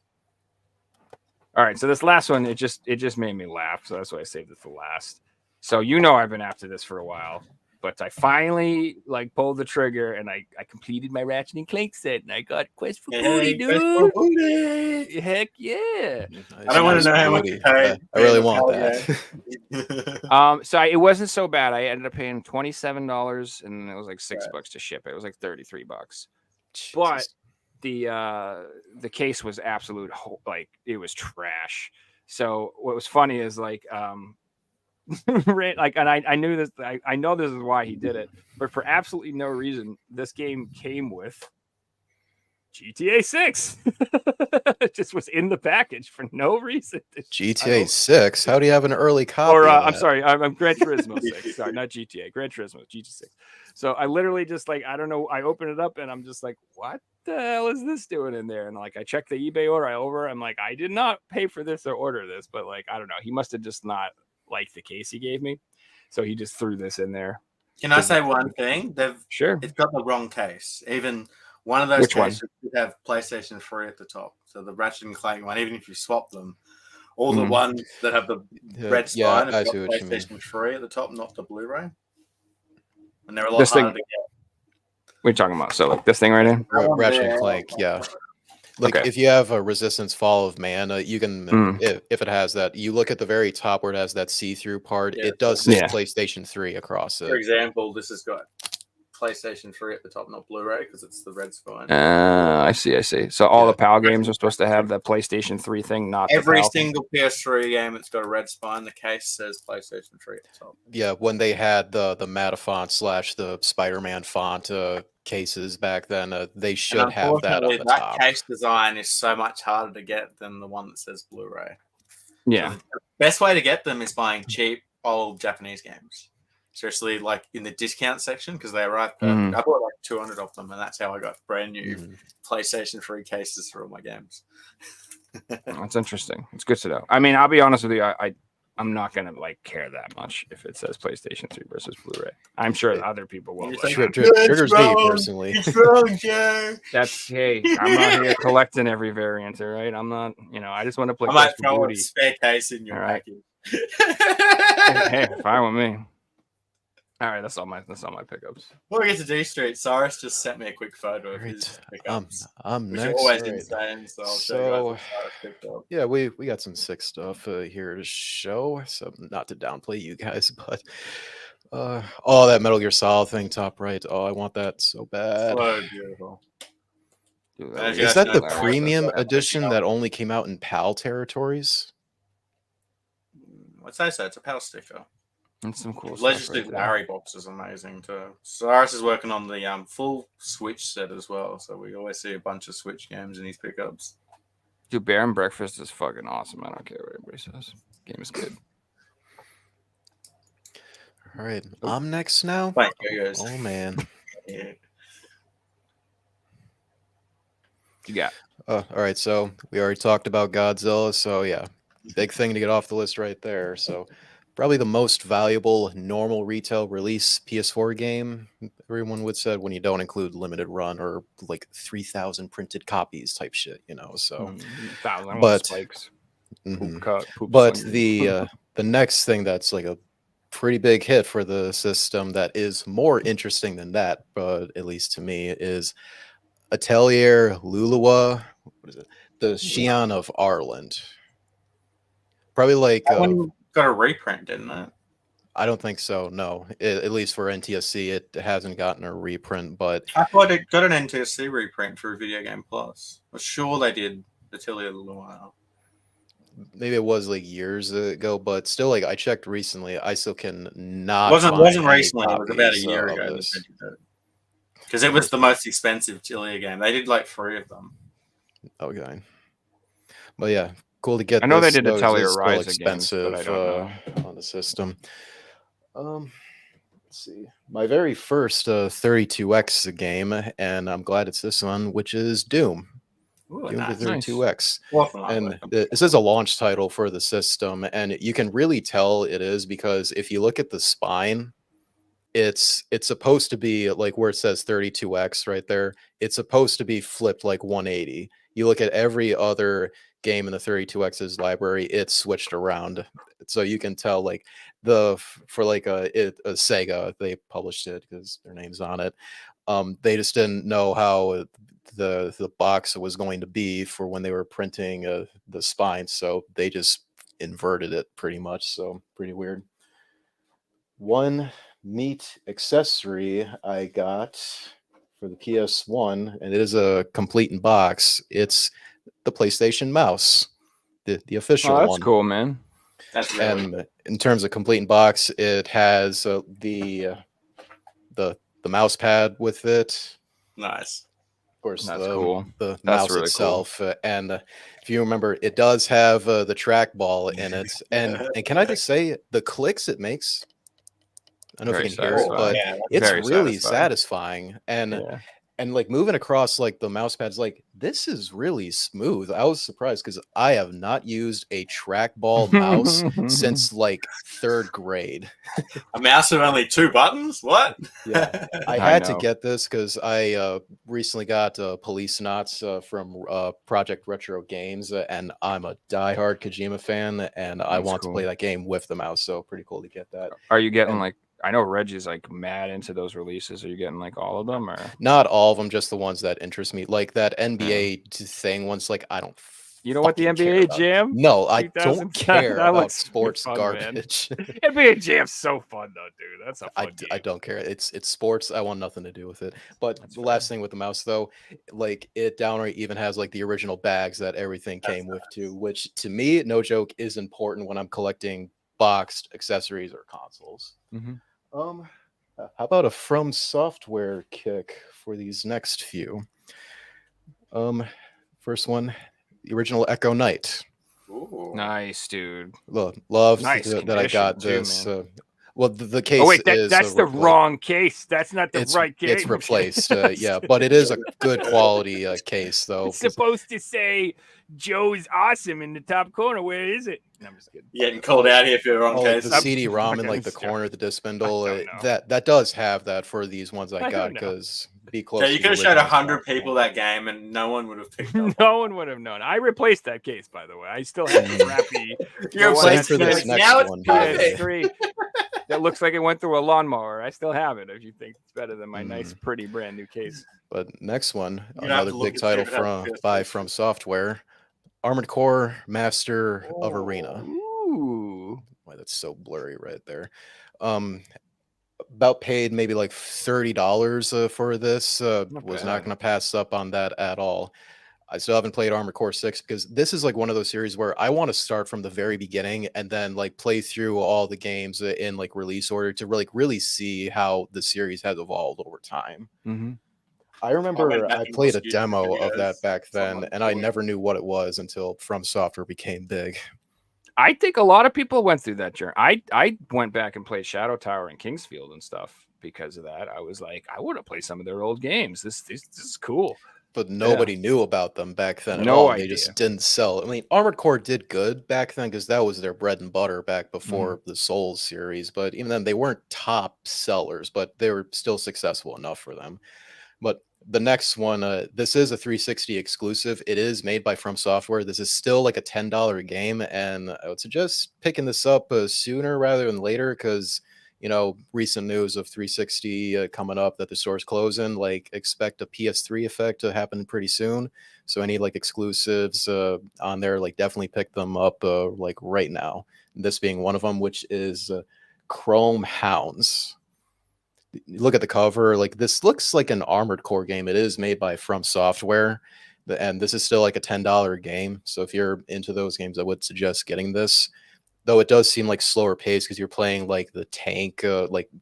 All right, so this last one, it just made me laugh, so that's why I saved it for last. So you know I've been after this for a while, but I finally like pulled the trigger and I completed my Ratchet and Clank set and I got Quest for Booty, dude. Quest for Booty. Heck yeah! I don't want to know how much you paid. I really want that. So it wasn't so bad. I ended up paying $27 and it was like $6 to ship. It was like $33. But the case was absolute, like it was trash. So what was funny is like like, and I knew this. I know this is why he did it, but for absolutely no reason, this game came with GTA 6. It just was in the package for no reason. GTA 6? How do you have an early copy Or of I'm that? sorry, I'm Gran Turismo 6. Sorry, not GTA. Gran Turismo, GTA 6. So I literally just like, I don't know. I open it up and I'm just like, what the hell is this doing in there? And like, I check the eBay order. I'm like, I did not pay for this or order this, but like, I don't know. He must have just not liked the case he gave me, so he just threw this in there. Can I say one thing? Sure. It's got the wrong case. Even one of those Which one? cases should have PlayStation 3 at the top. So the Ratchet and Clank one, even if you swap them, all the Mhm. ones that have the red Yeah, spine I have got see what you mean. PlayStation 3 at the top, not the Blu-ray. And they're a lot This thing- harder to get. What are you talking about? So like this thing right here. That one Ratchet there, and Clank, yeah. Like Okay. if you have a Resistance Fall of Man, you can if it has that, you look at the very top where it has that see-through part. Yeah, it does say yeah. PlayStation 3 across For it. example, this has got PlayStation 3 at the top, not Blu-ray, because it's the red spine. I see. So all Yeah. the PAL games are supposed to have the PlayStation 3 thing, not Every the PAL thing. single PS3 game that's got a red spine, the case says PlayStation 3 at the top. Yeah, when they had the Matafont / the Spider-Man font cases back then, they should have that on unfortunately, the that top. case design is so much harder to get than the one that says Blu-ray. Yeah. So the best way to get them is buying cheap old Japanese games. Seriously, like in the discount section, because they arrive perfect. I bought like 200 of them, and that's how I got brand new PlayStation 3 cases for all my games. That's interesting. It's good to know. I mean, I'll be honest with you. I'm not gonna like care that much if it says PlayStation 3 versus Blu-ray. I'm sure other people will. It's Like, like, Triggers me personally. It's wrong, Joe. that's hey, I'm not here collecting every variant, all right? I'm not. I just want to play. I might Call of throw a Duty. spare case in your All right. package. Hey, fine with me. All right, that's all my pickups. Before we get to D-Street, Cyrus just sent me a quick photo of Alright, his pickups, I'm which next. are always Alright. insane. So I'll show So, you guys what Cyrus picked up. Yeah, we got some sick stuff here to show. So not to downplay you guys, but oh, that Metal Gear Solid thing, top right. Oh, I want that so bad. So beautiful. Dude, As was you Is guys that know, the Cyrus, premium that's what I'm edition picking that up. only came out in PAL territories? What's that say? It's a power sticker. That's some cool Leisure stuff. Suit Right there. Larry box is amazing too. Cyrus is working on the full Switch set as well, so we always see a bunch of Switch games in his pickups. Dude, Bear and Breakfast is fucking awesome. I don't care what anybody says. Game is good. All right, I'm next now. Thank you guys. Oh man. Yeah. You got. All right, so we already talked about Godzilla, so yeah, big thing to get off the list right there. So probably the most valuable normal retail release PS4 game, everyone would say, when you don't include limited run or like 3,000 printed copies type shit, so. But- Spikes. Mhm. Poop But sling. the next thing that's like a pretty big hit for the system that is more interesting than that, but at least to me, is Atelier Lulua. What is it? The Xi'an of Ireland. Probably like That one got a reprint, didn't it? I don't think so. No, at least for NTSC, it hasn't gotten a reprint. But I thought it got an NTSC reprint for Video Game Plus. I'm sure they did Atelier Lulua. maybe it was like years ago. But still, like I checked recently, I still can not. Wasn't find any recently. It was about a copies, year of ago. this. Because it was the most expensive Atelier game. They did like 3 of them. Okay, but yeah, cool to get. I know they this, did though, 'cause Atelier it's still Rise again, expensive but I don't on the system. Let's see. My very first 32X game, and I'm glad it's this one, which is Doom. Ooh, Doom nice. to 32X. Awesome And artwork. this is a launch title for the system, and you can really tell it is because if you look at the spine, it's supposed to be like where it says 32X right there. It's supposed to be flipped like 180. You look at every other game in the 32X's library, it's switched around, so you can tell like for like a Sega, they published it because their name's on it. They just didn't know how the box was going to be for when they were printing the spine, so they just inverted it pretty much. So pretty weird. One neat accessory I got for the PS1, and it is a complete in box. It's the PlayStation mouse, the official Oh, that's one. cool, man. That's really And in terms of complete in box, it has the mouse pad with it. nice. course, That's cool. the That's mouse really cool. itself, and if you remember, it does have the trackball in it, and can I just say the clicks it makes? I don't know if Very you can hear it, satisfying. but Yeah, it's Very really satisfying. satisfying, and Yeah. like moving across like the mouse pads, like this is really smooth. I was surprised because I have not used a trackball mouse since like 3rd grade. a mouse with only 2 buttons. What? Yeah, I I had to know. get this because I recently got Police Knots from Project Retro Games, and I'm a diehard Kojima fan, and I That's want to play cool. that game with the mouse. So pretty cool to get that. Are you getting And- like? I know Reggie's like mad into those releases. Are you getting like all of them or? Not all of them, just the ones that interest me, like that NBA thing. Once, like I don't. You know what the fucking care NBA about. Jam? No, I don't 2010, care that about looks sports fun, man. garbage. NBA Jam's so fun though, dude. That's a fun game. I don't care. It's sports. I want nothing to do with it. But That's the fair. last thing with the mouse, though, like it downright even has like the original bags that everything That's came with too, which to me, no joke, is important when I'm collecting boxed accessories or consoles. Mhm. How about a From Software kick for these next few? First one, the original Echo Knight. Ooh. Nice, dude. Love Nice that I got condition, too, this. man. Well, the case. Oh wait, is that's the wrong case. That's not the right case. It's replaced. Yeah, but it is a good quality case, though. It's supposed to say Joe's awesome in the top corner. Where is it? No, I'm just kidding. You're getting called out here for your wrong Like case. the CD-ROM in fucking like the stupid. corner of the disc spindle, I don't know. that does have that for these ones I I got don't know. because be close. So you to could have the showed original 100 platform. people that game and no one would have picked up. No one would have known. I replaced that case, by the way. I still have the crappy. You're the one Same that's for this like next now it's one. perfect. PS3 that looks like it went through a lawnmower. I still have it. If you think it's better than my nice, pretty brand new case. But next one, You're gonna have another to look big and see if title it has from PS3. by From Software, Armored Core Master of Arena. Ooh. Why that's so blurry right there. About paid maybe like $30 for this. Not Was bad. not going to pass up on that at all. I still haven't played Armored Core 6 because this is like one of those series where I want to start from the very beginning and then like play through all the games in like release order to really see how the series has evolved over time. Mm-hmm. I remember went back I and played a watched YouTube demo of that videos. back then, Someone and I played. never knew what it was until From Software became big. I think a lot of people went through that journey. I went back and played Shadow Tower and Kingsfield and stuff because of that. I was like, I want to play some of their old games. This is cool. But nobody knew about them back then at No all. idea. They just didn't sell. I mean, Armored Core did good back then because that was their bread and butter back before the Souls series. But even then, they weren't top sellers, but they were still successful enough for them. But the next one, this is a 360 exclusive. It is made by From Software. This is still like a $10 game, and I would suggest picking this up sooner rather than later because, you know, recent news of 360 coming up that the store's closing, like expect a PS3 effect to happen pretty soon. So any like exclusives on there, like definitely pick them up like right now. This being one of them, which is Chrome Hounds. Look at the cover. Like this looks like an Armored Core game. It is made by From Software, and this is still like a $10 game. So if you're into those games, I would suggest getting this. Though it does seem like slower pace because you're playing like the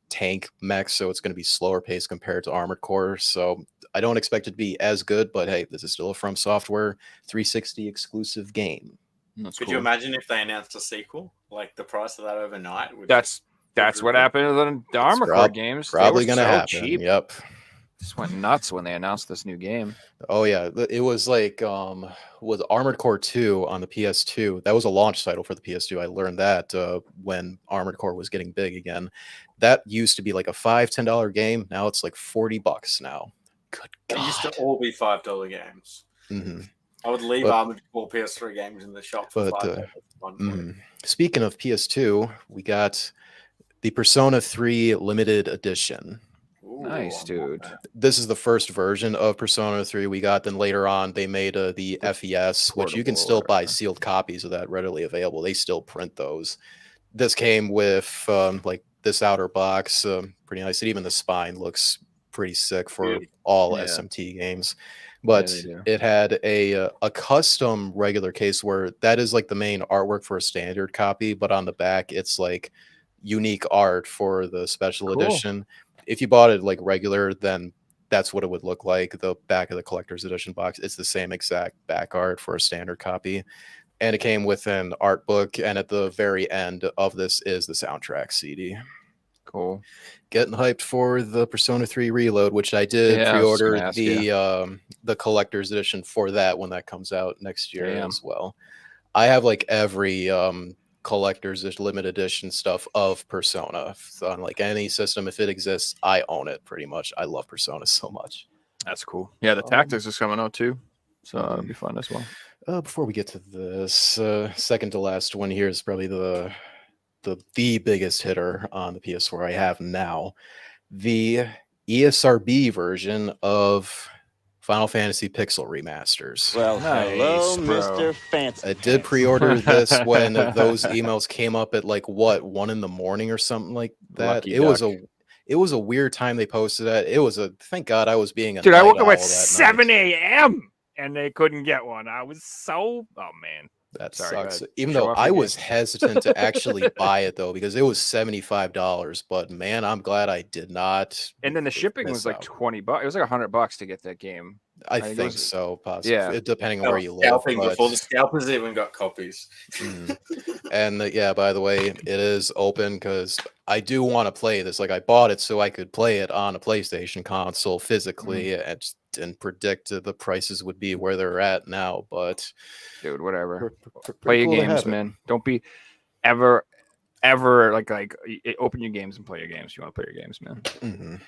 tank mechs, so it's going to be slower pace compared to Armored Core. So I don't expect it to be as good, but hey, this is still a From Software 360 exclusive game. That's Could you imagine if they announced a sequel? Like the price of that overnight? Would That's what happened to the Armored Core games. Probably They were going to so happen. cheap. Yep. Just went nuts when they announced this new game. Oh yeah, it was like was Armored Core 2 on the PS2. That was a launch title for the PS2. I learned that when Armored Core was getting big again. That used to be like a $5-10 game. Now it's like $40 now. Good They used to God. all be $5 games. Mhm. I would leave But- Armored Core PS3 games in the shop for but, $5. One point. Speaking of PS2, we got the Persona 3 limited edition. Ooh, Nice, dude. This is the first version of Persona 3 we got. Then later on, they made the FES, which you can portable still or buy whatever. sealed copies of that readily available. They still print those. This came with like this outer box, pretty nice. And even the spine looks pretty sick for Beautiful. all Yeah. SMT games. But they do. it had a custom regular case where that is like the main artwork for a standard copy, but on the back it's like unique art for the special Cool. edition. If you bought it like regular, then that's what it would look like. The back of the collector's edition box, it's the same exact back art for a standard copy. And it came with an art book, and at the very end of this is the soundtrack CD. Cool. Getting hyped for the Persona 3 Reload, which I did Yeah, I was just gonna pre-order ask the collector's edition for that when that comes out next year Damn. as well. I have like every collector's limited edition stuff of Persona. So on like any system, if it exists, I own it pretty much. I love Persona so much. That's cool. Yeah, the Tactics is coming out too, so that'll be fun as well. Before we get to this, second to last one here is probably the biggest hitter on the PS4 I have now. The ESRB version of Final Fantasy Pixel Remasters. Well, hello, Nice, bro. Mr. Fancy. I did pre-order this when those emails came up at like 1 in the morning or something like that. Lucky It was a weird time they posted that. It was thank God I was being a Dude, I night woke up owl at that 7 night. a.m. and they couldn't get one. I was so man. That Sorry, go sucks. ahead. Even Show though off your I game. was hesitant to actually buy it though, because it was $75. But man, I'm glad I did not. And then the shipping miss was like out. $20. It was like $100 to get that game. I think it think was- so, possibly. Yeah. Depending on where you live. Scalping but- before the scalpers even got copies. Mhm. And yeah, by the way, it is open because I do want to play this. Like I bought it so I could play it on a PlayStation console physically, and just didn't predict the prices would be where they're at now. But Dude, whatever. pretty Play your cool to games, have it. man. Don't be ever like open your games and play your games. You want to play your games, man. Mhm.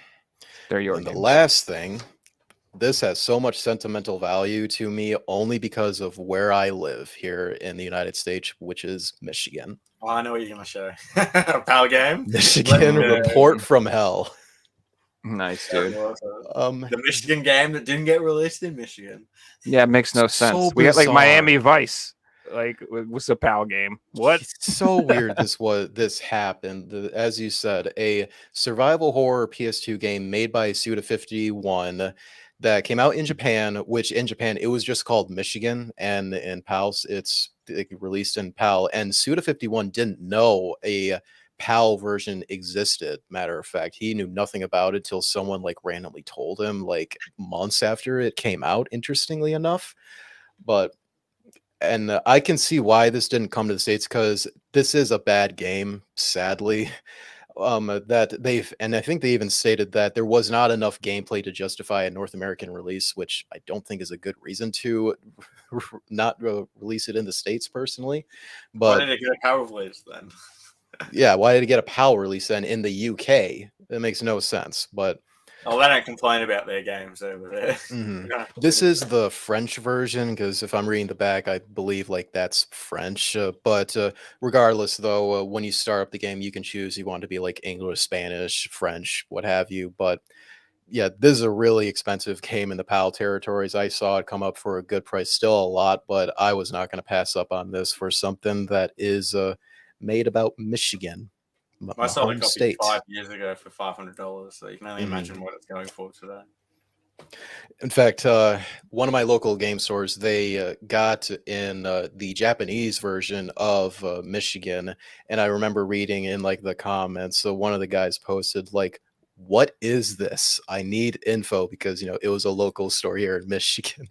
They're your And the games. last thing, this has so much sentimental value to me only because of where I live here in the United States, which is Michigan. Oh, I know what you're gonna show. Power game. Michigan Let's go. Report from Hell. Nice, dude. The Michigan game that didn't get released in Michigan. Yeah, it makes no So sense. We got like bizarre. Miami Vice. Like, what's a PAL game? What? It's so weird this happened. As you said, a survival horror PS2 game made by Suda51 that came out in Japan, which in Japan it was just called Michigan, and in PALs it's released in PAL. And Suda51 didn't know a PAL version existed. Matter of fact, he knew nothing about it till someone like randomly told him like months after it came out, interestingly enough. And I can see why this didn't come to the States, because this is a bad game, sadly. That I think they even stated that there was not enough gameplay to justify a North American release, which I don't think is a good reason to not release it in the States personally. Why But did it get a power release then? yeah, why did it get a PAL release then in the UK? That makes no sense. But Oh, they don't complain about their games over there. mhm. Yeah. This is the French version, because if I'm reading the back, I believe like that's French. But regardless, though, when you start up the game, you can choose you want to be like English, Spanish, French, what have you. But yeah, this is a really expensive game in the PAL territories. I saw it come up for a good price, still a lot, but I was not going to pass up on this for something that is made about Michigan. I sold a home copy state. 5 years ago for $500, so you can only imagine what it's going for today. In fact, one of my local game stores, they got in the Japanese version of Michigan, and I remember reading in like the comments, so one of the guys posted like, "What is this? I need info," because it was a local store here in Michigan,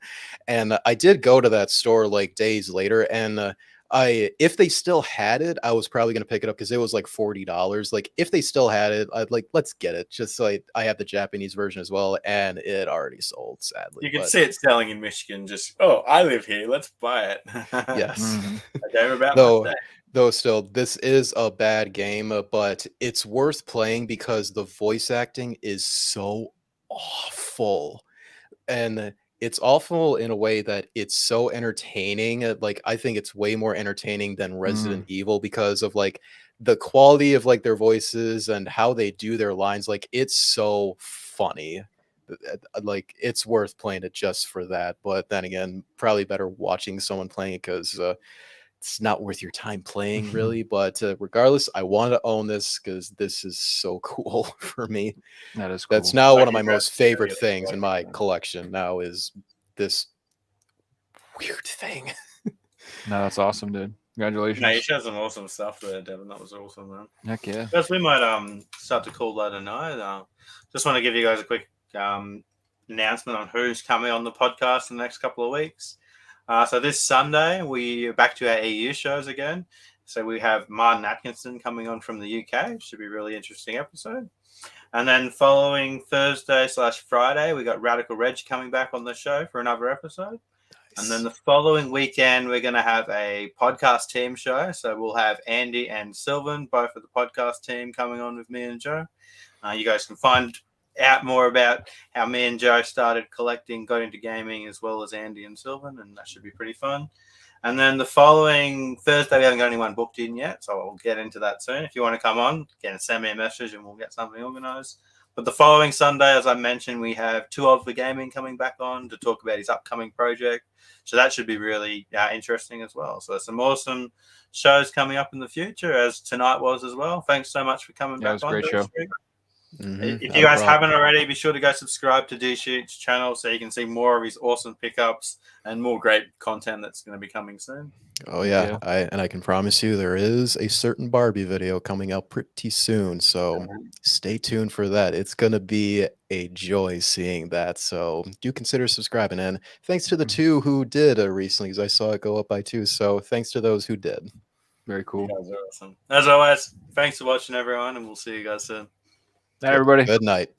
and I did go to that store like days later, and if they still had it, I was probably going to pick it up because it was like $40. Like if they still had it, I'd like, let's get it. Just so I have the Japanese version as well, and it already sold, sadly. You can but see it selling in Michigan. Just I live here. Let's buy it. yes. I gave about Though- my day. Though still, this is a bad game, but it's worth playing because the voice acting is so awful. And it's awful in a way that it's so entertaining. Like I think it's way more entertaining than Resident Evil because of like the quality of like their voices and how they do their lines. Like it's so funny. Like it's worth playing it just for that. But then again, probably better watching someone playing it because it's not worth your time playing really. But regardless, I want to own this because this is so cool for me. That is cool. That's now one of my Congrats most to favorite you. things in my collection now is this weird thing. No, that's awesome, dude. Congratulations. No, you showed some awesome stuff there, Devin. That was awesome, man. Heck yeah. Guys, we might start to call that a night. Just want to give you guys a quick announcement on who's coming on the podcast in the next couple of weeks. So this Sunday, we're back to our EU shows again. So we have Martin Atkinson coming on from the UK. Should be a really interesting episode. And then following Thursday/Friday, we got Radical Reg coming back on the show for another episode. And then the following weekend, we're going to have a podcast team show. So we'll have Andy and Sylvan, both of the podcast team, coming on with me and Joe. You guys can find out more about how me and Joe started collecting, got into gaming, as well as Andy and Sylvan, and that should be pretty fun. And then the following Thursday, we haven't got anyone booked in yet, so we'll get into that soon. If you want to come on, again, send me a message and we'll get something organized. But the following Sunday, as I mentioned, we have Two of the Gaming coming back on to talk about his upcoming project. So that should be really interesting as well. So some awesome shows coming up in the future, as tonight was as well. Thanks so much for coming back. It was a great show. If you guys haven't already, be sure to go subscribe to dStreet's channel so you can see more of his awesome pickups and more great content that's going to be coming soon. Oh yeah, I can promise you there is a certain Barbie video coming out pretty soon, so stay tuned for that. It's gonna be a joy seeing that, so do consider subscribing. And thanks to the two who did recently, because I saw it go up by 2. So thanks to those who did. Very cool. You guys are awesome. As always, thanks for watching, everyone, and we'll see you guys soon. Night, everybody. Good night.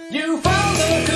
You found the